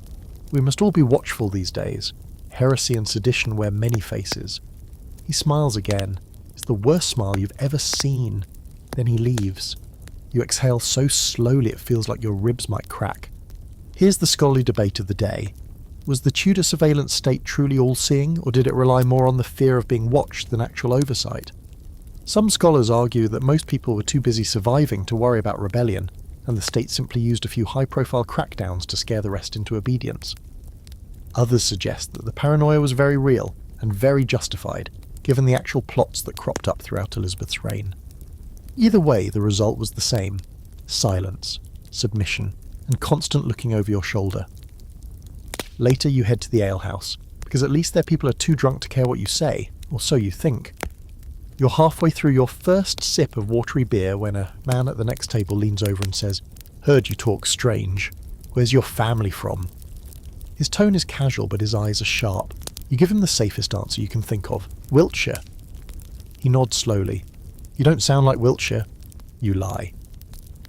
Speaker 1: "We must all be watchful these days. Heresy and sedition wear many faces." He smiles again. It's the worst smile you've ever seen. Then he leaves. You exhale so slowly it feels like your ribs might crack. Here's the scholarly debate of the day. Was the Tudor surveillance state truly all-seeing, or did it rely more on the fear of being watched than actual oversight? Some scholars argue that most people were too busy surviving to worry about rebellion, and the state simply used a few high-profile crackdowns to scare the rest into obedience. Others suggest that the paranoia was very real and very justified, given the actual plots that cropped up throughout Elizabeth's reign. Either way, the result was the same: silence, submission, and constant looking over your shoulder. Later you head to the alehouse, because at least their people are too drunk to care what you say, or so you think. You're halfway through your first sip of watery beer when a man at the next table leans over and says, "Heard you talk strange. Where's your family from?" His tone is casual, but his eyes are sharp. You give him the safest answer you can think of: Wiltshire. He nods slowly. "You don't sound like Wiltshire." You lie.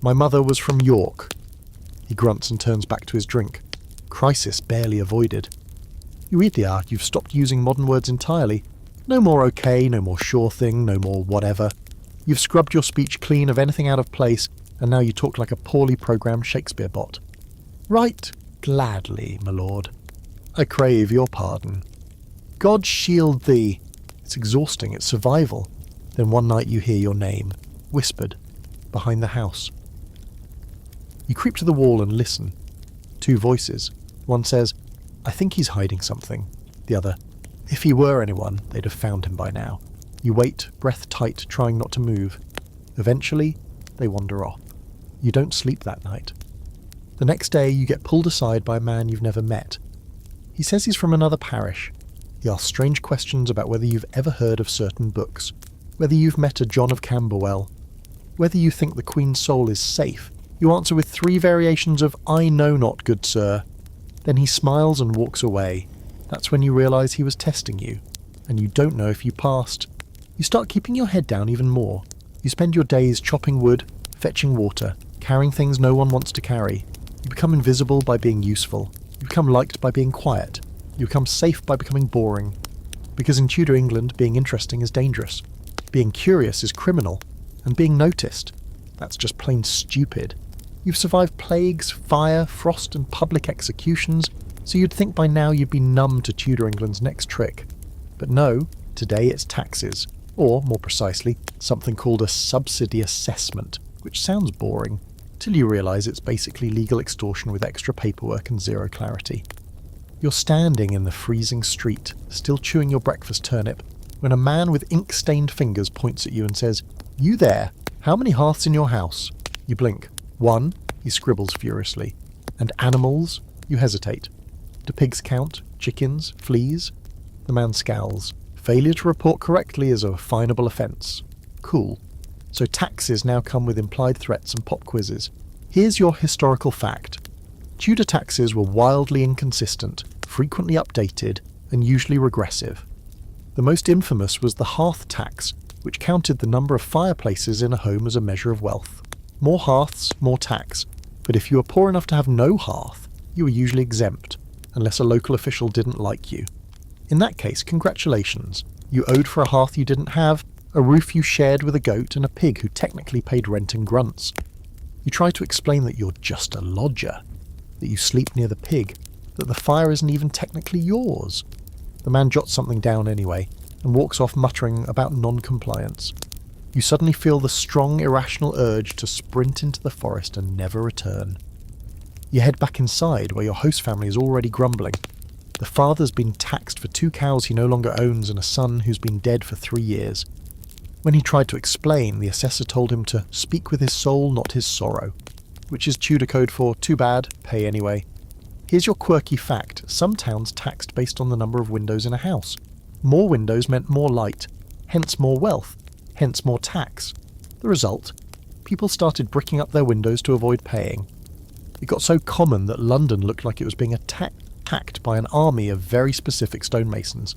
Speaker 1: "My mother was from York." He grunts and turns back to his drink. Crisis barely avoided. You idiot, you've stopped using modern words entirely. No more okay, no more sure thing, no more whatever. You've scrubbed your speech clean of anything out of place, and now you talk like a poorly programmed Shakespeare bot. "Right, gladly, my lord. I crave your pardon." "God shield thee." It's exhausting, it's survival. Then one night you hear your name, whispered, behind the house. You creep to the wall and listen. Two voices. One says, "I think he's hiding something." The other, "If he were anyone, they'd have found him by now." You wait, breath tight, trying not to move. Eventually, they wander off. You don't sleep that night. The next day, you get pulled aside by a man you've never met. He says he's from another parish. He asks strange questions about whether you've ever heard of certain books, whether you've met a John of Camberwell, whether you think the Queen's soul is safe. You answer with 3 variations of "I know not, good sir." Then he smiles and walks away. That's when you realise he was testing you, and you don't know if you passed. You start keeping your head down even more. You spend your days chopping wood, fetching water, carrying things no one wants to carry. You become invisible by being useful. You become liked by being quiet. You become safe by becoming boring. Because in Tudor England, being interesting is dangerous. Being curious is criminal, and being noticed, that's just plain stupid. You've survived plagues, fire, frost, and public executions, so you'd think by now you'd be numb to Tudor England's next trick. But no, today it's taxes, or, more precisely, something called a subsidy assessment, which sounds boring, till you realise it's basically legal extortion with extra paperwork and zero clarity. You're standing in the freezing street, still chewing your breakfast turnip, when a man with ink-stained fingers points at you and says, "You there, how many hearths in your house?" You blink. 1, he scribbles furiously. "And animals?" You hesitate. "Do pigs count? Chickens? Fleas?" The man scowls. "Failure to report correctly is a finable offence." Cool. So taxes now come with implied threats and pop quizzes. Here's your historical fact. Tudor taxes were wildly inconsistent, frequently updated, and usually regressive. The most infamous was the hearth tax, which counted the number of fireplaces in a home as a measure of wealth. More hearths, more tax, but if you were poor enough to have no hearth, you were usually exempt, unless a local official didn't like you. In that case, congratulations. You owed for a hearth you didn't have, a roof you shared with a goat, and a pig who technically paid rent in grunts. You try to explain that you're just a lodger, that you sleep near the pig, that the fire isn't even technically yours. The man jots something down anyway, and walks off muttering about non-compliance. You suddenly feel the strong, irrational urge to sprint into the forest and never return. You head back inside, where your host family is already grumbling. The father's been taxed for 2 cows he no longer owns and a son who's been dead for 3 years. When he tried to explain, the assessor told him to speak with his soul, not his sorrow, which is Tudor code for too bad, pay anyway. Here's your quirky fact. Some towns taxed based on the number of windows in a house. More windows meant more light, hence more wealth, hence more tax. The result? People started bricking up their windows to avoid paying. It got so common that London looked like it was being attacked by an army of very specific stonemasons.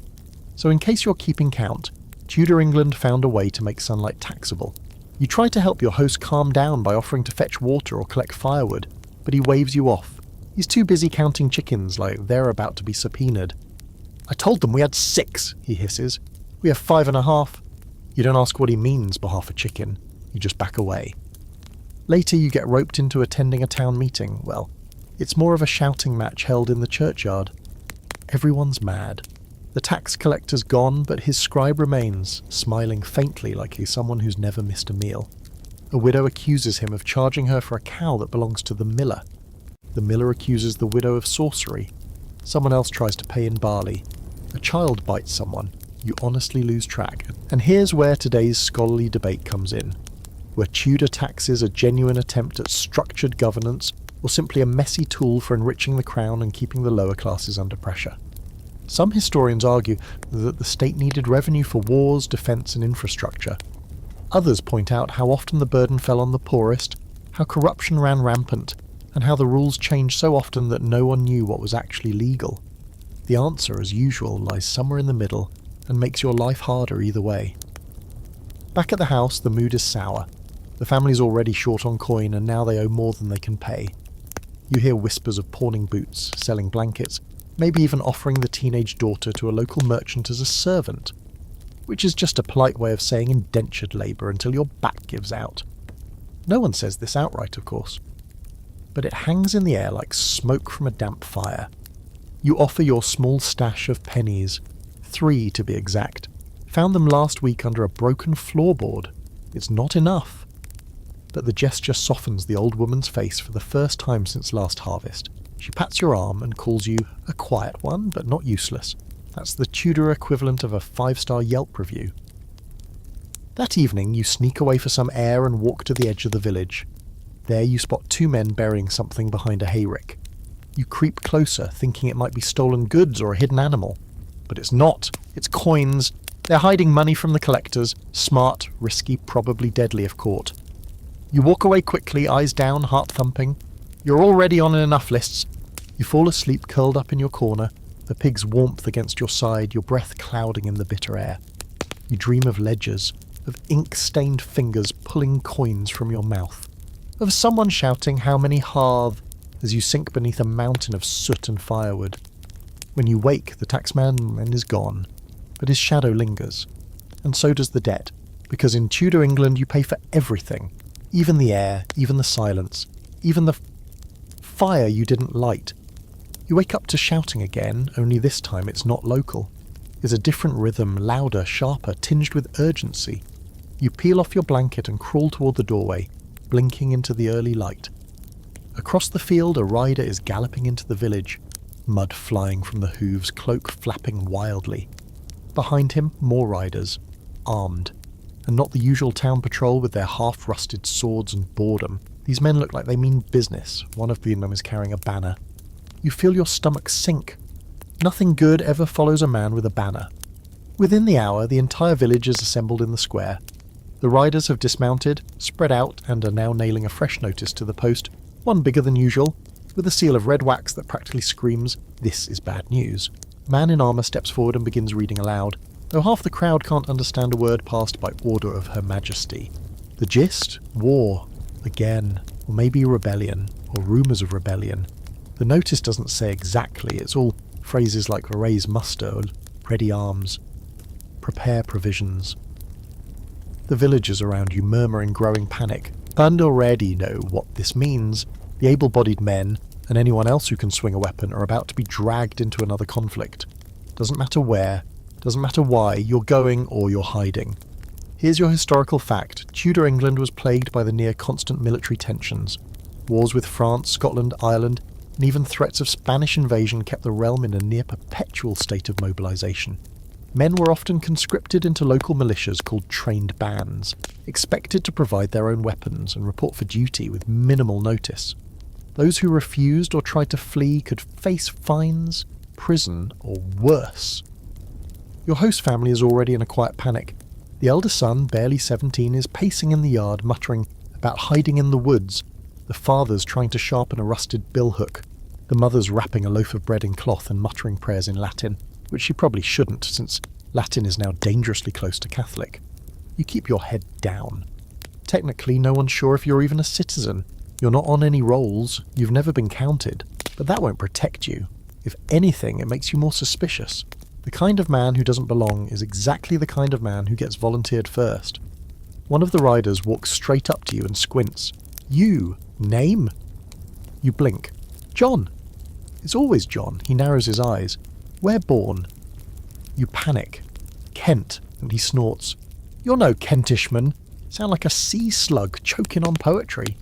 Speaker 1: So in case you're keeping count, Tudor England found a way to make sunlight taxable. You try to help your host calm down by offering to fetch water or collect firewood, but he waves you off. He's too busy counting chickens like they're about to be subpoenaed. "I told them we had 6, he hisses. "We have 5.5. You don't ask what he means by half a chicken. You just back away. Later you get roped into attending a town meeting. Well, it's more of a shouting match held in the churchyard. Everyone's mad. The tax collector's gone, but his scribe remains, smiling faintly like he's someone who's never missed a meal. A widow accuses him of charging her for a cow that belongs to the miller. The miller accuses the widow of sorcery. Someone else tries to pay in barley. A child bites someone. You honestly lose track. And here's where today's scholarly debate comes in. Were Tudor taxes a genuine attempt at structured governance, or simply a messy tool for enriching the crown and keeping the lower classes under pressure? Some historians argue that the state needed revenue for wars, defence and infrastructure. Others point out how often the burden fell on the poorest, how corruption ran rampant, and how the rules changed so often that no one knew what was actually legal. The answer, as usual, lies somewhere in the middle and makes your life harder either way. Back at the house, the mood is sour. The family's already short on coin and now they owe more than they can pay. You hear whispers of pawning boots, selling blankets, maybe even offering the teenage daughter to a local merchant as a servant, which is just a polite way of saying indentured labour until your back gives out. No one says this outright, of course, but it hangs in the air like smoke from a damp fire. You offer your small stash of pennies, 3 to be exact. Found them last week under a broken floorboard. It's not enough. But the gesture softens the old woman's face for the first time since last harvest. She pats your arm and calls you a quiet one, but not useless. That's the Tudor equivalent of a 5-star Yelp review. That evening you sneak away for some air and walk to the edge of the village. There you spot 2 men burying something behind a hayrick. You creep closer, thinking it might be stolen goods or a hidden animal. But it's not. It's coins. They're hiding money from the collectors. Smart, risky, probably deadly if caught. You walk away quickly, eyes down, heart thumping. You're already on enough lists. You fall asleep curled up in your corner, the pig's warmth against your side, your breath clouding in the bitter air. You dream of ledgers, of ink-stained fingers pulling coins from your mouth, of someone shouting how many halve as you sink beneath a mountain of soot and firewood. When you wake, the taxman is gone, but his shadow lingers, and so does the debt. Because in Tudor England you pay for everything. Even the air, even the silence, even the fire you didn't light. You wake up to shouting again, only this time it's not local. It's a different rhythm, louder, sharper, tinged with urgency. You peel off your blanket and crawl toward the doorway, blinking into the early light. Across the field a rider is galloping into the village, mud flying from the hooves, cloak flapping wildly. Behind him, more riders, armed. And not the usual town patrol with their half-rusted swords and boredom. These men look like they mean business. One of them is carrying a banner. You feel your stomach sink. Nothing good ever follows a man with a banner. Within the hour, the entire village is assembled in the square. The riders have dismounted, spread out, and are now nailing a fresh notice to the post, one bigger than usual, with a seal of red wax that practically screams, "This is bad news." A man in armour steps forward and begins reading aloud, though half the crowd can't understand a word passed by order of Her Majesty. The gist? War. Again. Or maybe rebellion. Or rumours of rebellion. The notice doesn't say exactly, it's all phrases like raise muster, or ready arms, prepare provisions. The villagers around you murmur in growing panic, and already know what this means. The able-bodied men, and anyone else who can swing a weapon, are about to be dragged into another conflict. Doesn't matter where, doesn't matter why, you're going or you're hiding. Here's your historical fact. Tudor England was plagued by the near-constant military tensions. Wars with France, Scotland, Ireland, and even threats of Spanish invasion kept the realm in a near-perpetual state of mobilisation. Men were often conscripted into local militias called trained bands, expected to provide their own weapons and report for duty with minimal notice. Those who refused or tried to flee could face fines, prison, or worse. Your host family is already in a quiet panic. The elder son, barely 17, is pacing in the yard, muttering about hiding in the woods. The father's trying to sharpen a rusted billhook. The mother's wrapping a loaf of bread in cloth and muttering prayers in Latin, which she probably shouldn't, since Latin is now dangerously close to Catholic. You keep your head down. Technically, no one's sure if you're even a citizen. You're not on any rolls, you've never been counted, but that won't protect you. If anything, it makes you more suspicious. The kind of man who doesn't belong is exactly the kind of man who gets volunteered first. One of the riders walks straight up to you and squints. You? Name? You blink. John. It's always John. He narrows his eyes. Where born? You panic. Kent. And he snorts. You're no Kentishman. Sound like a sea slug choking on poetry.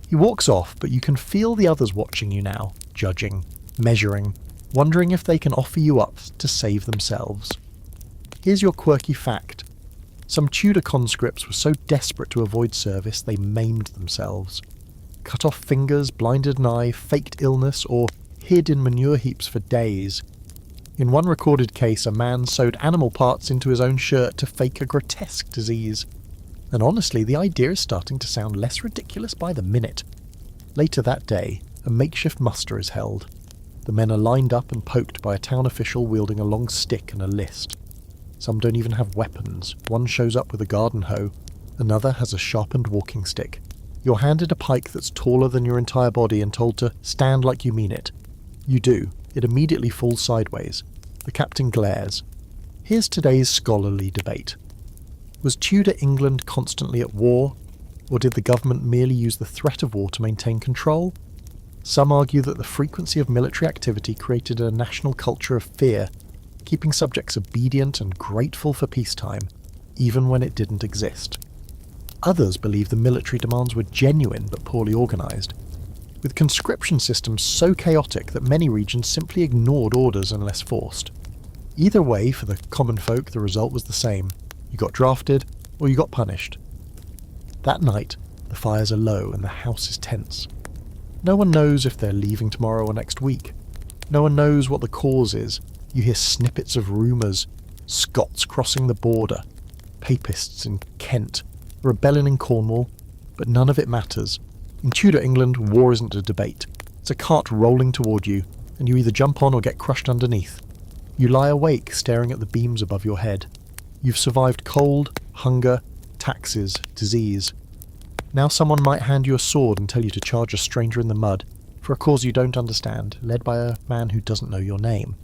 Speaker 1: He walks off, but you can feel the others watching you now, judging, measuring, wondering if they can offer you up to save themselves. Here's your quirky fact. Some Tudor conscripts were so desperate to avoid service they maimed themselves. Cut off fingers, blinded an eye, faked illness, or hid in manure heaps for days. In one recorded case, a man sewed animal parts into his own shirt to fake a grotesque disease. And honestly, the idea is starting to sound less ridiculous by the minute. Later that day, a makeshift muster is held. The men are lined up and poked by a town official wielding a long stick and a list. Some don't even have weapons. One shows up with a garden hoe. Another has a sharpened walking stick. You're handed a pike that's taller than your entire body and told to stand like you mean it. You do. It immediately falls sideways. The captain glares. Here's today's scholarly debate. Was Tudor England constantly at war, or did the government merely use the threat of war to maintain control? Some argue that the frequency of military activity created a national culture of fear, keeping subjects obedient and grateful for peacetime, even when it didn't exist. Others believe the military demands were genuine but poorly organised, with conscription systems so chaotic that many regions simply ignored orders unless forced. Either way, for the common folk, the result was the same. You got drafted, or you got punished. That night, the fires are low and the house is tense. No one knows if they're leaving tomorrow or next week. No one knows what the cause is. You hear snippets of rumours. Scots crossing the border. Papists in Kent. Rebellion in Cornwall. But none of it matters. In Tudor England, war isn't a debate. It's a cart rolling toward you, and you either jump on or get crushed underneath. You lie awake, staring at the beams above your head. You've survived cold, hunger, taxes, disease. Now someone might hand you a sword and tell you to charge a stranger in the mud, for a cause you don't understand, led by a man who doesn't know your name.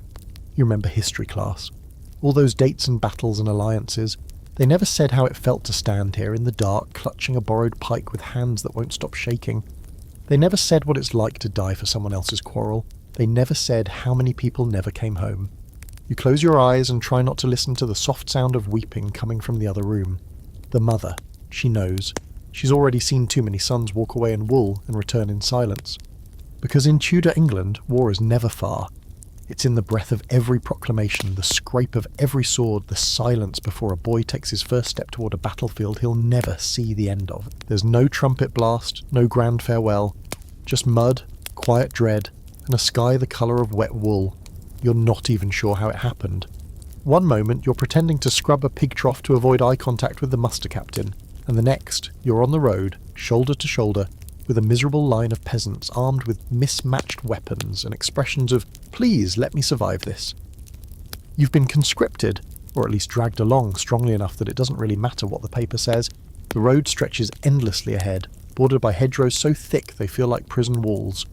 Speaker 1: You remember history class. All those dates and battles and alliances, They never said how it felt to stand here in the dark, clutching a borrowed pike with hands that won't stop shaking. They never said what it's like to die for someone else's quarrel. They never said how many people never came home. You close your eyes and try not to listen to the soft sound of weeping coming from the other room. The mother. She knows. She's already seen too many sons walk away in wool and return in silence. Because in Tudor England, war is never far. It's in the breath of every proclamation, the scrape of every sword, the silence before a boy takes his first step toward a battlefield he'll never see the end of. There's no trumpet blast, no grand farewell, just mud, quiet dread, and a sky the colour of wet wool. You're not even sure how it happened. One moment you're pretending to scrub a pig trough to avoid eye contact with the muster captain, and the next you're on the road, shoulder to shoulder, with a miserable line of peasants armed with mismatched weapons and expressions of, "Please, let me survive this." You've been conscripted, or at least dragged along strongly enough that it doesn't really matter what the paper says. The road stretches endlessly ahead, bordered by hedgerows so thick they feel like prison walls.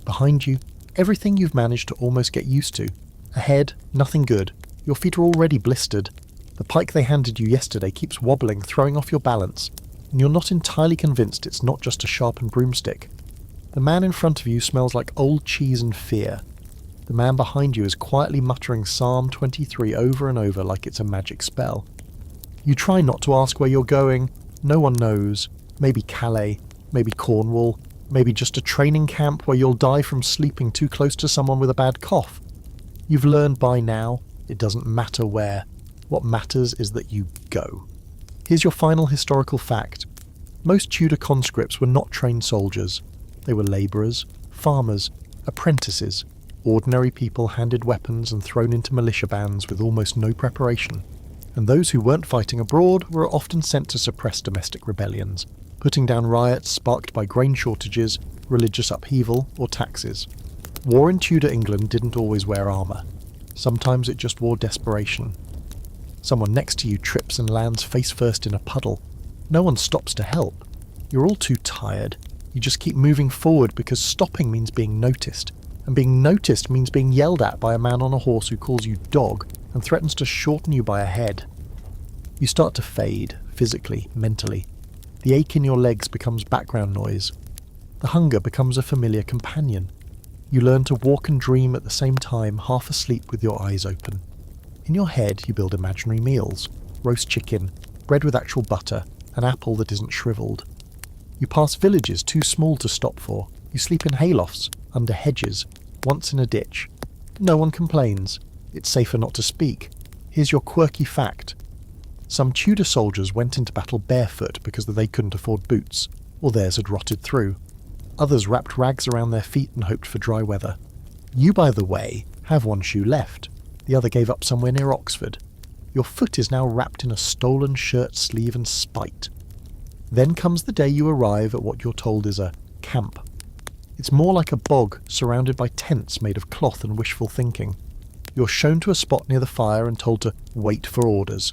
Speaker 1: Behind you, everything you've managed to almost get used to. Ahead, nothing good. Your feet are already blistered. The pike they handed you yesterday keeps wobbling, throwing off your balance, and you're not entirely convinced it's not just a sharpened broomstick. The man in front of you smells like old cheese and fear. The man behind you is quietly muttering Psalm 23 over and over like it's a magic spell. You try not to ask where you're going. No one knows. Maybe Calais, maybe Cornwall, maybe just a training camp where you'll die from sleeping too close to someone with a bad cough. You've learned by now, it doesn't matter where. What matters is that you go. Here's your final historical fact. Most Tudor conscripts were not trained soldiers. They were labourers, farmers, apprentices, ordinary people handed weapons and thrown into militia bands with almost no preparation. And those who weren't fighting abroad were often sent to suppress domestic rebellions, putting down riots sparked by grain shortages, religious upheaval, or taxes. War in Tudor England didn't always wear armour. Sometimes it just wore desperation. Someone next to you trips and lands face first in a puddle. No one stops to help. You're all too tired. You just keep moving forward because stopping means being noticed, and being noticed means being yelled at by a man on a horse who calls you dog and threatens to shorten you by a head. You start to fade, physically, mentally. The ache in your legs becomes background noise. The hunger becomes a familiar companion. You learn to walk and dream at the same time, half asleep with your eyes open. In your head you build imaginary meals, roast chicken, bread with actual butter, an apple that isn't shriveled. You pass villages too small to stop for. You sleep in haylofts, under hedges, once in a ditch. No one complains. It's safer not to speak. Here's your quirky fact. Some Tudor soldiers went into battle barefoot because they couldn't afford boots, or theirs had rotted through. Others wrapped rags around their feet and hoped for dry weather. You, by the way, have one shoe left. The other gave up somewhere near Oxford. Your foot is now wrapped in a stolen shirt sleeve and spite. Then comes the day you arrive at what you're told is a camp. It's more like a bog surrounded by tents made of cloth and wishful thinking. You're shown to a spot near the fire and told to wait for orders.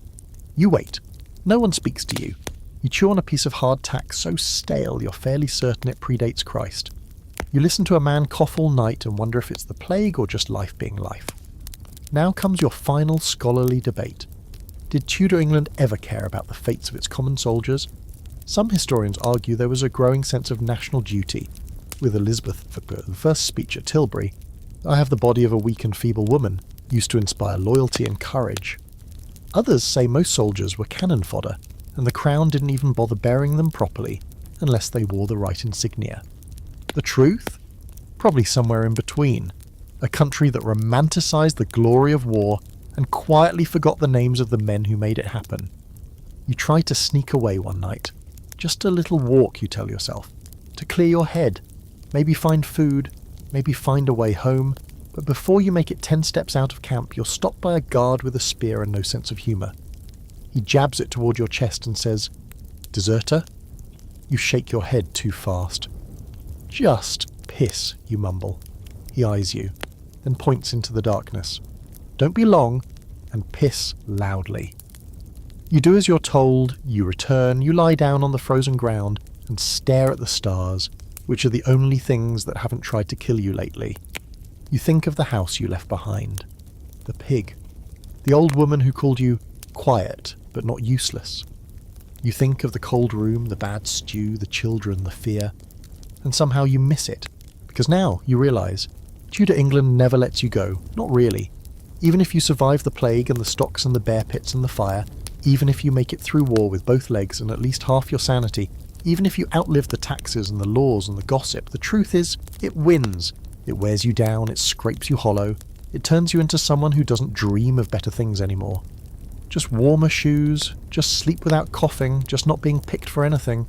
Speaker 1: You wait. No one speaks to you. You chew on a piece of hard tack so stale you're fairly certain it predates Christ. You listen to a man cough all night and wonder if it's the plague or just life being life. Now comes your final scholarly debate. Did Tudor England ever care about the fates of its common soldiers? Some historians argue there was a growing sense of national duty. With Elizabeth, the first speech at Tilbury, "I have the body of a weak and feeble woman," used to inspire loyalty and courage. Others say most soldiers were cannon fodder, and the crown didn't even bother bearing them properly, unless they wore the right insignia. The truth? Probably somewhere in between. A country that romanticised the glory of war and quietly forgot the names of the men who made it happen. You try to sneak away one night. Just a little walk, you tell yourself. To clear your head. Maybe find food. Maybe find a way home. But before you make it 10 steps out of camp, you're stopped by a guard with a spear and no sense of humour. He jabs it toward your chest and says, "Deserter?" You shake your head too fast. "Just piss," you mumble. He eyes you, then points into the darkness. "Don't be long, and piss loudly." You do as you're told, you return, you lie down on the frozen ground and stare at the stars, which are the only things that haven't tried to kill you lately. You think of the house you left behind. The pig. The old woman who called you quiet but not useless. You think of the cold room, the bad stew, the children, the fear, and somehow you miss it, because now you realise Tudor England never lets you go, not really. Even if you survive the plague and the stocks and the bear pits and the fire, even if you make it through war with both legs and at least half your sanity, even if you outlive the taxes and the laws and the gossip, the truth is, it wins. It wears you down, it scrapes you hollow, it turns you into someone who doesn't dream of better things anymore. Just warmer shoes, just sleep without coughing, just not being picked for anything.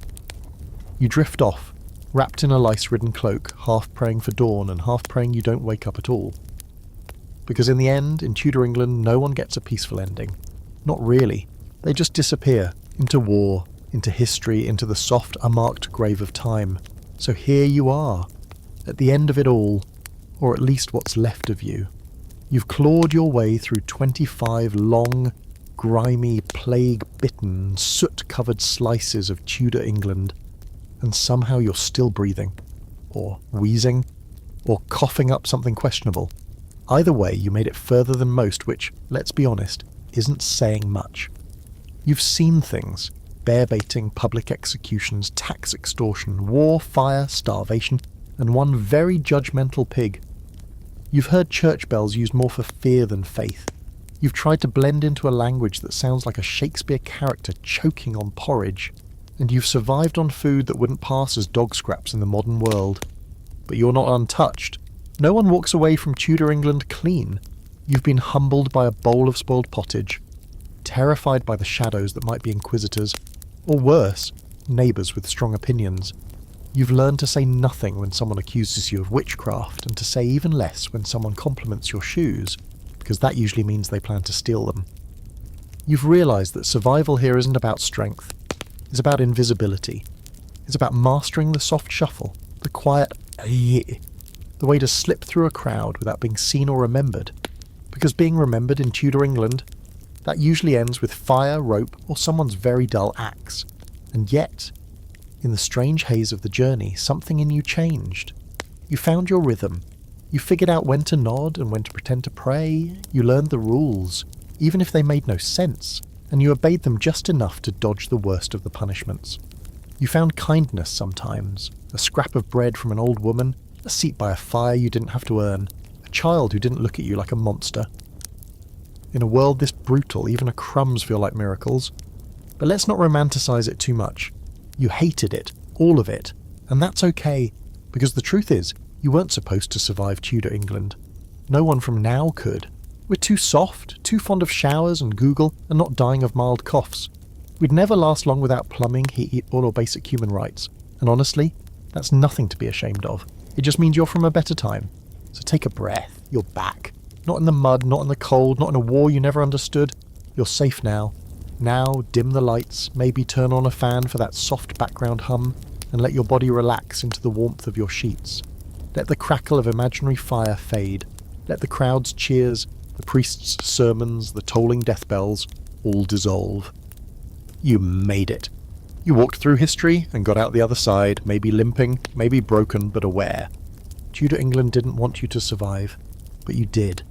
Speaker 1: You drift off, wrapped in a lice-ridden cloak, half praying for dawn and half praying you don't wake up at all. Because in the end, in Tudor England, no one gets a peaceful ending. Not really. They just disappear, into war, into history, into the soft, unmarked grave of time. So here you are, at the end of it all, or at least what's left of you. You've clawed your way through 25 long, grimy, plague-bitten, soot-covered slices of Tudor England, and somehow you're still breathing, or wheezing, or coughing up something questionable. Either way, you made it further than most, which, let's be honest, isn't saying much. You've seen things: bear-baiting, public executions, tax extortion, war, fire, starvation, and one very judgmental pig. You've heard church bells used more for fear than faith. You've tried to blend into a language that sounds like a Shakespeare character choking on porridge, and you've survived on food that wouldn't pass as dog scraps in the modern world. But you're not untouched. No one walks away from Tudor England clean. You've been humbled by a bowl of spoiled pottage, terrified by the shadows that might be inquisitors, or worse, neighbours with strong opinions. You've learned to say nothing when someone accuses you of witchcraft, and to say even less when someone compliments your shoes, because that usually means they plan to steal them. You've realised that survival here isn't about strength. It's about invisibility. It's about mastering the soft shuffle, the quiet the way to slip through a crowd without being seen or remembered. Because being remembered in Tudor England, that usually ends with fire, rope, or someone's very dull axe. And yet, in the strange haze of the journey, something in you changed. You found your rhythm. You figured out when to nod and when to pretend to pray. You learned the rules, even if they made no sense, and you obeyed them just enough to dodge the worst of the punishments. You found kindness sometimes, a scrap of bread from an old woman, a seat by a fire you didn't have to earn, a child who didn't look at you like a monster. In a world this brutal, even a crumbs feel like miracles. But let's not romanticize it too much. You hated it, all of it, and that's okay, because the truth is, you weren't supposed to survive Tudor England. No one from now could. We're too soft, too fond of showers and Google, and not dying of mild coughs. We'd never last long without plumbing, heat, or basic human rights. And honestly, that's nothing to be ashamed of. It just means you're from a better time. So take a breath. You're back. Not in the mud, not in the cold, not in a war you never understood. You're safe now. Now, dim the lights, maybe turn on a fan for that soft background hum, and let your body relax into the warmth of your sheets. Let the crackle of imaginary fire fade. Let the crowd's cheers, the priest's sermons, the tolling death bells, all dissolve. You made it. You walked through history and got out the other side, maybe limping, maybe broken, but aware. Tudor England didn't want you to survive, but you did.